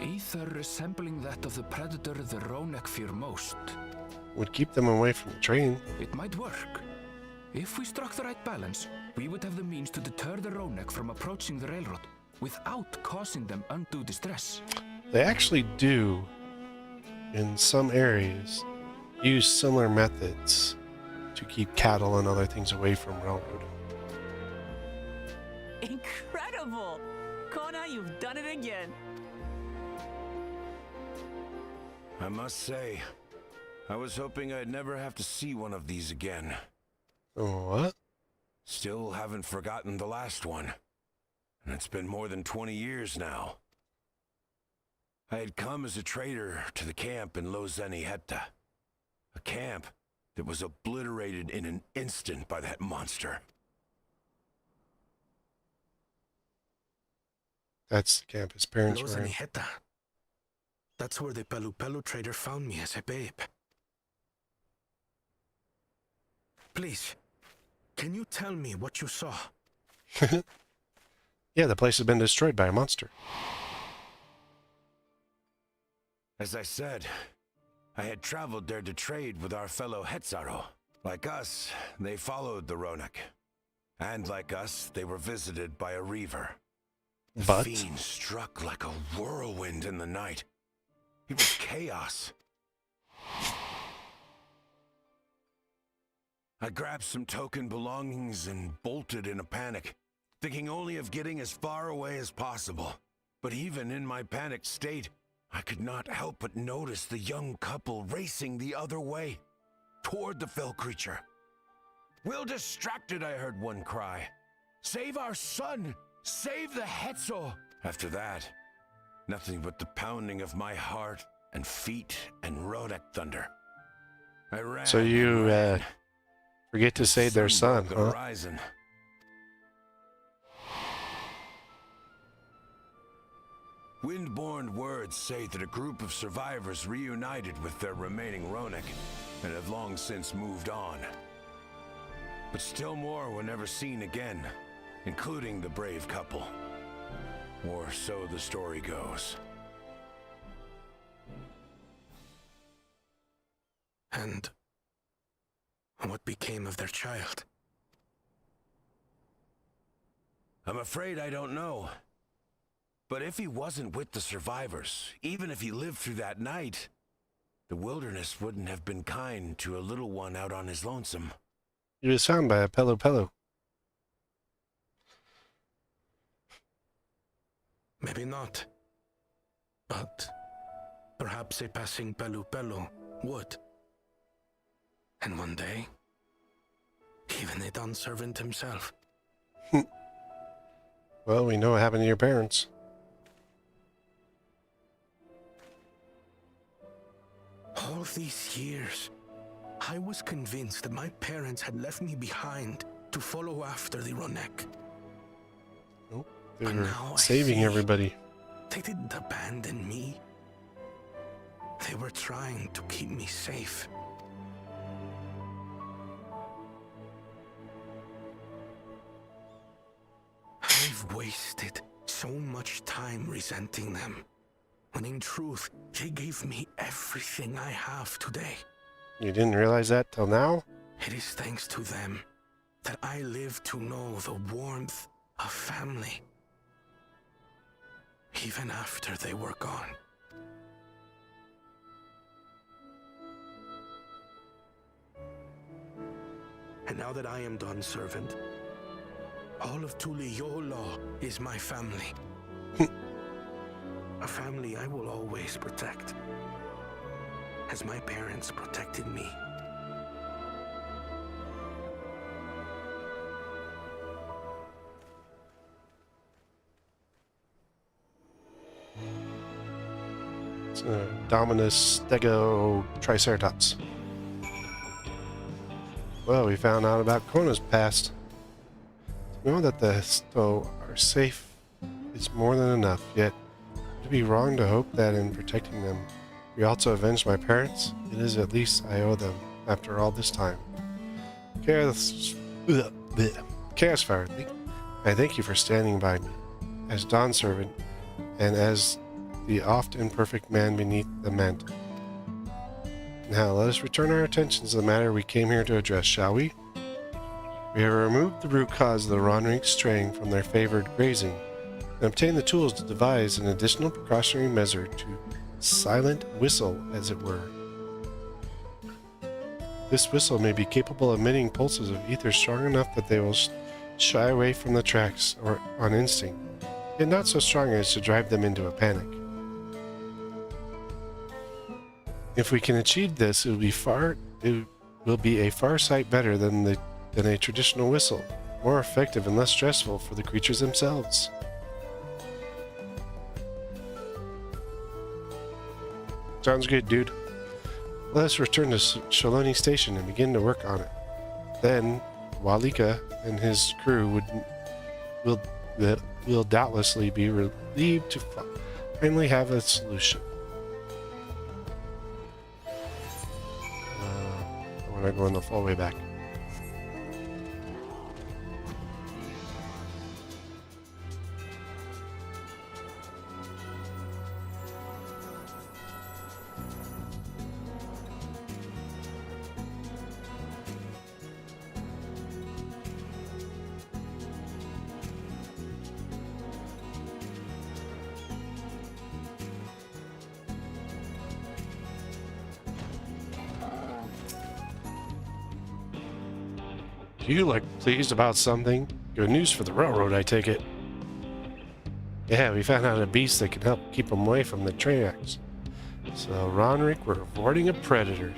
Ether resembling that of the predator the Ronek fear most.
Would keep them away from the train.
It might work. If we struck the right balance, we would have the means to deter the Ronek from approaching the railroad without causing them undue distress.
They actually do, in some areas, use similar methods to keep cattle and other things away from railroad.
Incredible! Kona, you've done it again.
I must say,
I was hoping I'd never have to see one of these again.
What?
Still haven't forgotten the last one. And it's been more than 20 years now. I had come as a trader to the camp in Lozenihetta. A camp that was obliterated in an instant by that monster.
That's the camp his parents were in.
Lozenihetta. That's where the Pelu Pelu trader found me as a babe. Please, can you tell me what you saw?
Yeah, the place has been destroyed by a monster.
As I said, I had traveled there to trade with our fellow Hetzaro. Like us, they followed the Ronak. And like us, they were visited by a reaver. The fiend struck like a whirlwind in the night. It was chaos. I grabbed some token belongings and bolted in a panic, thinking only of getting as far away as possible. But even in my panicked state, I could not help but notice the young couple racing the other way, toward the fell creature. "We're distracted," I heard one cry. "Save our son! Save the Hetzo!" After that, nothing but the pounding of my heart and feet and Rodak thunder. I ran.
So you forget to save their son,
the
huh?
Horizon. Windborne words say that a group of survivors reunited with their remaining Ronak and have long since moved on. But still more were never seen again, including the brave couple. Or so the story goes.
And what became of their child?
I'm afraid I don't know. But if he wasn't with the survivors, even if he lived through that night, the wilderness wouldn't have been kind to a little one out on his lonesome.
He was found by a Pelu Pelu.
Maybe not. But perhaps a passing Pelu Pelu would. And one day, even a Dawn servant himself.
Well, we know what happened to your parents.
All these years, I was convinced that my parents had left me behind to follow after the Ronek.
Nope, they were saving everybody.
They didn't abandon me. They were trying to keep me safe. I've wasted so much time resenting them, when in truth, they gave me everything I have today.
You didn't realize that till now?
It is thanks to them that I live to know the warmth of family, even after they were gone. And now that I am Dawn's servant, all of Tuliyola is my family. A family I will always protect, as my parents protected me.
It's a Dominus Stego Triceratops. Well, we found out about Kona's past. To know that the Hesto are safe is more than enough, yet it would be wrong to hope that in protecting them, we also avenged my parents. It is at least I owe them after all this time. Chaosfire, I thank you for standing by me, as Dawn's servant, and as the oft imperfect man beneath the mantle. Now, let us return our attentions to the matter we came here to address, shall we? We have removed the root cause of the Ronrik straying from their favored grazing, and obtained the tools to devise an additional precautionary measure to silent whistle, as it were. This whistle may be capable of emitting pulses of ether strong enough that they will shy away from the tracks or on instinct, yet not so strong as to drive them into a panic. If we can achieve this, it will be a far sight better than a traditional whistle, more effective and less stressful for the creatures themselves. Sounds good, dude. Let us return to Shaloni Station and begin to work on it. Then, Walika and his crew will doubtlessly be relieved to finally have a solution. I want to go in the full way back. You look pleased about something. Good news for the railroad, I take it. Yeah, we found out a beast that can help keep them away from the tracks. So, Ronric, we're avoiding a predator.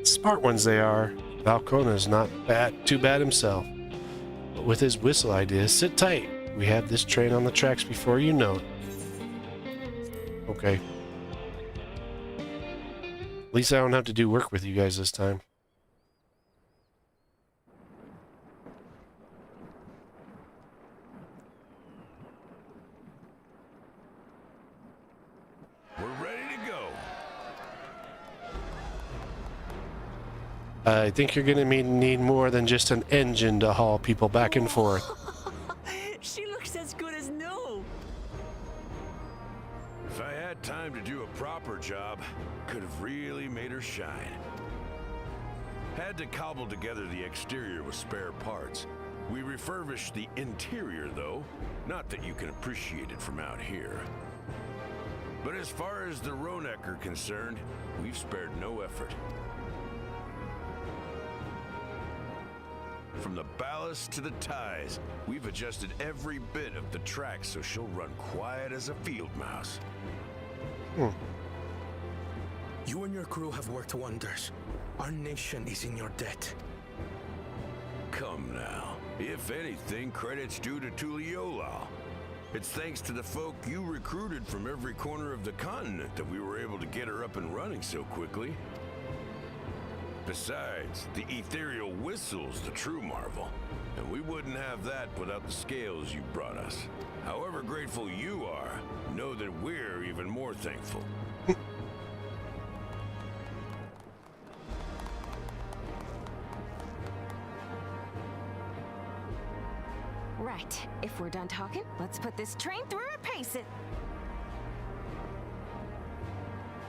Smart ones they are. Valcona's not too bad himself. But with his whistle idea, sit tight. We have this train on the tracks before you know it. Okay. At least I don't have to do work with you guys this time. I think you're gonna need more than just an engine to haul people back and forth.
She looks as good as new.
If I had time to do a proper job, could have really made her shine. Had to cobble together the exterior with spare parts. We refurbished the interior, though. Not that you can appreciate it from out here. But as far as the Ronek are concerned, we've spared no effort. From the ballast to the ties, we've adjusted every bit of the track so she'll run quiet as a field mouse.
You and your crew have worked wonders. Our nation is in your debt.
Come now. If anything, credit's due to Tuliolal. It's thanks to the folk you recruited from every corner of the continent that we were able to get her up and running so quickly. Besides, the ethereal whistle's the true marvel, and we wouldn't have that without the scales you brought us. However grateful you are, know that we're even more thankful.
Right, if we're done talking, let's put this train through and pace it.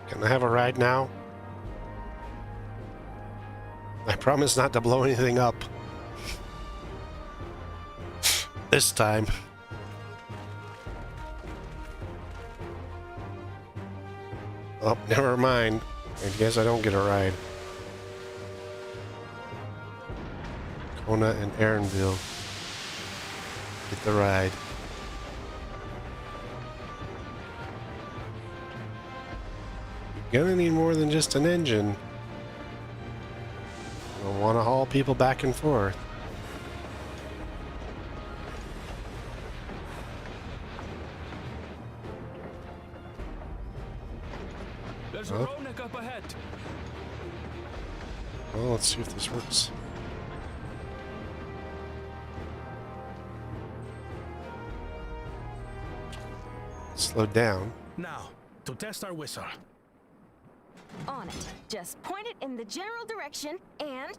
Can I have a ride now? I promise not to blow anything up. This time. Oh, never mind. I guess I don't get a ride. Kona and Aaronville get the ride. You're gonna need more than just an engine. You'll want to haul people back and forth.
There's a Ronek up ahead.
Well, let's see if this works. Slow down.
Now, to test our whistle.
On it. Just point it in the general direction and...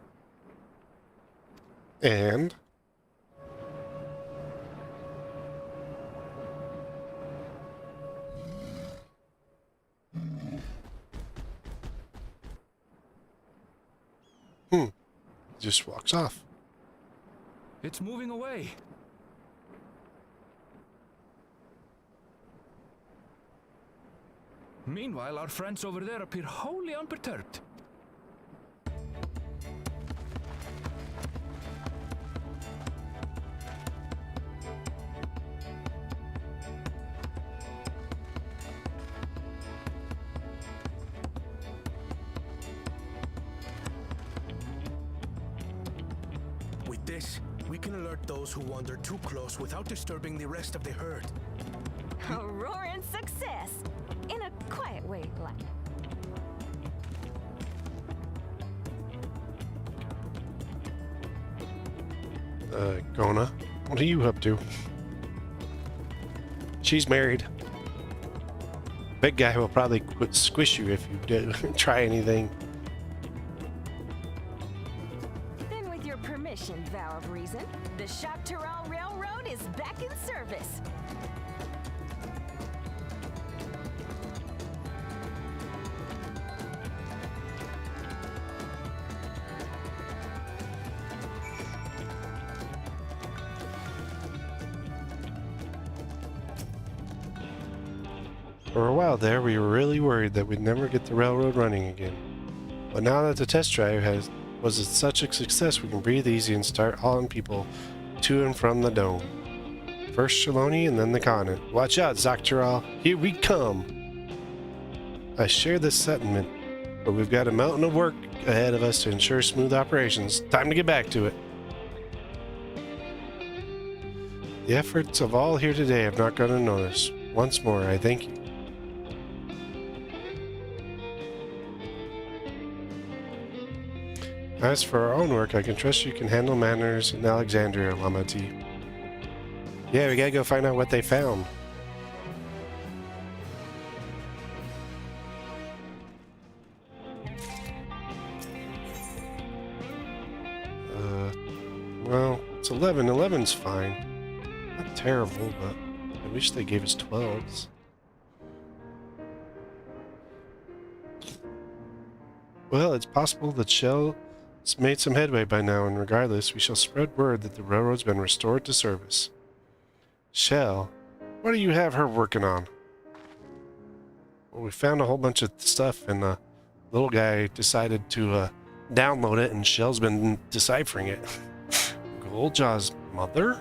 Just walks off.
It's moving away. Meanwhile, our friends over there appear wholly unperturbed.
this, we can alert those who wander too close without disturbing the rest of the herd.
A roaring success! In a quiet way, like.
Gona, what are you up to? She's married. Big guy will probably squish you if you do try anything.
Then with your permission, Vow of Reason, the Shaktaral Railroad is back in service.
For a while there, we were really worried that we'd never get the railroad running again. But now that the test drive was such a success, we can breathe easy and start hauling people to and from the dome. First Shaloni and then the continent. Watch out, Zaktaral. Here we come. I share this sentiment, but we've got a mountain of work ahead of us to ensure smooth operations. Time to get back to it. The efforts of all here today have not gone unnoticed. Once more, I thank you. As for our own work, I can trust you can handle matters in Alexandria, Lamati. Yeah, we gotta go find out what they found. Well, it's 11. 11's fine. Not terrible, but I wish they gave us 12s. Well, it's possible that Shell has made some headway by now, and regardless, we shall spread word that the railroad's been restored to service. Shell, what do you have her working on? Well, we found a whole bunch of stuff, and the little guy decided to download it, and Shell's been deciphering it. Goldjaw's mother?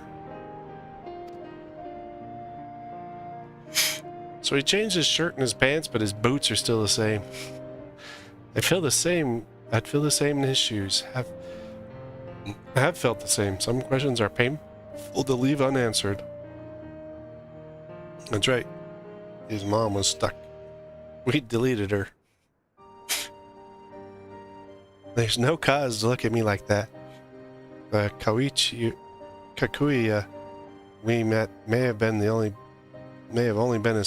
So he changed his shirt and his pants, but his boots are still the same. I feel the same. I'd feel the same in his shoes. I have felt the same. Some questions are painful to leave unanswered. That's right. His mom was stuck. We deleted her. There's no cause to look at me like that. Kakuya we met may have only been a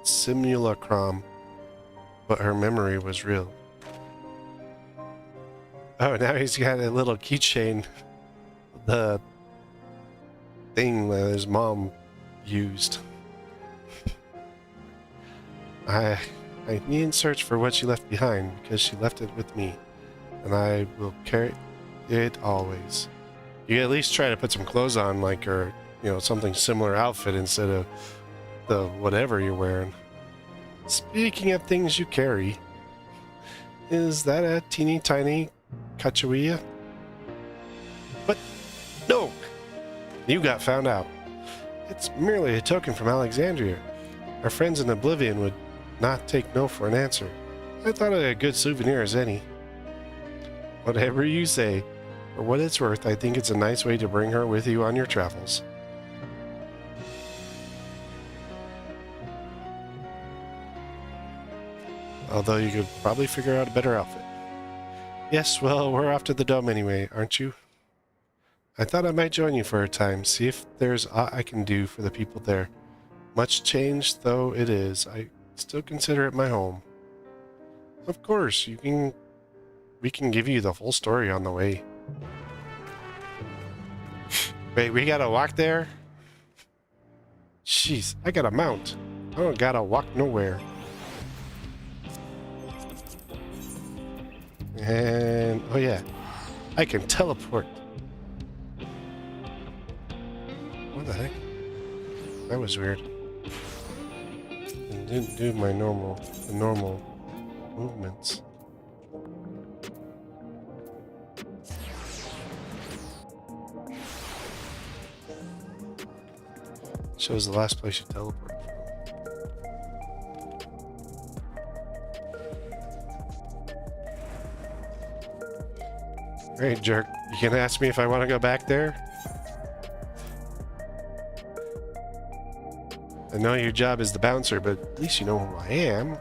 simulacrum, but her memory was real. Oh, now he's got a little keychain. The thing that his mom used. I needn't search for what she left behind because she left it with me, and I will carry it always. You at least try to put some clothes on, like, or something similar outfit instead of the whatever you're wearing. Speaking of things you carry, is that a teeny tiny Kachuya? But no, you got found out. It's merely a token from Alexandria. Our friends in Oblivion would not take no for an answer. I thought it a good souvenir as any. Whatever you say. For what it's worth, I think it's a nice way to bring her with you on your travels. Although you could probably figure out a better outfit. Yes, well, we're off to the dome anyway, aren't you? I thought I might join you for a time, see if there's aught I can do for the people there. Much changed though it is, I still consider it my home. Of course, we can give you the full story on the way. Wait, we gotta walk there? Jeez, I gotta mount. I don't gotta walk nowhere. And, oh yeah, I can teleport. What the heck? That was weird. It didn't do the normal movements. Shows the last place you teleported from. Great jerk. You can ask me if I want to go back there? I know your job is the bouncer, but at least you know who I am.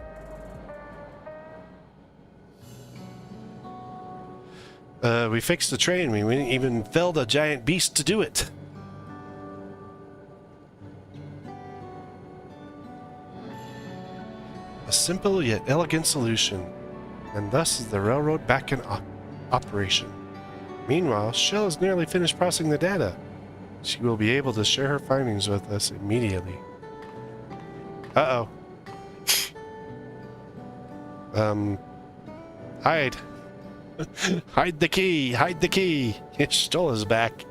We fixed the train. We even felled a giant beast to do it. A simple yet elegant solution, and thus is the railroad back in operation. Meanwhile, Shell is nearly finished processing the data. She will be able to share her findings with us immediately. Uh-oh. Hide. Hide the key! Hide the key! Stolla's back.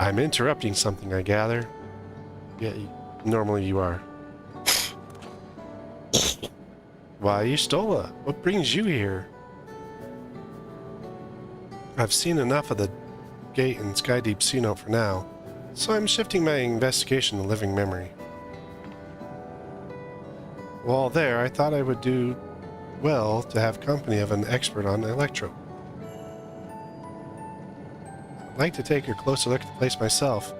I'm interrupting something, I gather. Yeah, normally you are. Why, you Stolla? What brings you here? I've seen enough of the gate and Skydeep Sea Note for now, so I'm shifting my investigation to living memory. While there, I thought I would do well to have company of an expert on Electro. I'd like to take a closer look at the place myself.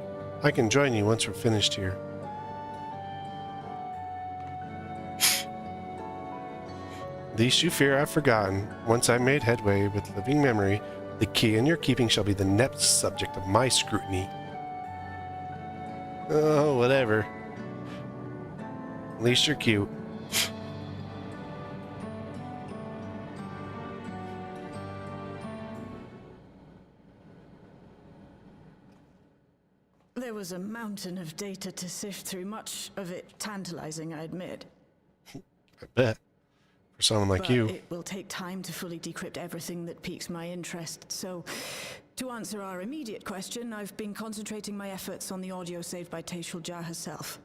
I can join you once we're finished here. Least you fear I've forgotten. Once I've made headway with living memory, the key in your keeping shall be the next subject of my scrutiny. Oh, whatever. At least you're cute.
There was a mountain of data to sift through, much of it tantalizing, I admit.
I bet. For someone like you.
It will take time to fully decrypt everything that piques my interest. So, to answer our immediate question, I've been concentrating my efforts on the audio saved by Taishulja herself.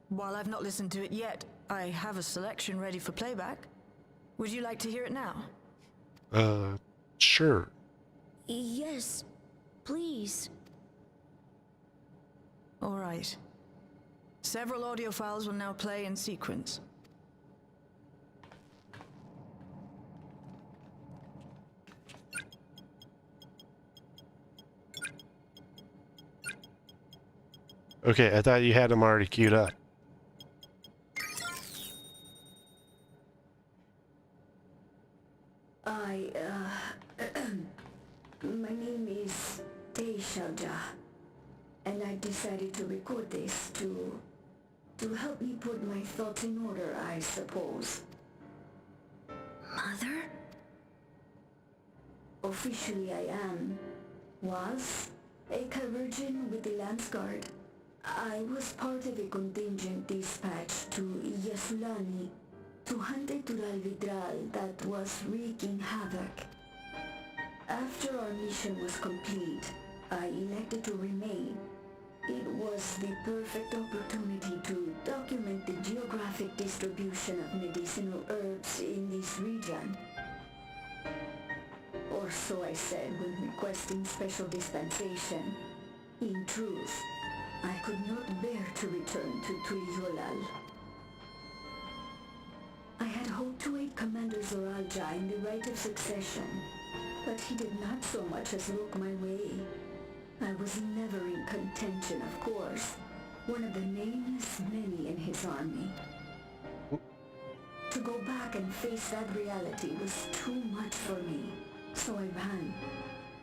While I've not listened to it yet, I have a selection ready for playback. Would you like to hear it now?
Sure.
Yes, please.
All right. Several audio files will now play in sequence.
Okay, I thought you had them already queued up.
My name is Taishulja, and I decided to record this to help me put my thoughts in order, I suppose. Mother? Officially I was a Virgin with the Lance Guard. I was part of a contingent dispatched to Yasulani to hunt a Tural Vidral that was wreaking havoc. After our mission was complete, I elected to remain. It was the perfect opportunity to document the geographic distribution of medicinal herbs in this region. Or so I said when requesting special dispensation. In truth, I could not bear to return to Tuiyolal. I had hoped to aid Commander Zoralja in the right of succession, but he did not so much as look my way. I was never in contention, of course, one of the nameless many in his army. To go back and face that reality was too much for me, so I ran.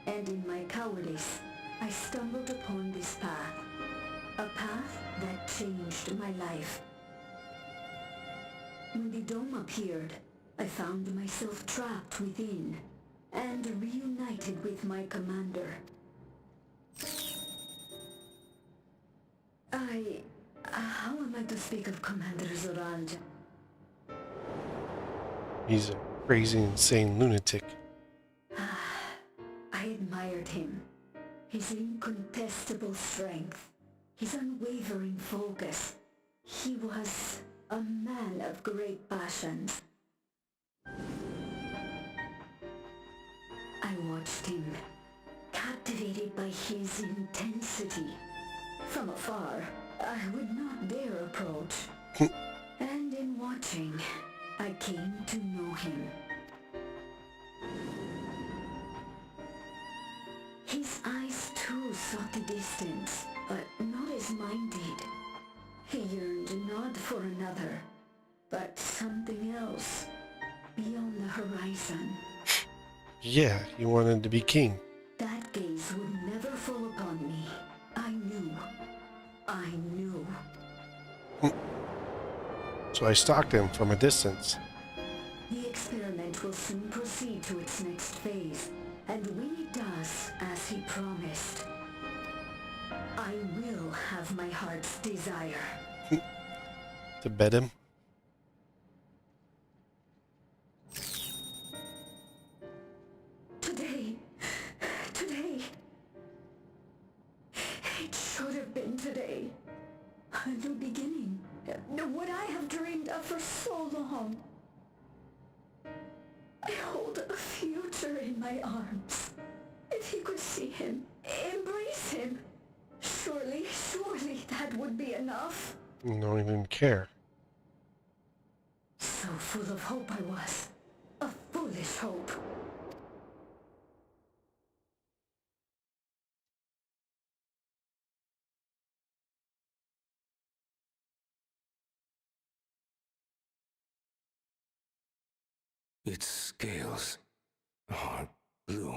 And in my cowardice, I stumbled upon this path. A path that changed my life. When the dome appeared, I found myself trapped within and reunited with my commander. How am I to speak of Commander Zoralja?
He's a crazy, insane lunatic.
I admired him. His incontestable strength. His unwavering focus. He was a man of great passions. I watched him, captivated by his intensity. From afar, I would not dare approach. And in watching, I came to know him. His eyes too sought the distance, but not as mine did. He yearned not for another, but something else beyond the horizon.
Yeah, he wanted to be king.
That gaze would never fall upon me. I knew. I knew.
So I stalked him from a distance.
The experiment will soon proceed to its next phase, and when it does, as he promised, I will have my heart's desire.
To bet him.
Today. It should have been today. The beginning. What I have dreamed of for so long. I hold a future in my arms. If you could see him, embrace him, surely that would be enough.
You don't even care.
So full of hope I was. A foolish hope.
Its scales are blue.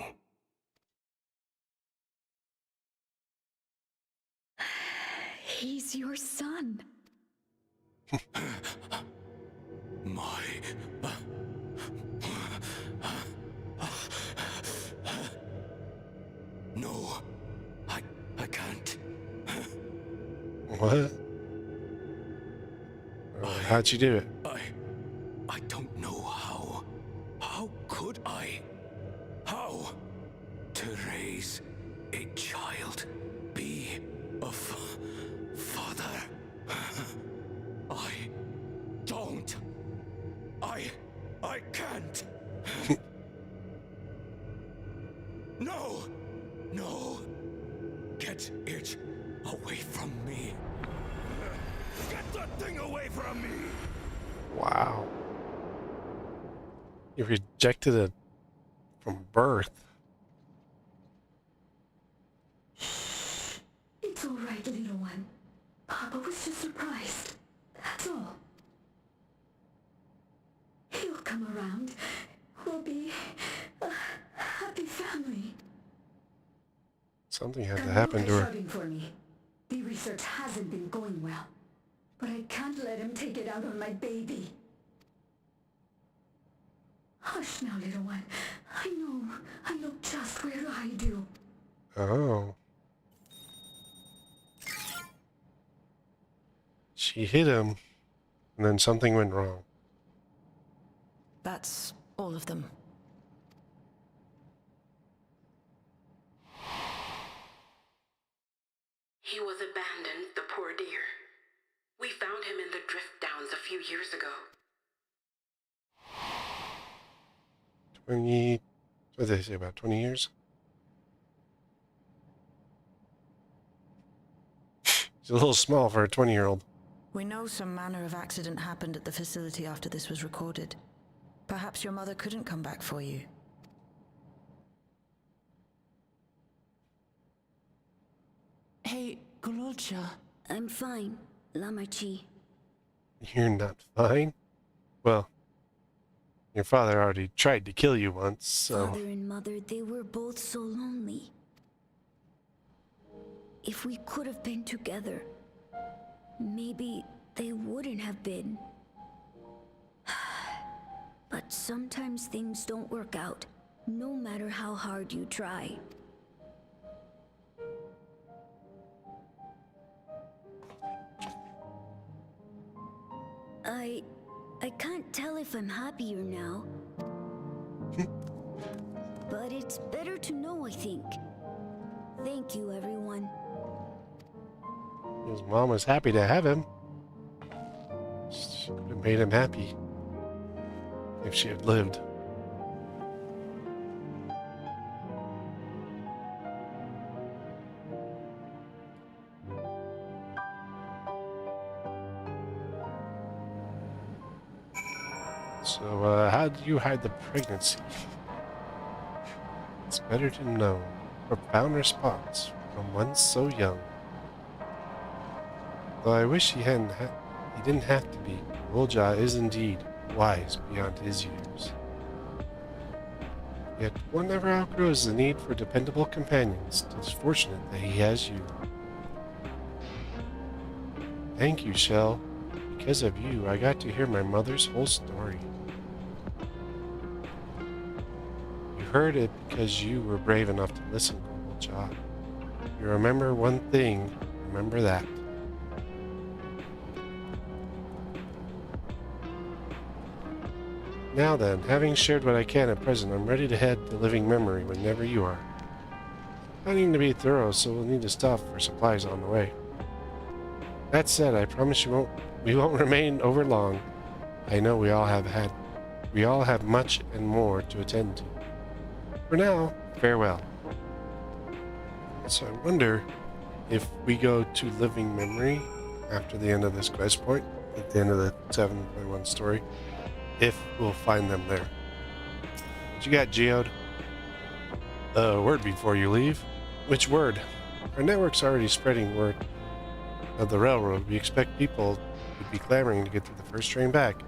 He's your son.
My... No, I can't.
What? How'd you do it?
I don't know how. How could I? How? To raise a child, be a father. I don't. I can't. No! Get it away from me. Get that thing away from me!
Wow. You rejected it from birth.
It's all right, little one. Papa was just surprised. That's all. He'll come around. We'll be a happy family.
Something had to happen to her.
Shouting for me. The research hasn't been going well, but I can't let him take it out on my baby. Hush now, little one. I know just where to hide you.
Oh. She hit him, and then something went wrong.
That's all of them.
He was abandoned, the poor dear. We found him in the drift downs a few years ago.
20... What did they say, about 20 years? He's a little small for a 20-year-old.
We know some manner of accident happened at the facility after this was recorded. Perhaps your mother couldn't come back for you.
Hey, Gololcha.
I'm fine, Lamarchi.
You're not fine? Well, your father already tried to kill you once, so...
Father and mother, they were both so lonely. If we could have been together, maybe they wouldn't have been. But sometimes things don't work out, no matter how hard you try. I can't tell if I'm happier now. But it's better to know, I think. Thank you, everyone.
His mom was happy to have him. She could have made him happy if she had lived. So, how did you hide the pregnancy? It's better to know. profound response from one so young. Though I wish he didn't have to be. Wolja is indeed wise beyond his years. Yet one never outgrows the need for dependable companions. It is fortunate that he has you. Thank you, Shell. Because of you, I got to hear my mother's whole story. You heard it because you were brave enough to listen, Wolja. You remember one thing, remember that. Now then, having shared what I can at present, I'm ready to head to Living Memory whenever you are. Planning to be thorough, so we'll need to stop for supplies on the way. That said, I promise we won't remain over long. I know we all have much and more to attend to. For now, farewell. So I wonder if we go to Living Memory after the end of this quest point, at the end of the 7.1 story. If we'll find them there. What you got, Geode? A word before you leave. Which word? Our network's already spreading word of the railroad. We expect people would be clamoring to get to the first train back.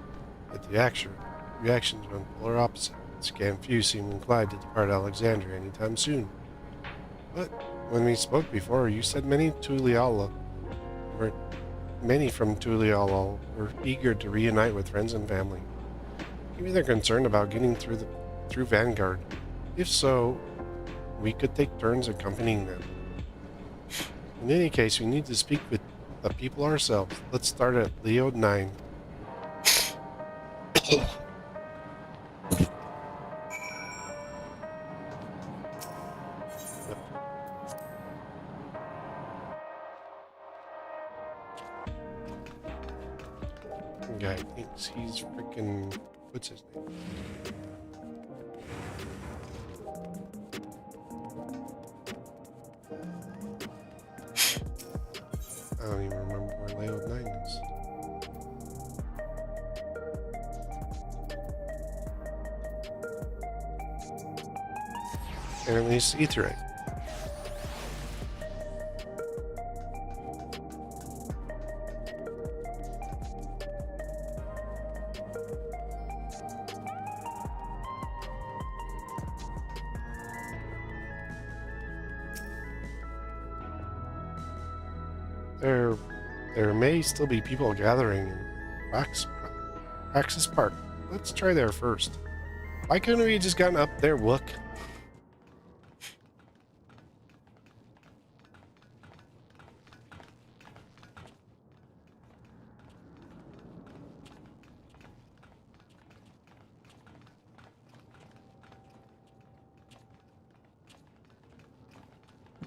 But the reactions went polar opposite. Scan few seem inclined to depart Alexandria anytime soon. But when we spoke before, you said many from Tuliala were eager to reunite with friends and family. Maybe they're concerned about getting through Vanguard. If so, we could take turns accompanying them. In any case, we need to speak with the people ourselves. Let's start at Leo 9. Guy thinks he's freaking... What's his name? I don't even remember where Layout 9 is. And at least Etherite. There may still be people gathering in Praxis Park. Let's try there first. Why couldn't we have just gotten up there, Wook?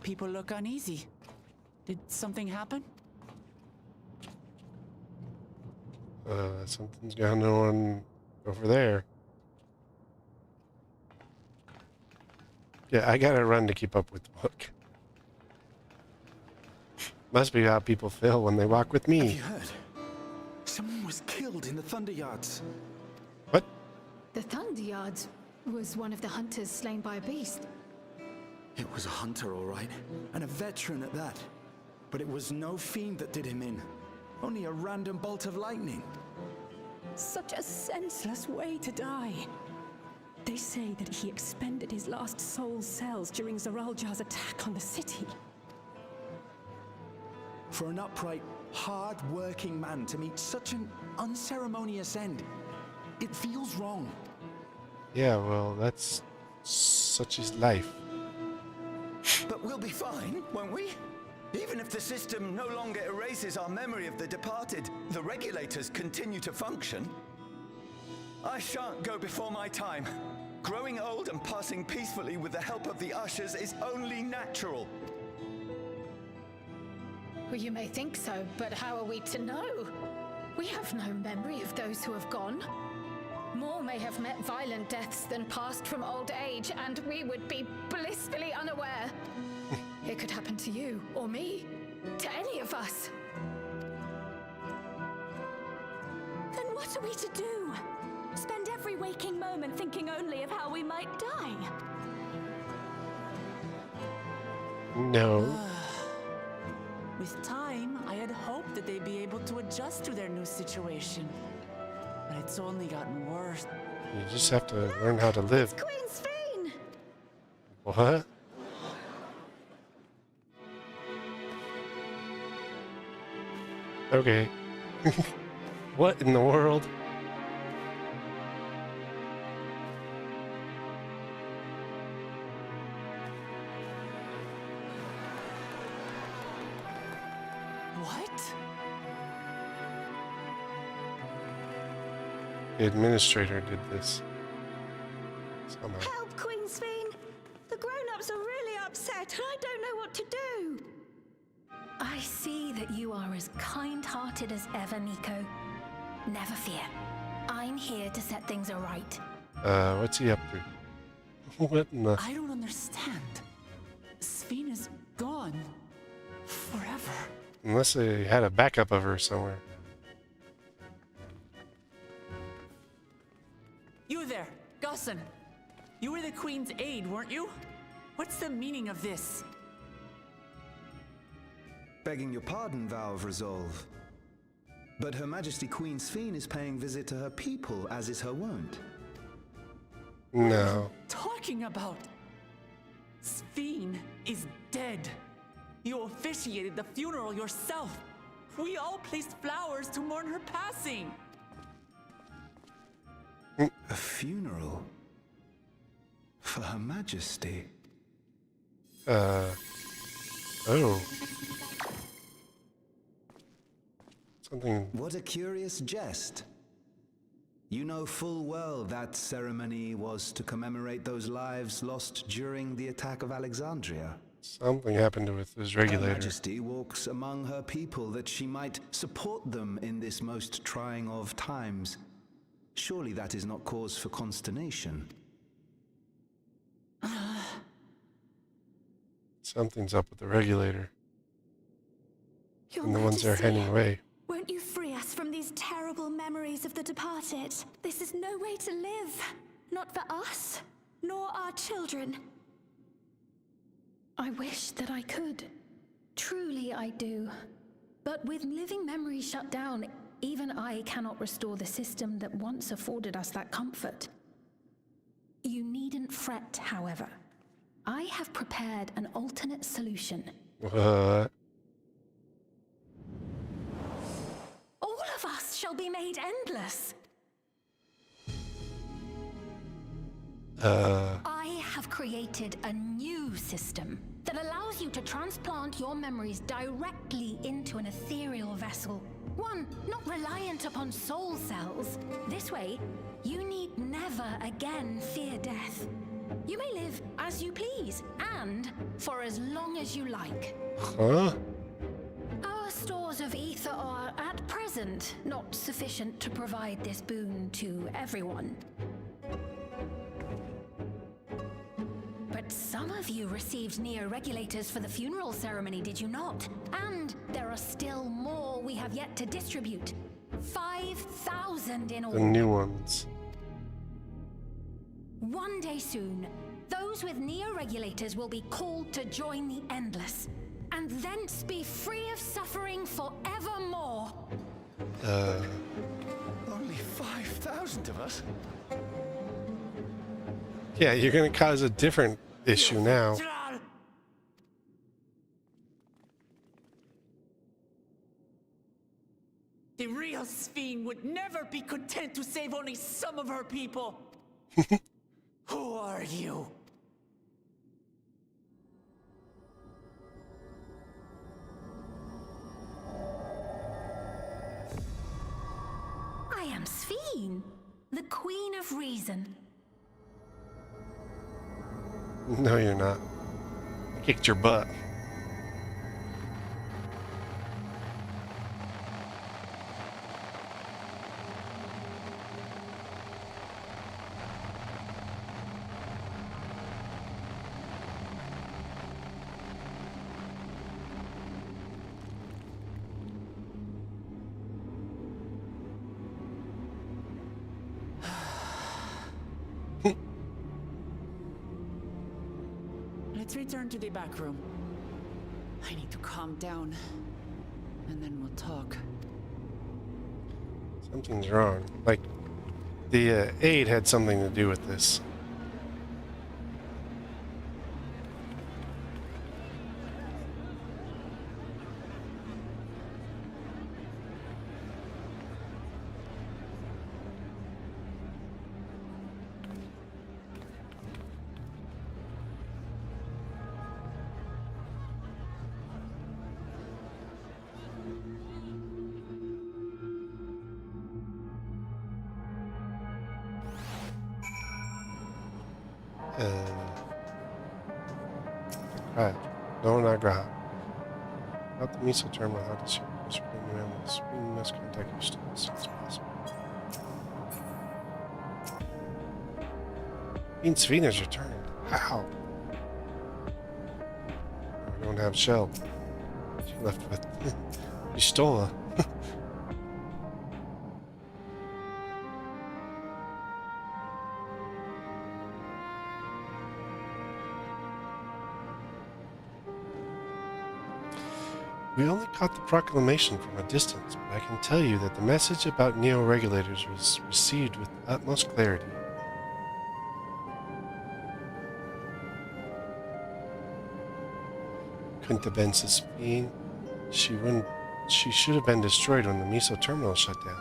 People look uneasy. Did something happen?
Something's going on over there. Yeah, I gotta run to keep up with the book. Must be how people feel when they walk with me.
Have you heard? Someone was killed in the Thunder Yards.
What?
The Thunder Yards was one of the hunters slain by a beast.
It was a hunter, all right, and a veteran at that. But it was no fiend that did him in. Only a random bolt of lightning.
Such a senseless way to die. They say that he expended his last soul cells during Zaraljar's attack on the city.
For an upright, hard-working man to meet such an unceremonious end, it feels wrong.
Yeah, well, that's such his life.
But we'll be fine, won't we? Even if the system no longer erases our memory of the departed, the regulators continue to function. I shan't go before my time. Growing old and passing peacefully with the help of the ushers is only natural.
Well, you may think so, but how are we to know? We have no memory of those who have gone. More may have met violent deaths than passed from old age, and we would be blissfully unaware. It could happen to you, or me, to any of us.
Then what are we to do? Spend every waking moment thinking only of how we might die?
No.
With time, I had hoped that they'd be able to adjust to their new situation. But it's only gotten worse.
You just have to learn how to live.
Queen Sphene!
What? Okay. What in the world?
What?
The administrator did this. Somehow.
Help, Queen Sphene! The grown-ups are really upset, and I don't know what to do.
I see that you are as kind-hearted as ever, Nico. Never fear. I'm here to set things right.
What's he up to? What in the...
I don't understand. Sphene is gone. Forever.
Unless they had a backup of her somewhere.
You there, Gusson. You were the Queen's aide, weren't you? What's the meaning of this?
Begging your pardon, Vow of Resolve. But Her Majesty Queen Sphene is paying visit to her people, as is her wont.
No.
Talking about? Sphene is dead. You officiated the funeral yourself. We all placed flowers to mourn her passing.
A funeral? For Her Majesty?
Oh. Something...
What a curious jest. You know full well that ceremony was to commemorate those lives lost during the attack of Alexandria.
Something happened with his regulator.
Her Majesty walks among her people that she might support them in this most trying of times. Surely that is not cause for consternation.
Something's up with the regulator.
Your
And the ones they're
Majesty,
handing away.
Won't you free us from these terrible memories of the departed? This is no way to live. Not for us, nor our children. I wish that I could. Truly I do. But with living memories shut down, even I cannot restore the system that once afforded us that comfort. You needn't fret, however. I have prepared an alternate solution.
What?
All of us shall be made endless. I have created a new system that allows you to transplant your memories directly into an ethereal vessel. One not reliant upon soul cells. This way, you need never again fear death. You may live as you please, and for as long as you like.
Huh?
Our stores of ether are, at present, not sufficient to provide this boon to everyone. But some of you received neo-regulators for the funeral ceremony, did you not? And there are still more we have yet to distribute. 5,000 in all.
The new ones.
One day soon, those with neo-regulators will be called to join the Endless, and thence be free of suffering forevermore.
Only 5,000 of us?
Yeah, you're gonna cause a different issue now.
The real Sphene would never be content to save only some of her people. Who are you?
I am Sphene, the Queen of Reason.
No, you're not. I kicked your butt.
Let's return to the back room. I need to calm down, and then we'll talk.
Something's wrong. Like, the aid had something to do with this. Right. No, not Graha. About the miso terminal, how does she bring you animals? We must contact you still as soon as possible. Queen Svina's returned. How? I don't have Shell. She left with Pistola. We only caught the proclamation from a distance, but I can tell you that the message about neo-regulators was received with utmost clarity. Couldn't have been Suspine. She should have been destroyed when the Miso terminal shut down.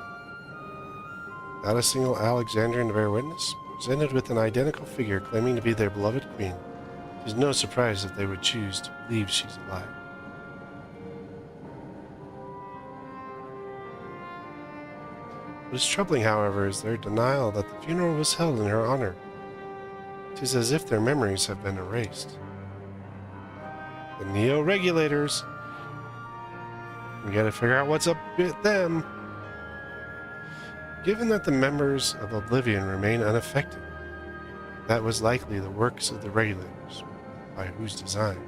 Not a single Alexandrian to bear witness, presented with an identical figure claiming to be their beloved queen. It is no surprise that they would choose to believe she's alive. What is troubling, however, is their denial that the funeral was held in her honor. It is as if their memories have been erased. The neo-regulators. We gotta figure out what's up with them. Given that the members of Oblivion remain unaffected, that was likely the works of the regulators, by whose design?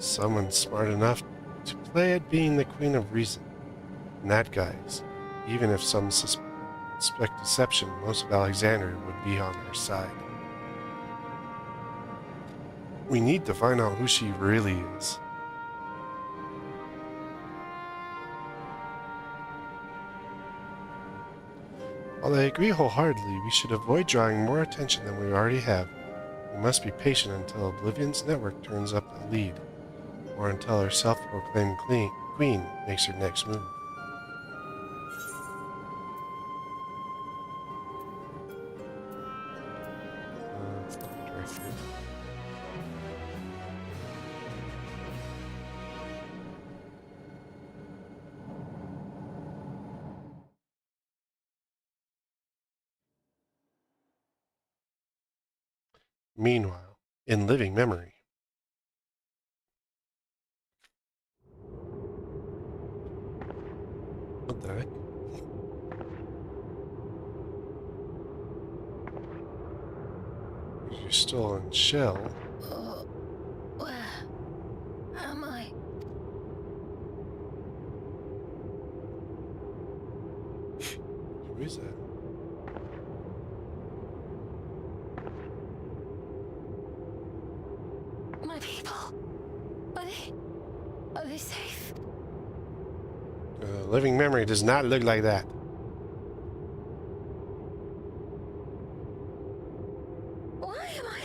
Someone smart enough to play at being the Queen of Reason. In that guise, even if some suspect deception, most of Alexandria would be on their side. We need to find out who she really is. While I agree wholeheartedly, we should avoid drawing more attention than we already have. We must be patient until Oblivion's network turns up a lead, or until our self-proclaimed queen makes her next move. Meanwhile, in living memory. What the heck? Your stolen shell.
Where am I?
Who is that?
My people. Are they safe?
Living memory does not look like that.
Why am I?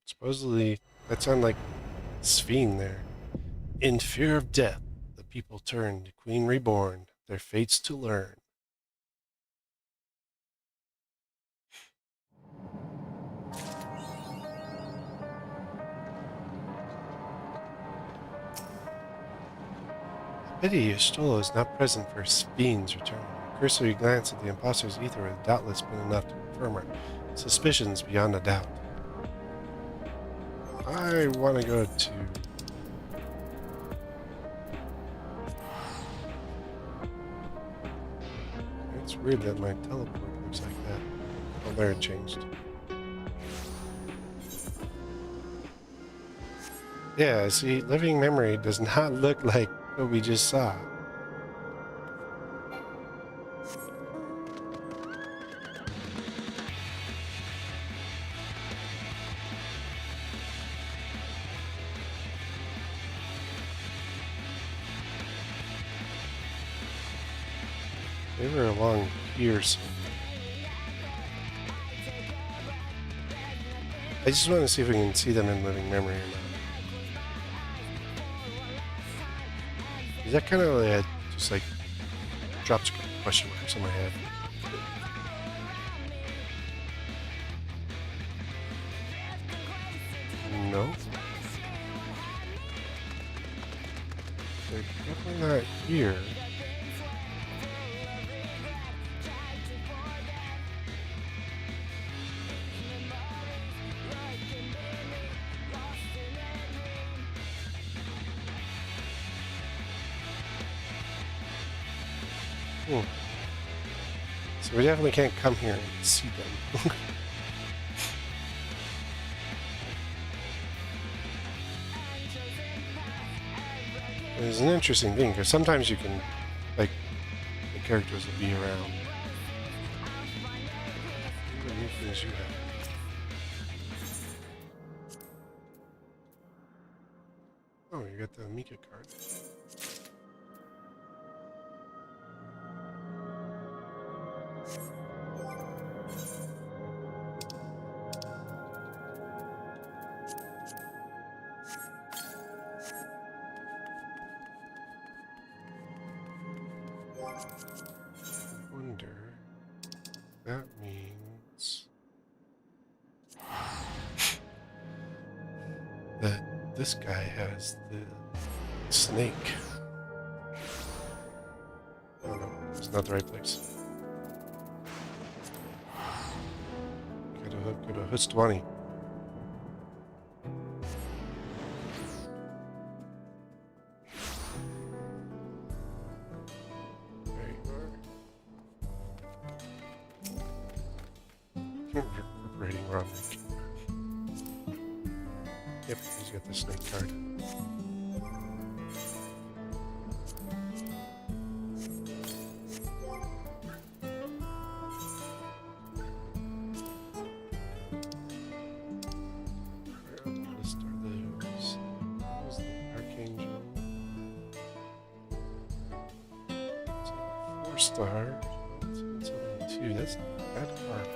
Supposedly, that sounded like Sphene there. In fear of death, the people turned to Queen Reborn, their fates to learn. Pity Ystola is not present for Sphene's return. A cursory glance at the imposter's ether would doubtless been enough to confirm her suspicions beyond a doubt. I want to go to... It's weird that my teleport looks like that. Oh, there it changed. Yeah, see, living memory does not look like what we just saw. They were along here somewhere. I just want to see if we can see them in living memory or not. Is that kind of like just like drops question marks on my head? No. They're definitely not here. So we definitely can't come here and see them. It's an interesting thing, because sometimes you can, like, the characters will be around. What new things you have? Oh, you got the Mika card. That means that this guy has the snake. Oh no, it's not the right place. Go to Hustwani. Rating wrong. Yep, he's got the snake card. Where on the list are those? There's the Archangel. It's a 4-star. 72. That's not a bad card.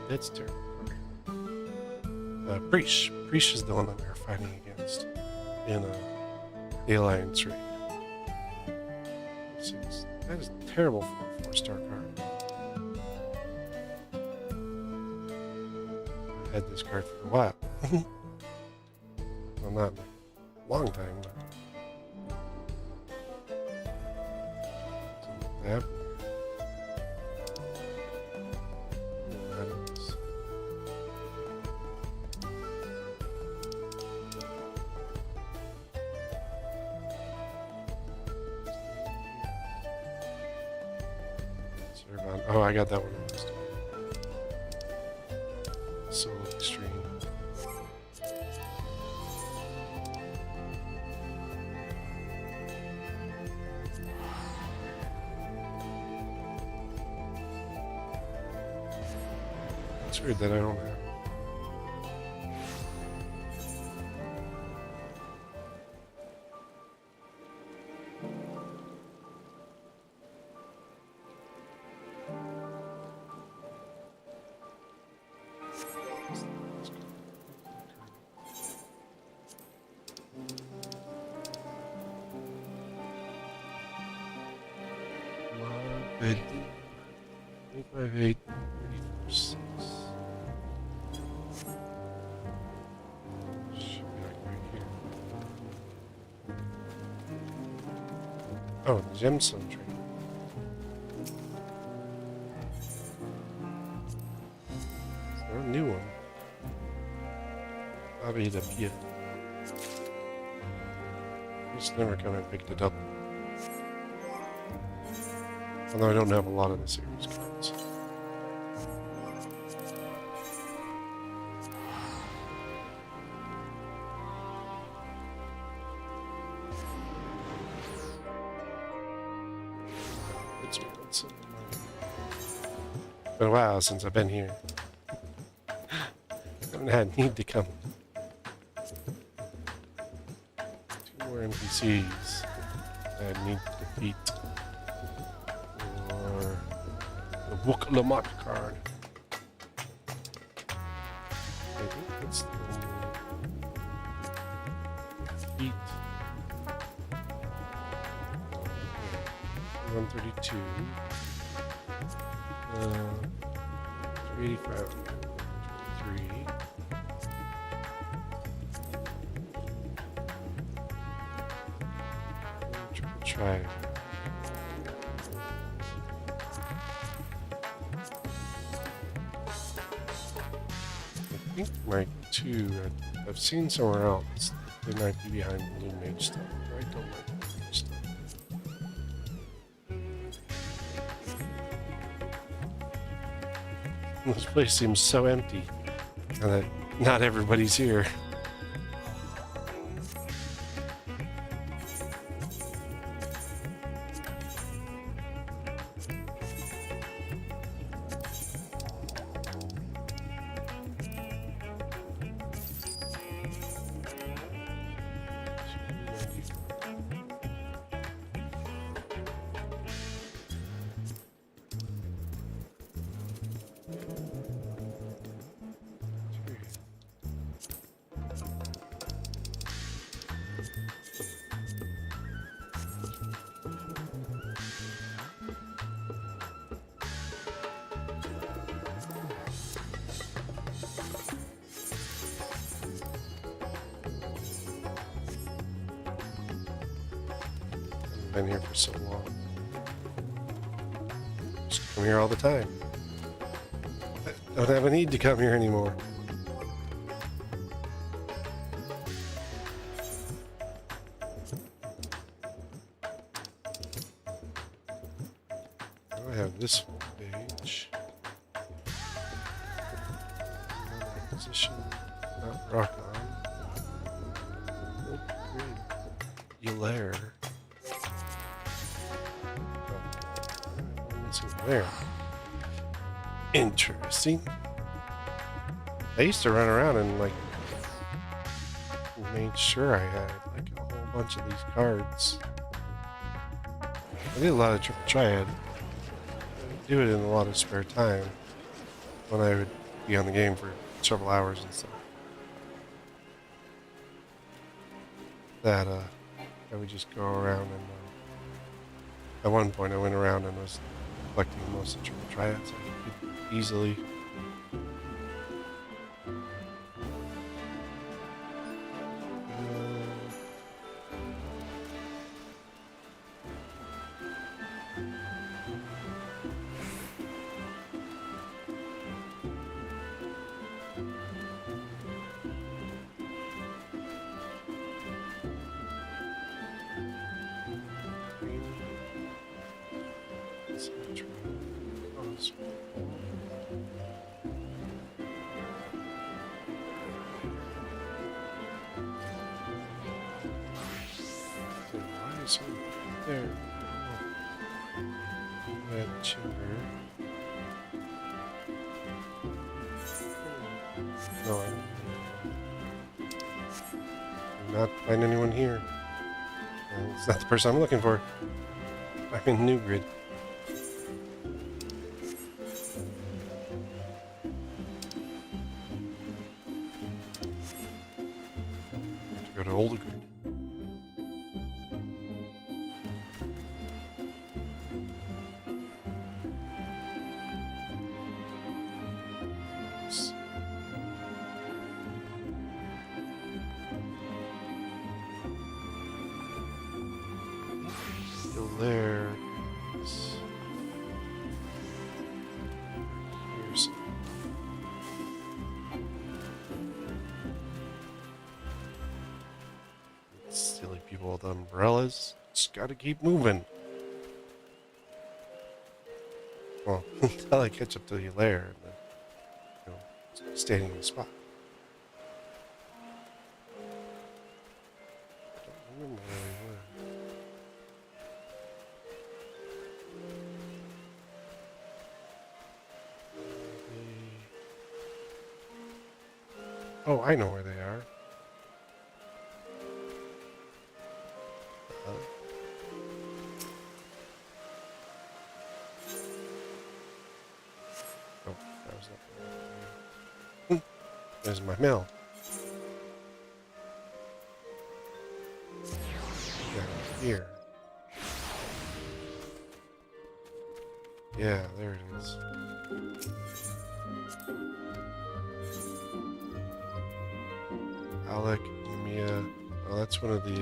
That's terrible. Preach. Preach is the one that we were fighting against in the Alliance raid. That is terrible for a 4-star card. I've had this card for a while. Well, not like a long time, but that. Oh, I got that one last. Soul Extreme. It's weird that I don't have. Good. 25, 8, 6. Should be like right here. Oh, the gemstone tree. Is there a new one? Probably the Pia. Just never come and picked it up. Although I don't have a lot of the series cards. It's been a while since I've been here. Haven't had need to come. 2 more NPCs that I need to defeat. Or the Wook Lamont card. I think that's the defeat. 132. 385. 3. Try. I think my 2 I've seen somewhere else. They might be behind Blue Mage stuff. I don't like Blue Mage stuff. This place seems so empty, and that not everybody's here. Been here for so long. Just come here all the time. I don't have a need to come here anymore. I have this full page. Position, not rock on. Ulair. There. Interesting. I used to run around and like made sure I had like a whole bunch of these cards. I did a lot of triple triad. I would do it in a lot of spare time when I would be on the game for several hours and stuff. That I would just go around and at one point I went around and was collecting most of the triple triads I could easily. So there. Red chamber. No, I'm not find anyone here. It's not the person I'm looking for. I'm in New Grid. Have to go to Old Grid. There is. Here's. Silly people with umbrellas. Just gotta keep moving. Well, until I catch up to the lair and then, standing in the spot. I don't remember where we were. Oh, I know where they are. Oh, that was not. There's my mill. Down here. Yeah, there it is. Alec, Mia. Oh, that's one of the.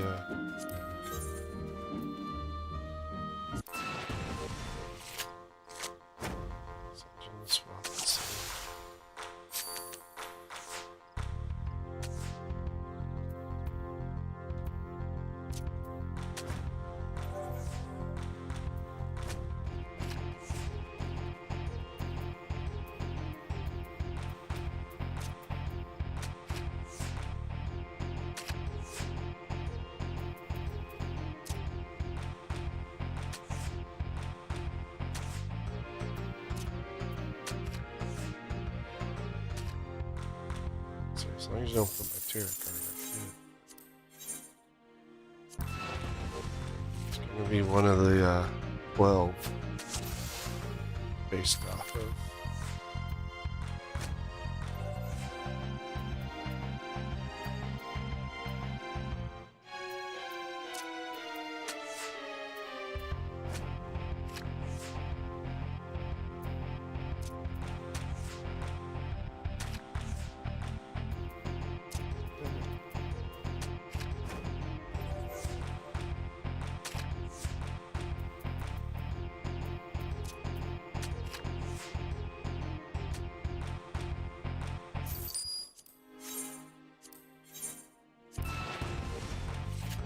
As long as you don't put my tarot card up here. It's going to be one of the 12 based off of.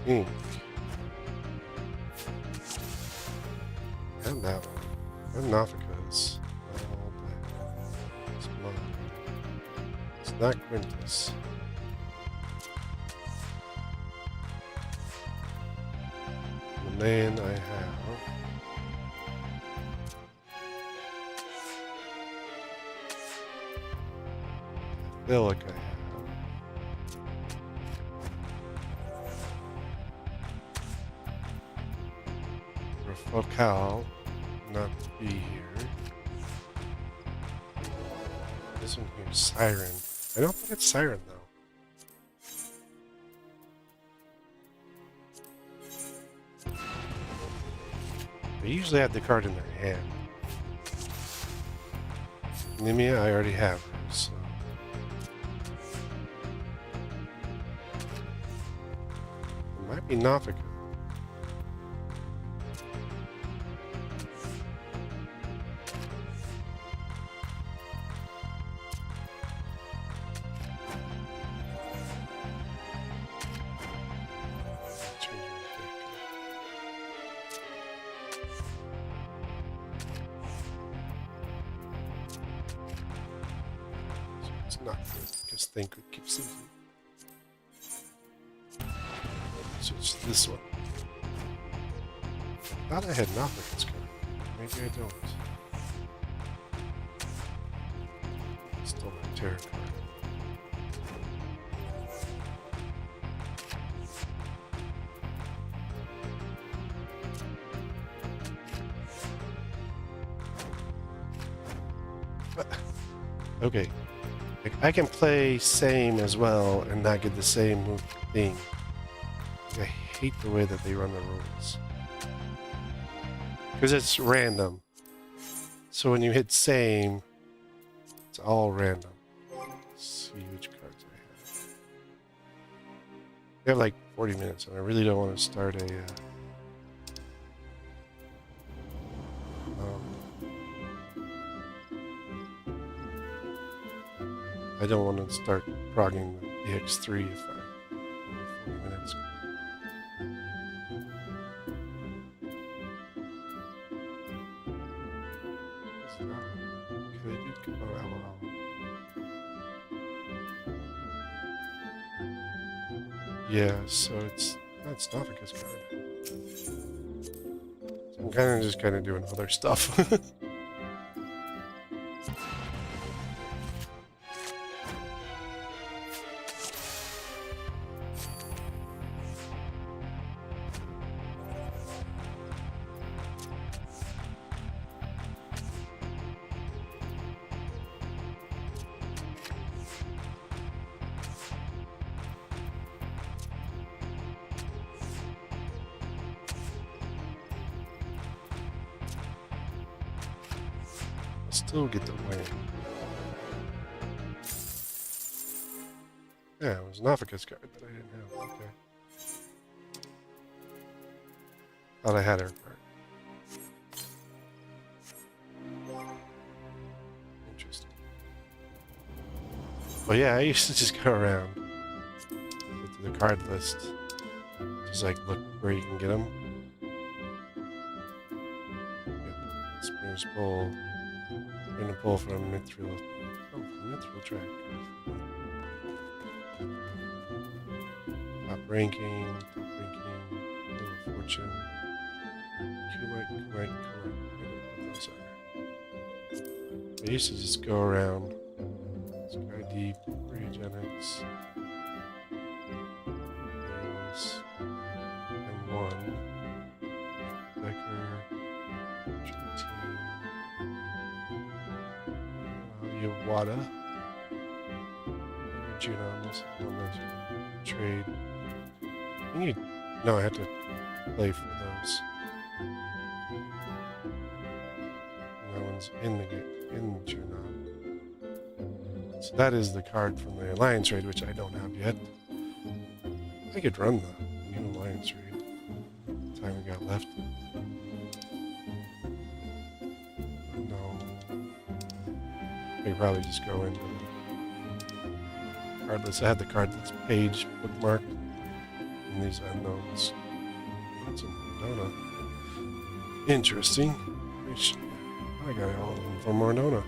Ink. And that one. And Nafika's. It's mine. It's not Quintus. The man I have. I feel like I have. Cal not be here. This one here is Siren. I don't think it's Siren though. They usually have the card in their hand. Nimia, I already have her, so. It might be Nafika. Not good. Just think we keep losing. So it's this one. I thought I had Nafika's card. Maybe I don't. Still my tarot card. Okay. I can play same as well and not get the same thing. I hate the way that they run the rules. Because it's random. So when you hit same, it's all random. Let's see which cards I have. We have like 40 minutes and I really don't want to start a... I don't want to start progging the X3 if I only 40 minutes. Yeah, so it's Nafika's card. So I'm just kind of doing other stuff. Still get the win. Yeah, it was an Nafika's card that I didn't have. Okay. Thought I had her card. Interesting. Well, yeah, I used to just go around, get to the card list, just like look where you can get them. Spears pull, we're gonna pull from Mithril. Oh, from Mithril track. Top ranking, Little Fortune, Kumite. I used to just go around. Sky Deep, Rayogenics, M1, Decker, Yawada, Junon, this is one that you trade. No, I have to play for those. And that one's in the game, in Junon. So that is the card from the Alliance raid, which I don't have yet. I could run the new Alliance raid. The time we got left. No. I could probably just go into the card list. I had the card list page bookmarked. And these unknowns. That's a Mordona. Interesting. I got all of them from Mordona.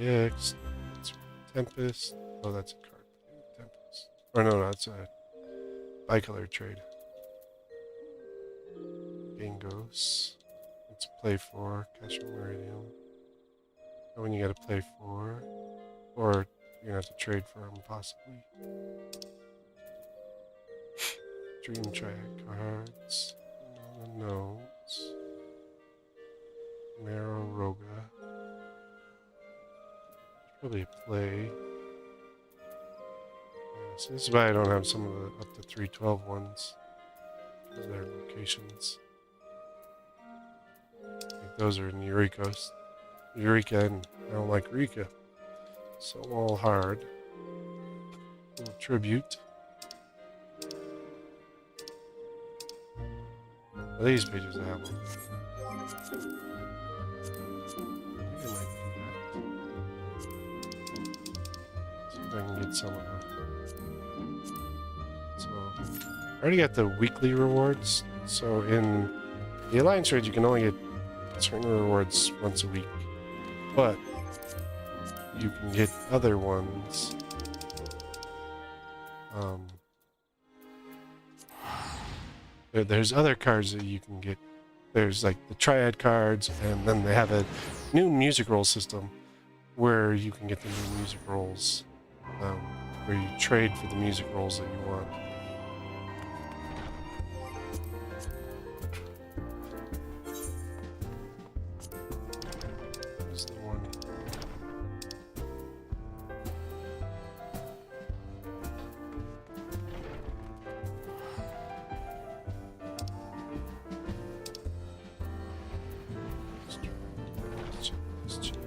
EX, that's Tempest. Oh, that's a card. Tempest. Or no, that's a bicolor trade. Gingos. Let's play for Cashew Meridian. And when you gotta play for, or you're gonna have to trade for them possibly. Dream Track cards. Notes. Marrow Roga. Probably a play. Yeah, so this is why I don't have some of the up to 312 ones. Because of their locations. I think those are in Eureka, and I don't like Eureka. So all hard. A little tribute. Well, these pages I have one. I can get some of them. So, I already got the weekly rewards. So, in the Alliance raid, you can only get certain rewards once a week. But, you can get other ones. There's other cards that you can get. There's like the Triad cards, and then they have a new music roll system where you can get the new music rolls. Where you trade for the music rolls that you want. Here's the one. Let's check.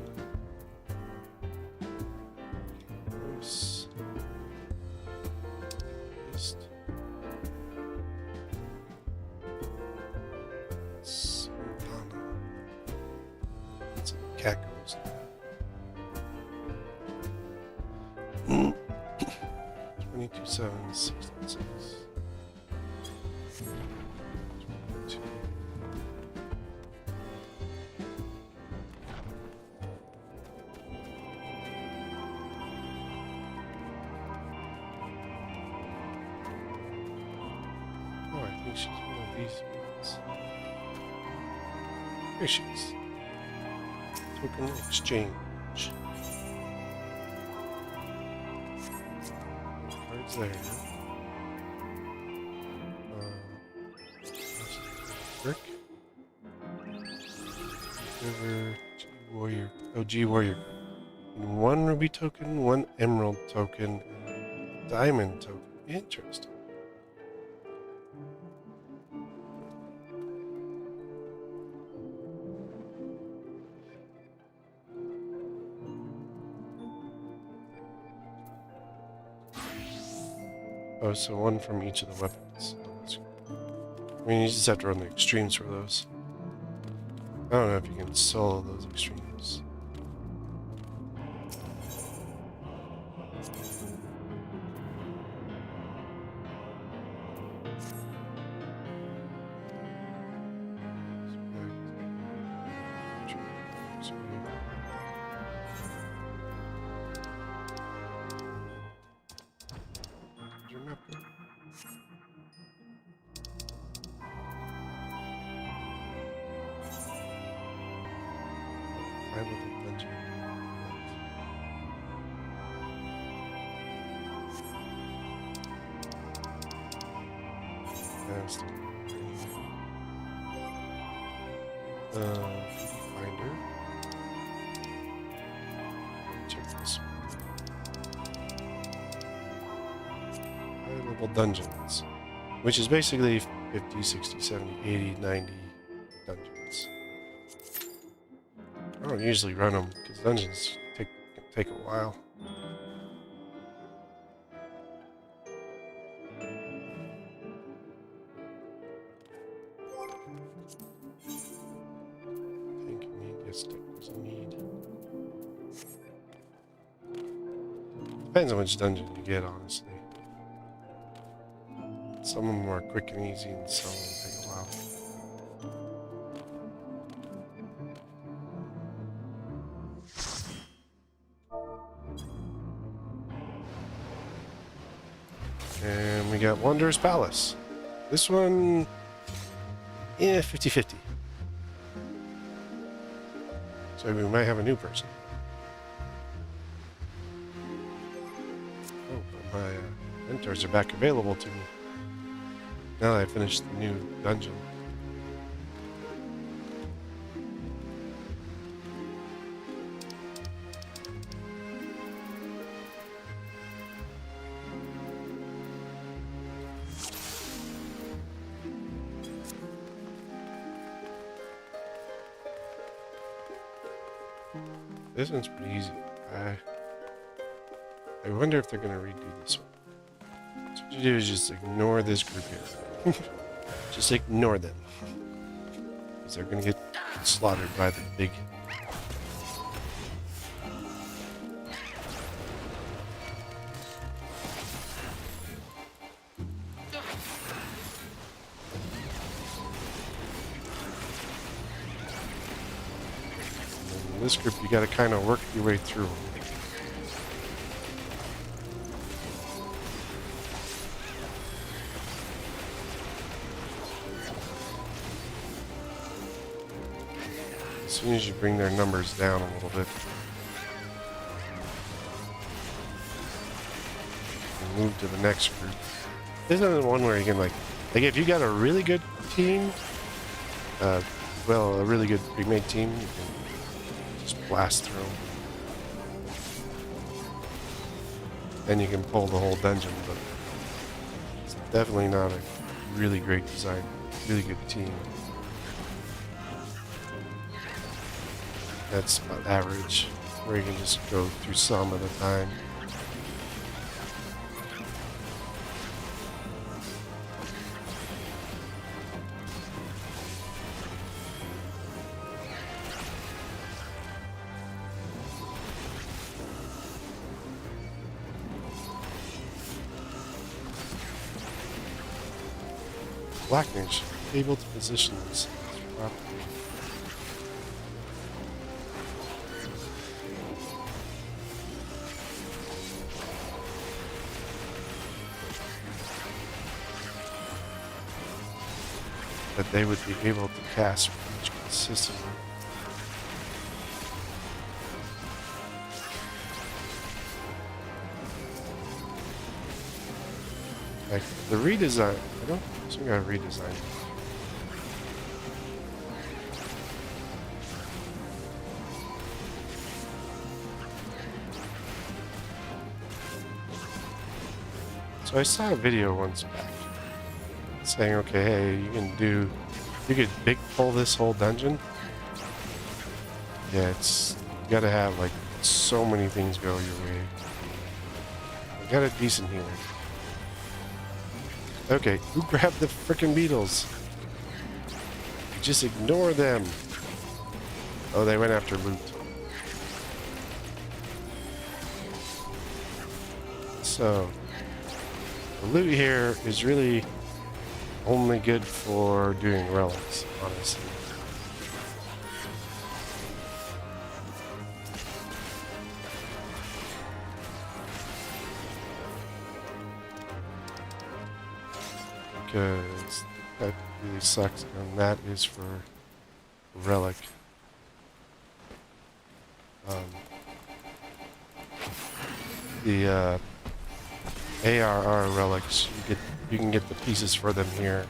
Cat goes. 22,766. 22. Oh, I think she's one of these ones. Here she is. Token exchange. Cards there. Brick. River. G Warrior. Oh, G Warrior. One ruby token, one emerald token, and diamond token. Interesting. Oh, so one from each of the weapons. I mean, you just have to run the extremes for those. I don't know if you can solo those extremes. Finder. Check this one. High level dungeons, which is basically 50, 60, 70, 80, 90 dungeons. I don't usually run them because dungeons take a while. Depends on which dungeon you get, honestly. Some of them are quick and easy, and some of them take a while. And we got Wanderer's Palace. This one, yeah, 50-50. So we might have a new person. My mentors are back available to me now that I finished the new dungeon. This one's pretty easy. I wonder if they're going to redo this one. So what you do is just ignore this group here. Just ignore them. Because they're going to get slaughtered by the big... And in this group, you got to kind of work your way through them. As soon as you bring their numbers down a little bit, and move to the next group. This is the one where you can like if you got a really good team, well, a really good pre-made team, you can just blast through them. Then you can pull the whole dungeon, but it's definitely not a really great design, really good team. That's about average, where you can just go through some at a time. Black Mage, able to position themselves properly. That they would be able to cast pretty consistently. Like the redesign, I don't think I redesigned it. So I saw a video once back saying, okay, hey, you could big pull this whole dungeon. Yeah, you gotta have like so many things go your way. I got a decent healer. Okay, who grabbed the frickin' beetles? Just ignore them. Oh, they went after loot. So, the loot here is really only good for doing relics, honestly. Because that really sucks, and that is for relic. The ARR relics, you can get the pieces for them here.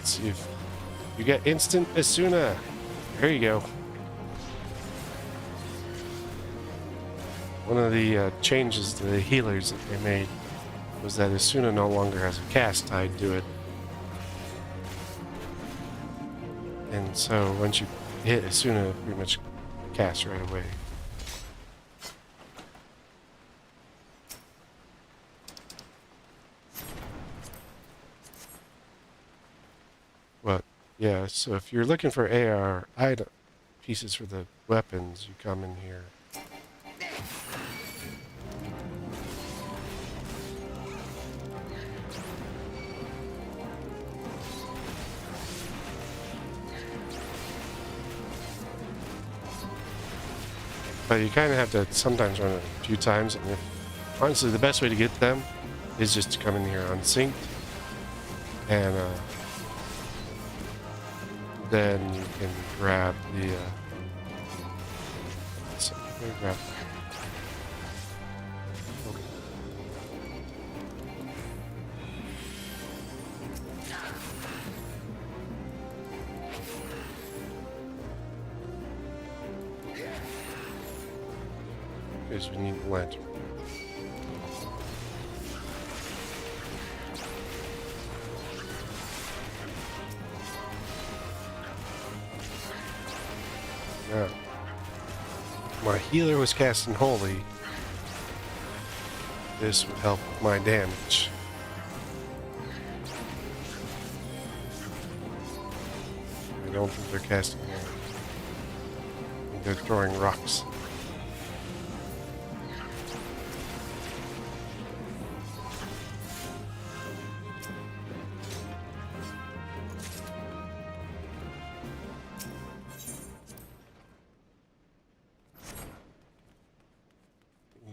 See if you get instant Asuna. There you go. One of the changes to the healers that they made was that Asuna no longer has a cast tied to it. And so once you hit Asuna, it pretty much casts right away. But yeah, so if you're looking for AR item pieces for the weapons, you come in here. But you kind of have to sometimes run it a few times, and honestly, the best way to get them is just to come in here unsynced, and then you can grab the so let me grab okay. Because we need the lantern. Now, my healer was casting Holy. This would help with my damage. I don't think they're casting Holy. I think they're throwing rocks.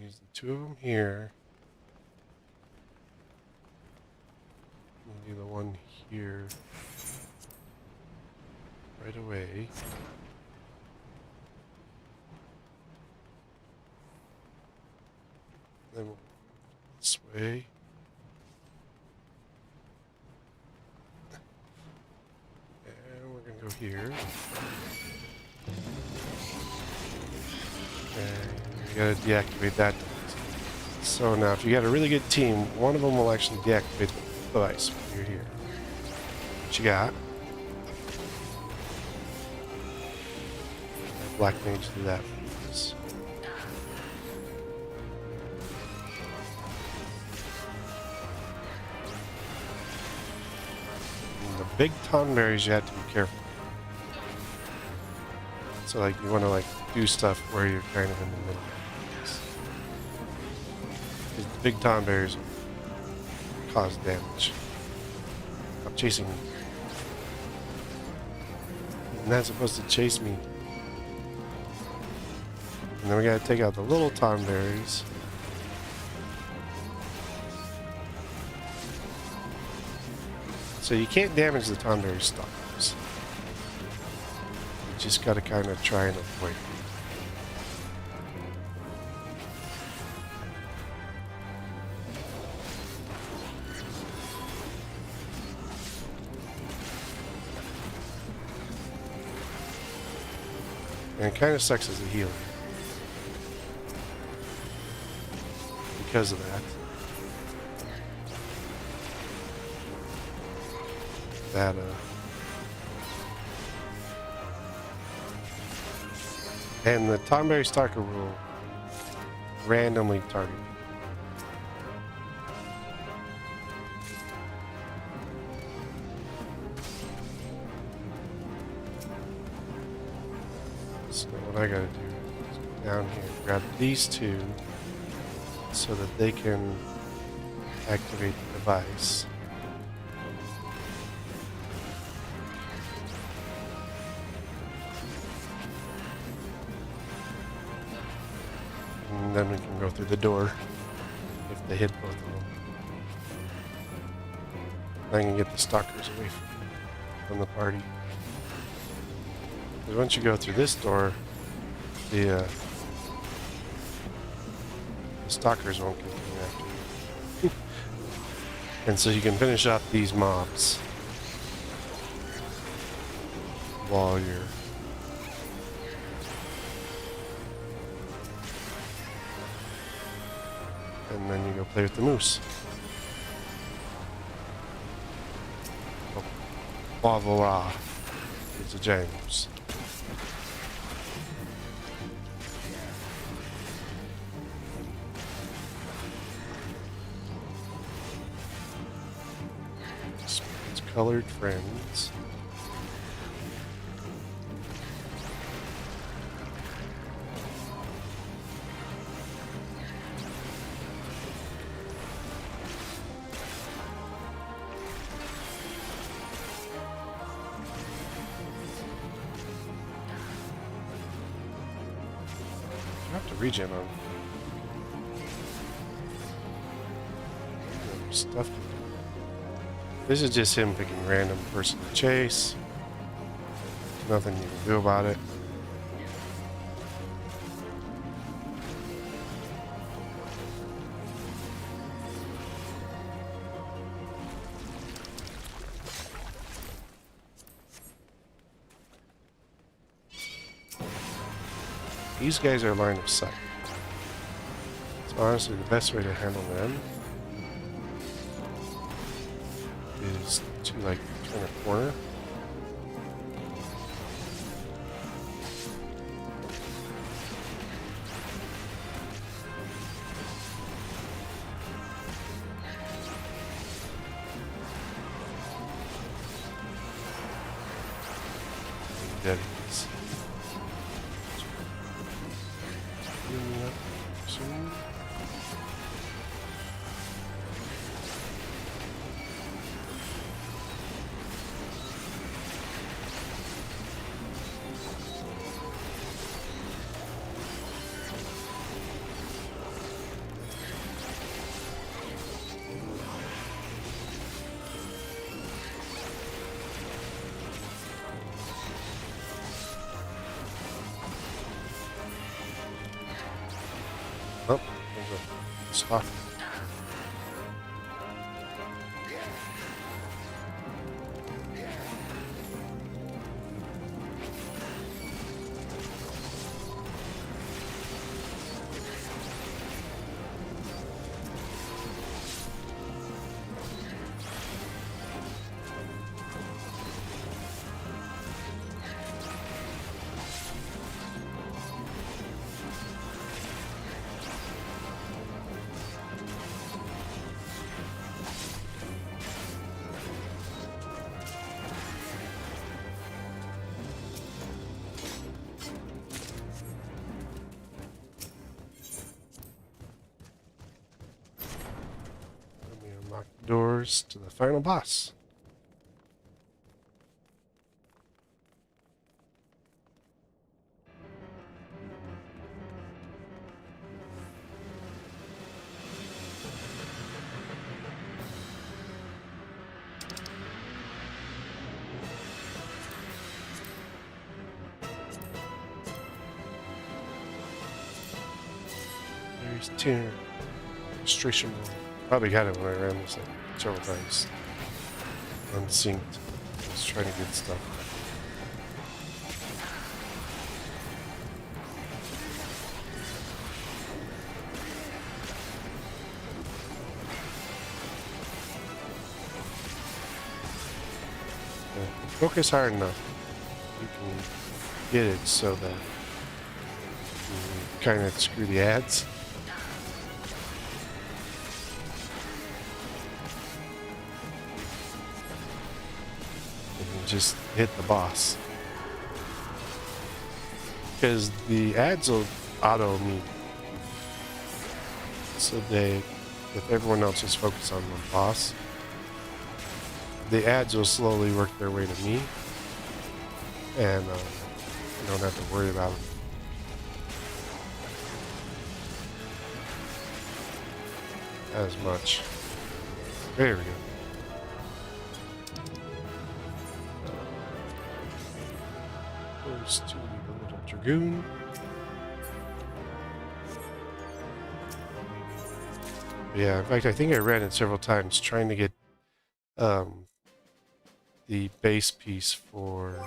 Use the two of them here. We'll do the one here right away. Then we'll this way. And we're gonna go here. And you gotta deactivate that. So now if you got a really good team, one of them will actually deactivate the device when you're here. What you got? Black Mage do that for us. And the big tonberries you have to be careful. So like you want to like do stuff where you're kind of in the middle. Because the big tonberries cause damage. I'm chasing me. And that's supposed to chase me. And then we gotta take out the little tonberries. So you can't damage the tonberry stalkers. You just gotta kind of try and avoid it. And it kind of sucks as a healer. Because of that. And the Tonberry Stalker will randomly target me. So what I gotta do is go down here and grab these two so that they can activate the device. And then we can go through the door if they hit both of them. I can get the stalkers away from the party. Because once you go through this door, the stalkers won't continue after you. And so you can finish off these mobs while you're and then you go play with the moose. Oh, voila. It's a giant moose. It's colored friends. I have to regen on stuff to do. This is just him picking random person to chase. There's nothing you can do about it. These guys are line of sight. So honestly, the best way to handle them is to like turn a corner. There he is. Oh, there's a stock. Doors to the final boss. There's Tuner. Registration roll. Probably got it when I ran this like several times. Unsynced. Just trying to get stuff. focus hard enough, you can get it so that you kind of screw the ads. And you just hit the boss. Because the ads will auto me. So if everyone else is focused on the boss, the ads will slowly work their way to me, and you don't have to worry about them as much. There we go. Goes to the little dragoon. Yeah, in fact, I think I ran it several times trying to get the base piece for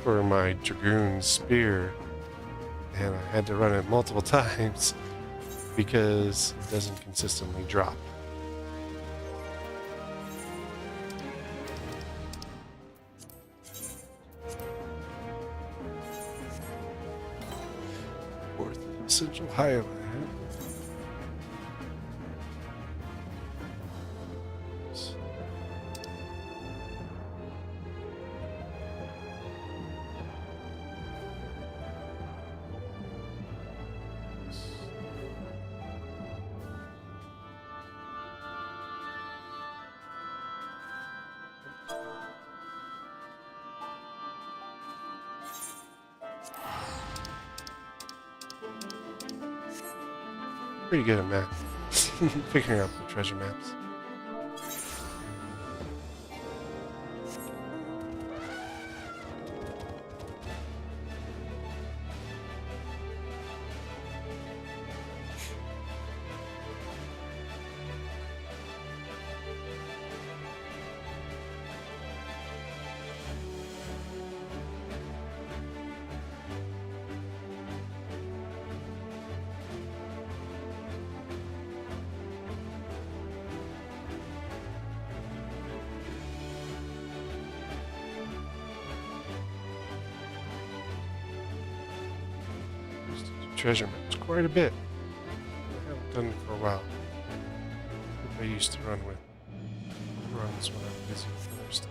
for my dragoon spear, and I had to run it multiple times because it doesn't consistently drop. Central Highland. Pretty good at math. Figuring out the treasure maps. Treasure maps quite a bit. I haven't done it for a while. I used to run with runs when I'm busy with other stuff.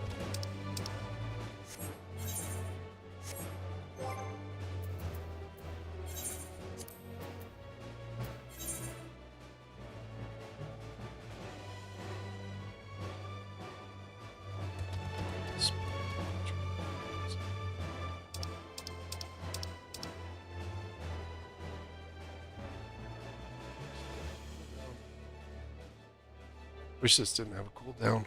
Wish this didn't have a cooldown.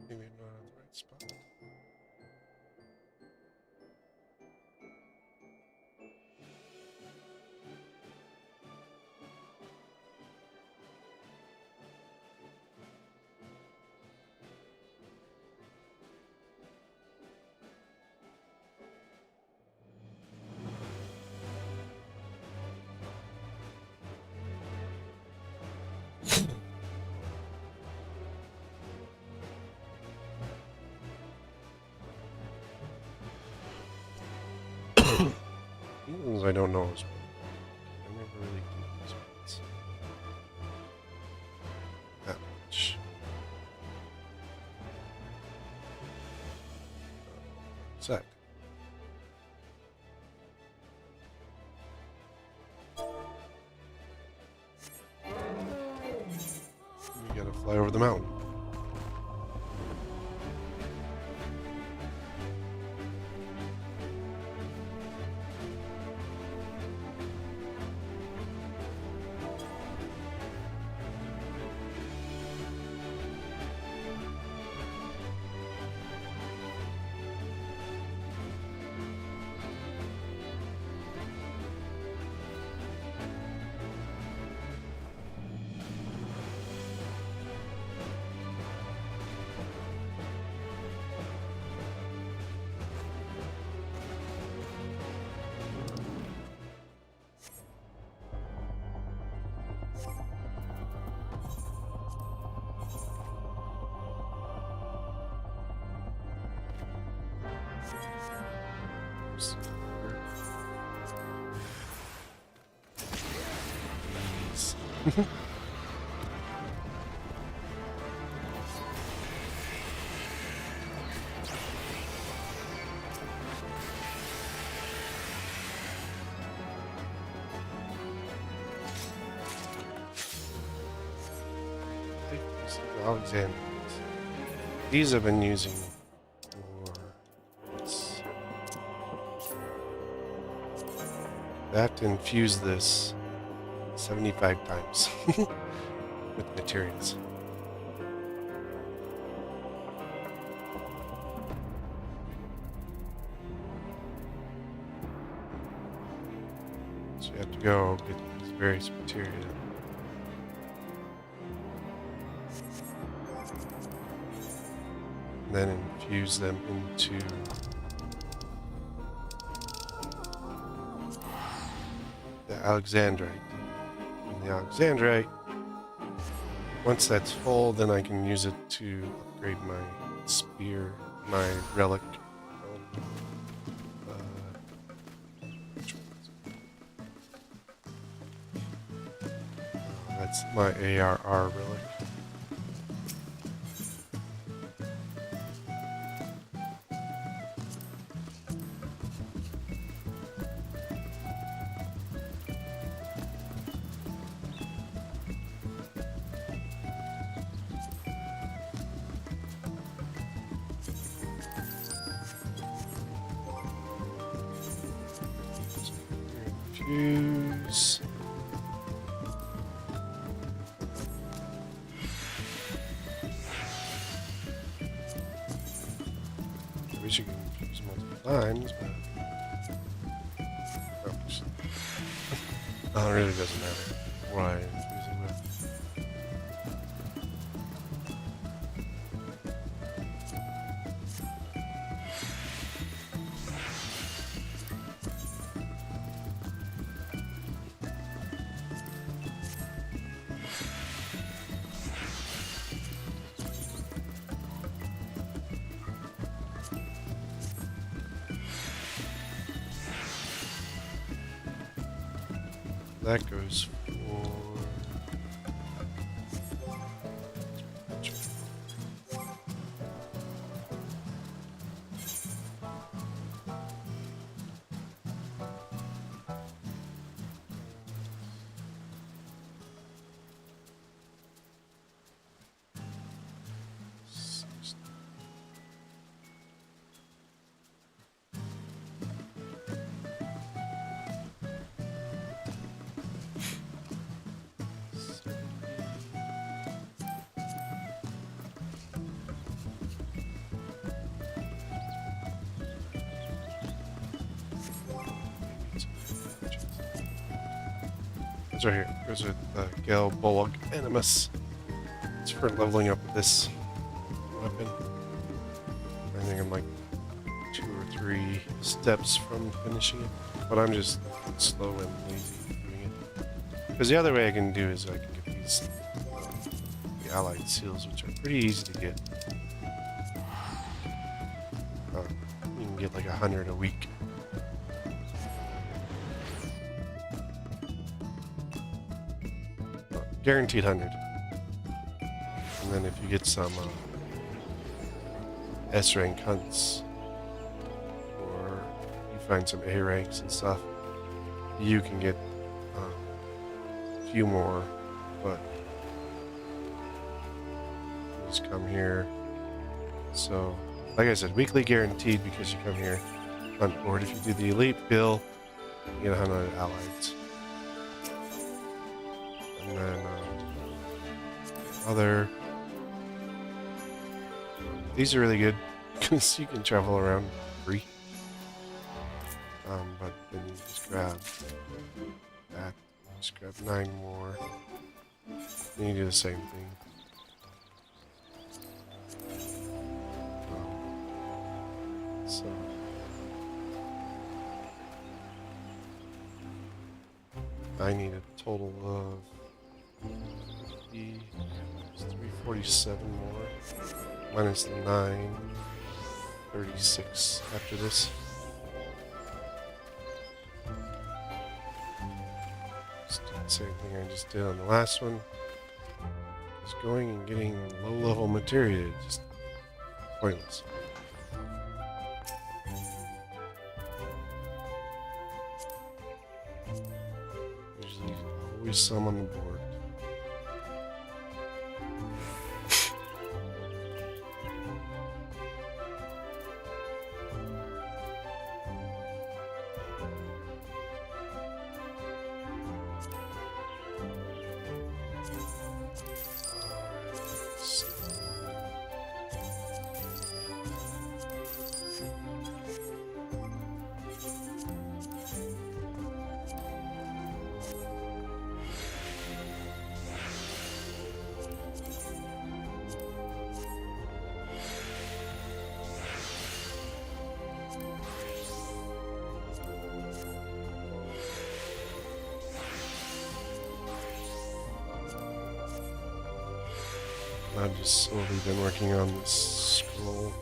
Maybe I'm not on the right spot. I don't know as well. I never really do these ones that much. Sec. You gotta fly over the mountain. Alexander. These I've been using for that to infuse this 75 times with materials. So you have to go get these various materials. And then infuse them into the Alexandrite. And the Alexandrite, once that's full, then I can use it to upgrade my spear, my relic. That's my ARR relic. Infuse. I wish you could infuse multiple times, but oh, it really doesn't matter what I infuse it with. That goes for right here. Goes with Gale Bullock Animus. It's for leveling up this weapon. I think I'm like 2 or 3 steps from finishing it, but I'm just slow and lazy doing it. Because the other way I can do is I can get these the allied seals, which are pretty easy to get. You can get like 100 a week. Guaranteed 100. And then if you get some S rank hunts, or you find some A ranks and stuff, you can get a few more. But you just come here. So, like I said, weekly guaranteed because you come here hunt board. If you do the elite bill, you get 100 allies. And then other, these are really good because you can travel around free. But then you just grab that, just grab 9 more. Then you do the same thing. So I need a total of 347 more, minus the 9, 36 after this. Let's do the Same thing I just did on the last one. Just going and getting low-level materia, just pointless. Usually always some on the board. I've just slowly been working on this scroll.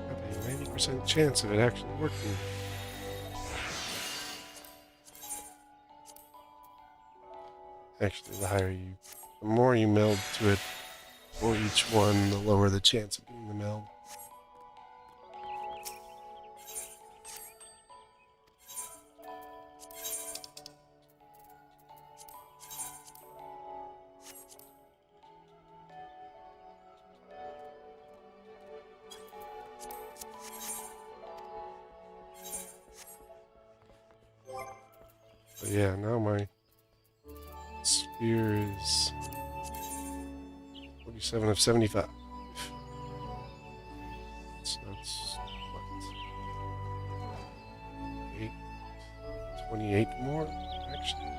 I have a 90% chance of it actually working. Actually, the more you meld to it for each one, the lower the chance of getting the meld. But yeah, now my sphere is 47 of 75. So that's what? 28 more, actually.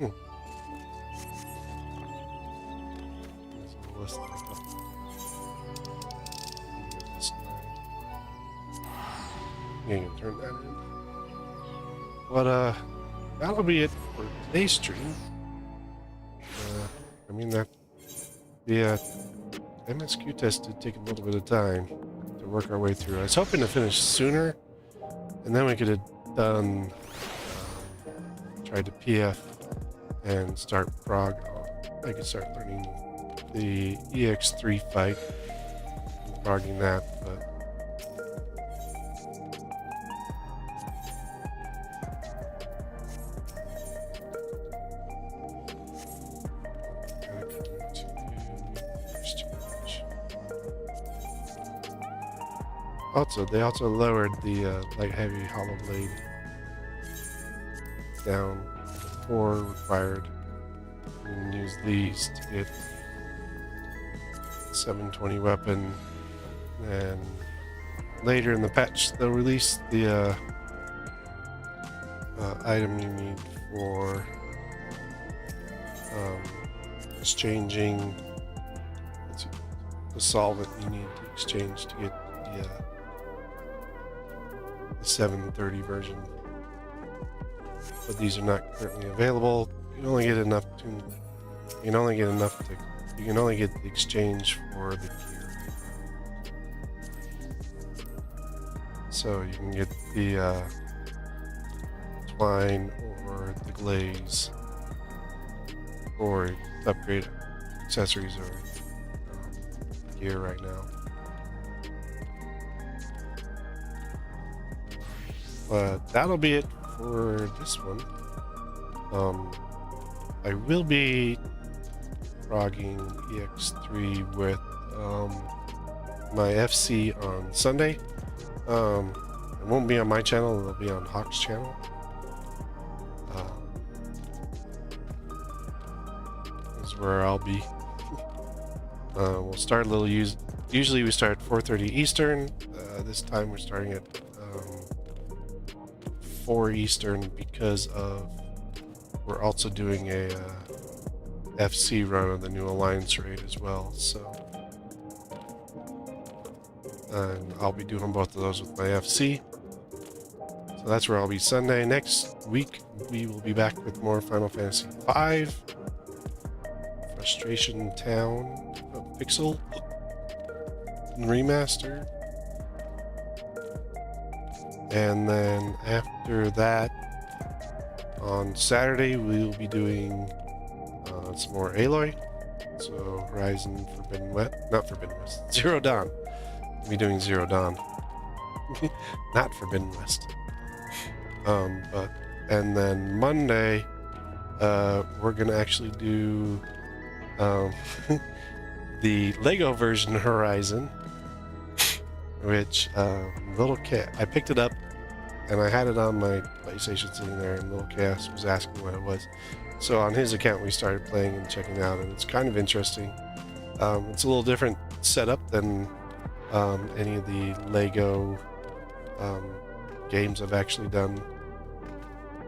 That's a little less than I thought. That's 9. Yeah, you can turn that in. But, that'll be it for today's stream. I mean, the MSQ test did take a little bit of time to work our way through. I was hoping to finish sooner, and then we could have done, tried to PF and start prog. I could start learning the EX3 fight and progging that, but they also lowered the light heavy hollow blade down to 4 required. You can use these to get 720 weapon, and later in the patch they'll release the item you need for exchanging the solvent you need to exchange to get the 730 version, but these are not currently available. You can only get enough to. You can only get the exchange for the gear. So you can get the twine or the glaze, or upgrade accessories or gear right now. But that'll be it for this one. I will be progging EX3 with my FC on Sunday. It won't be on my channel, it'll be on Hawk's channel. This is where I'll be. We'll start a little usually we start at 4:30 Eastern. This time we're starting at 4 Eastern because of we're also doing a FC run of the new Alliance raid as well. So And I'll be doing both of those with my FC. So that's where I'll be Sunday. Next week, we will be back with more Final Fantasy V. Frustration Town Pixel Remaster. And then after that, on Saturday, we will be doing some more Aloy. So Horizon Forbidden West, not Forbidden West, Zero Dawn. We'll be doing Zero Dawn. Not Forbidden West. And then Monday, we're gonna actually do the Lego version of Horizon, which little cat. I picked it up and I had it on my PlayStation sitting there, and little Cass was asking what it was. So on his account, we started playing and checking it out, and it's kind of interesting. It's a little different setup than any of the Lego games I've actually done.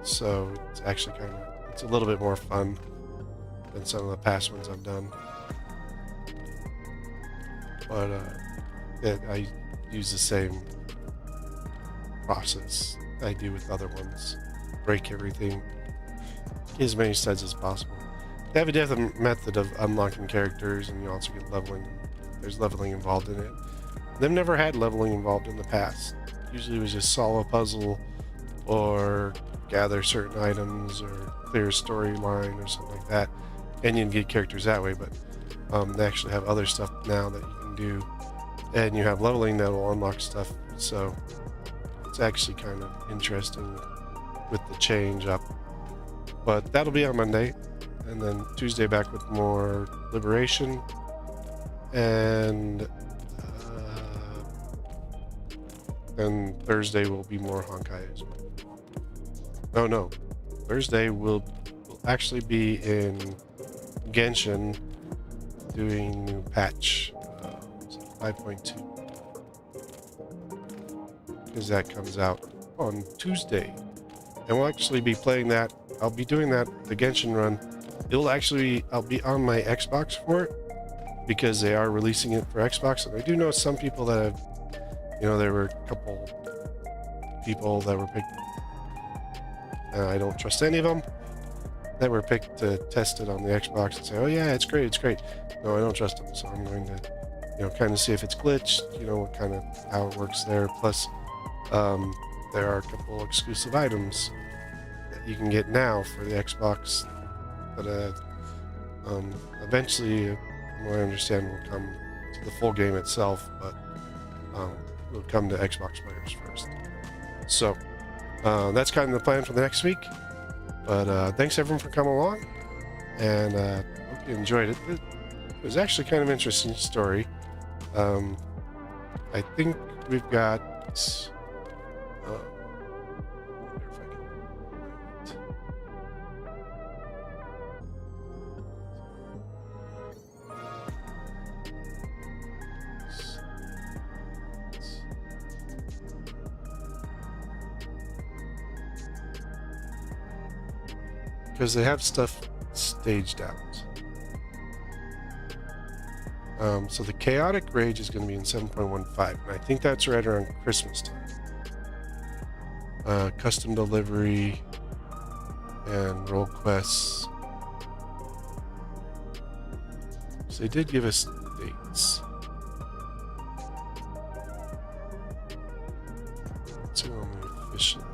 So it's actually it's a little bit more fun than some of the past ones I've done. But I use the same process I do with other ones. Break everything, get as many studs as possible. They have a different method of unlocking characters, and you also get leveling. There's leveling involved in it. They've never had leveling involved in the past. Usually it was just solve a puzzle or gather certain items or clear a storyline or something like that, and you can get characters that way. But they actually have other stuff now that you can do, and you have leveling that will unlock stuff. So it's actually kind of interesting with the change up. But that'll be on Monday, and then Tuesday back with more Liberation, and then Thursday will be more Honkai as well. Oh no, Thursday will actually be in Genshin doing new patch 5.2, because that comes out on Tuesday, and we'll actually be playing that. I'll be doing that, the Genshin run. I'll be on my Xbox for it, because they are releasing it for Xbox, and I do know some people that have, there were a couple people that were picked, I don't trust any of them, that were picked to test it on the Xbox and say, oh yeah, it's great. No, I don't trust them, so I'm going to, kind of see if it's glitched, what kind of, how it works there. Plus, there are a couple exclusive items that you can get now for the Xbox that eventually, from what I understand, will come to the full game itself, but will come to Xbox players first. So that's kind of the plan for the next week. But thanks everyone for coming along, and hope you enjoyed it. It was actually kind of an interesting story. I think we've got because they have stuff staged out. So the Chaotic Rage is going to be in 7.15, and I think that's right around Christmas time. Custom delivery and role quests. So they did give us dates. Let's see on the official.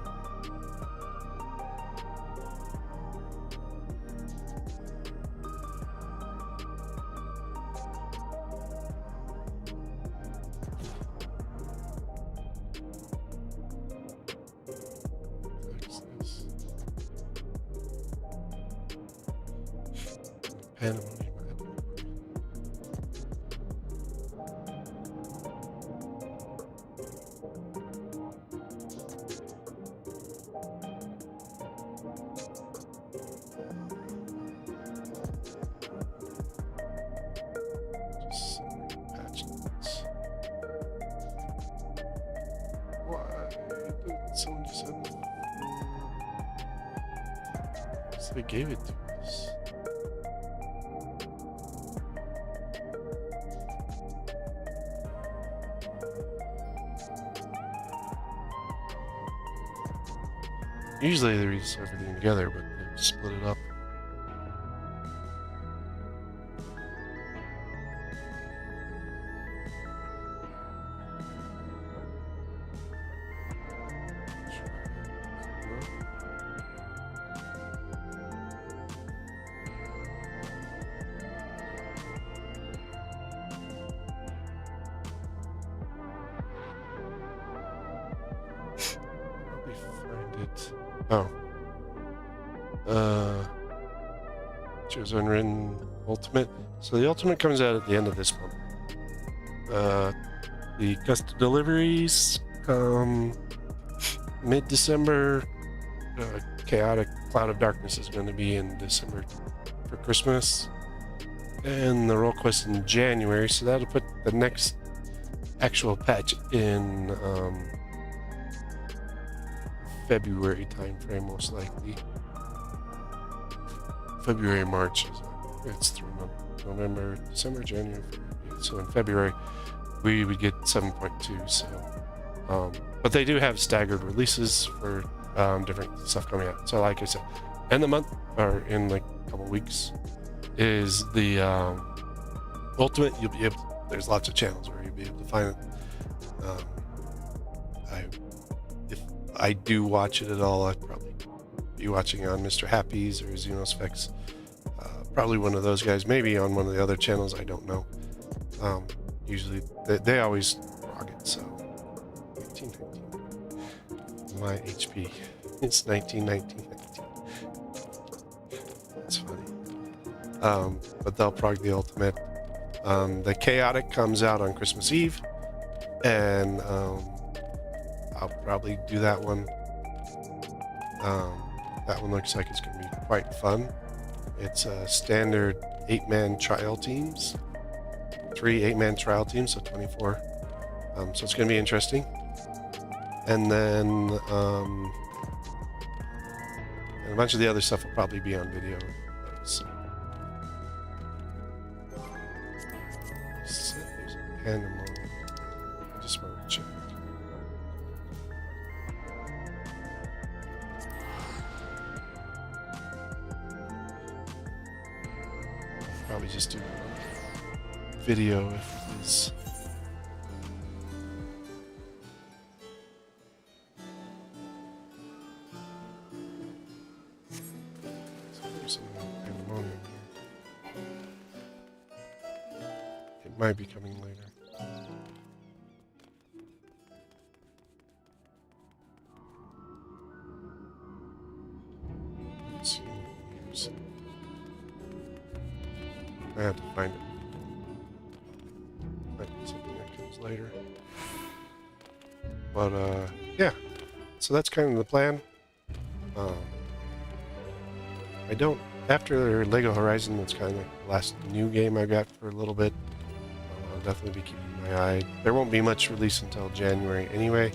Someone just said so they gave it to us. Usually they release everything together, but they split it up. Oh. Choose Unwritten Ultimate. So the Ultimate comes out at the end of this month. The custom deliveries come mid-December. Chaotic Cloud of Darkness is going to be in December for Christmas. And the Roll Quest in January. So that'll put the next actual patch in February time frame, most likely. February, March. It's 3 months. November, December, January, February. So in February, we would get 7.2. So, but they do have staggered releases for different stuff coming out. So, like I said, end of the month or in like a couple weeks is the Ultimate. You'll be able to, there's lots of channels where you'll be able to find it. If I do watch it at all, I'd probably be watching on Mr. Happy's or Xenospecs. Probably one of those guys, maybe on one of the other channels, I don't know. Usually they always rock it. So 1919. My HP. It's 1919. That's funny. But they'll prog the Ultimate. The Chaotic comes out on Christmas Eve, and I'll probably do that one. That one looks like it's going to be quite fun. It's a standard 8-man trial teams. 3 8-man trial teams, so 24. So it's going to be interesting. And then and a bunch of the other stuff will probably be on video. So. There's a pandemonium. I just want to check. Probably just do video if it is. So there's some pandemonium here. It might be coming later. Let's see. Here's. I have to find it. Might be something that comes later. But yeah. So that's kind of the plan. I don't. After Lego Horizon, that's kind of like the last new game I got for a little bit. I'll definitely be keeping my eye. There won't be much release until January anyway.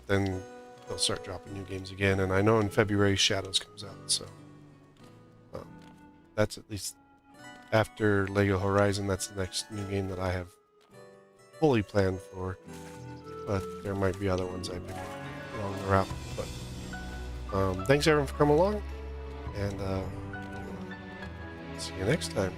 Then they'll start dropping new games again, and I know in February Shadows comes out, so that's at least after Lego Horizon. That's the next new game that I have fully planned for, but there might be other ones I pick along the route. But thanks everyone for coming along, and see you next time.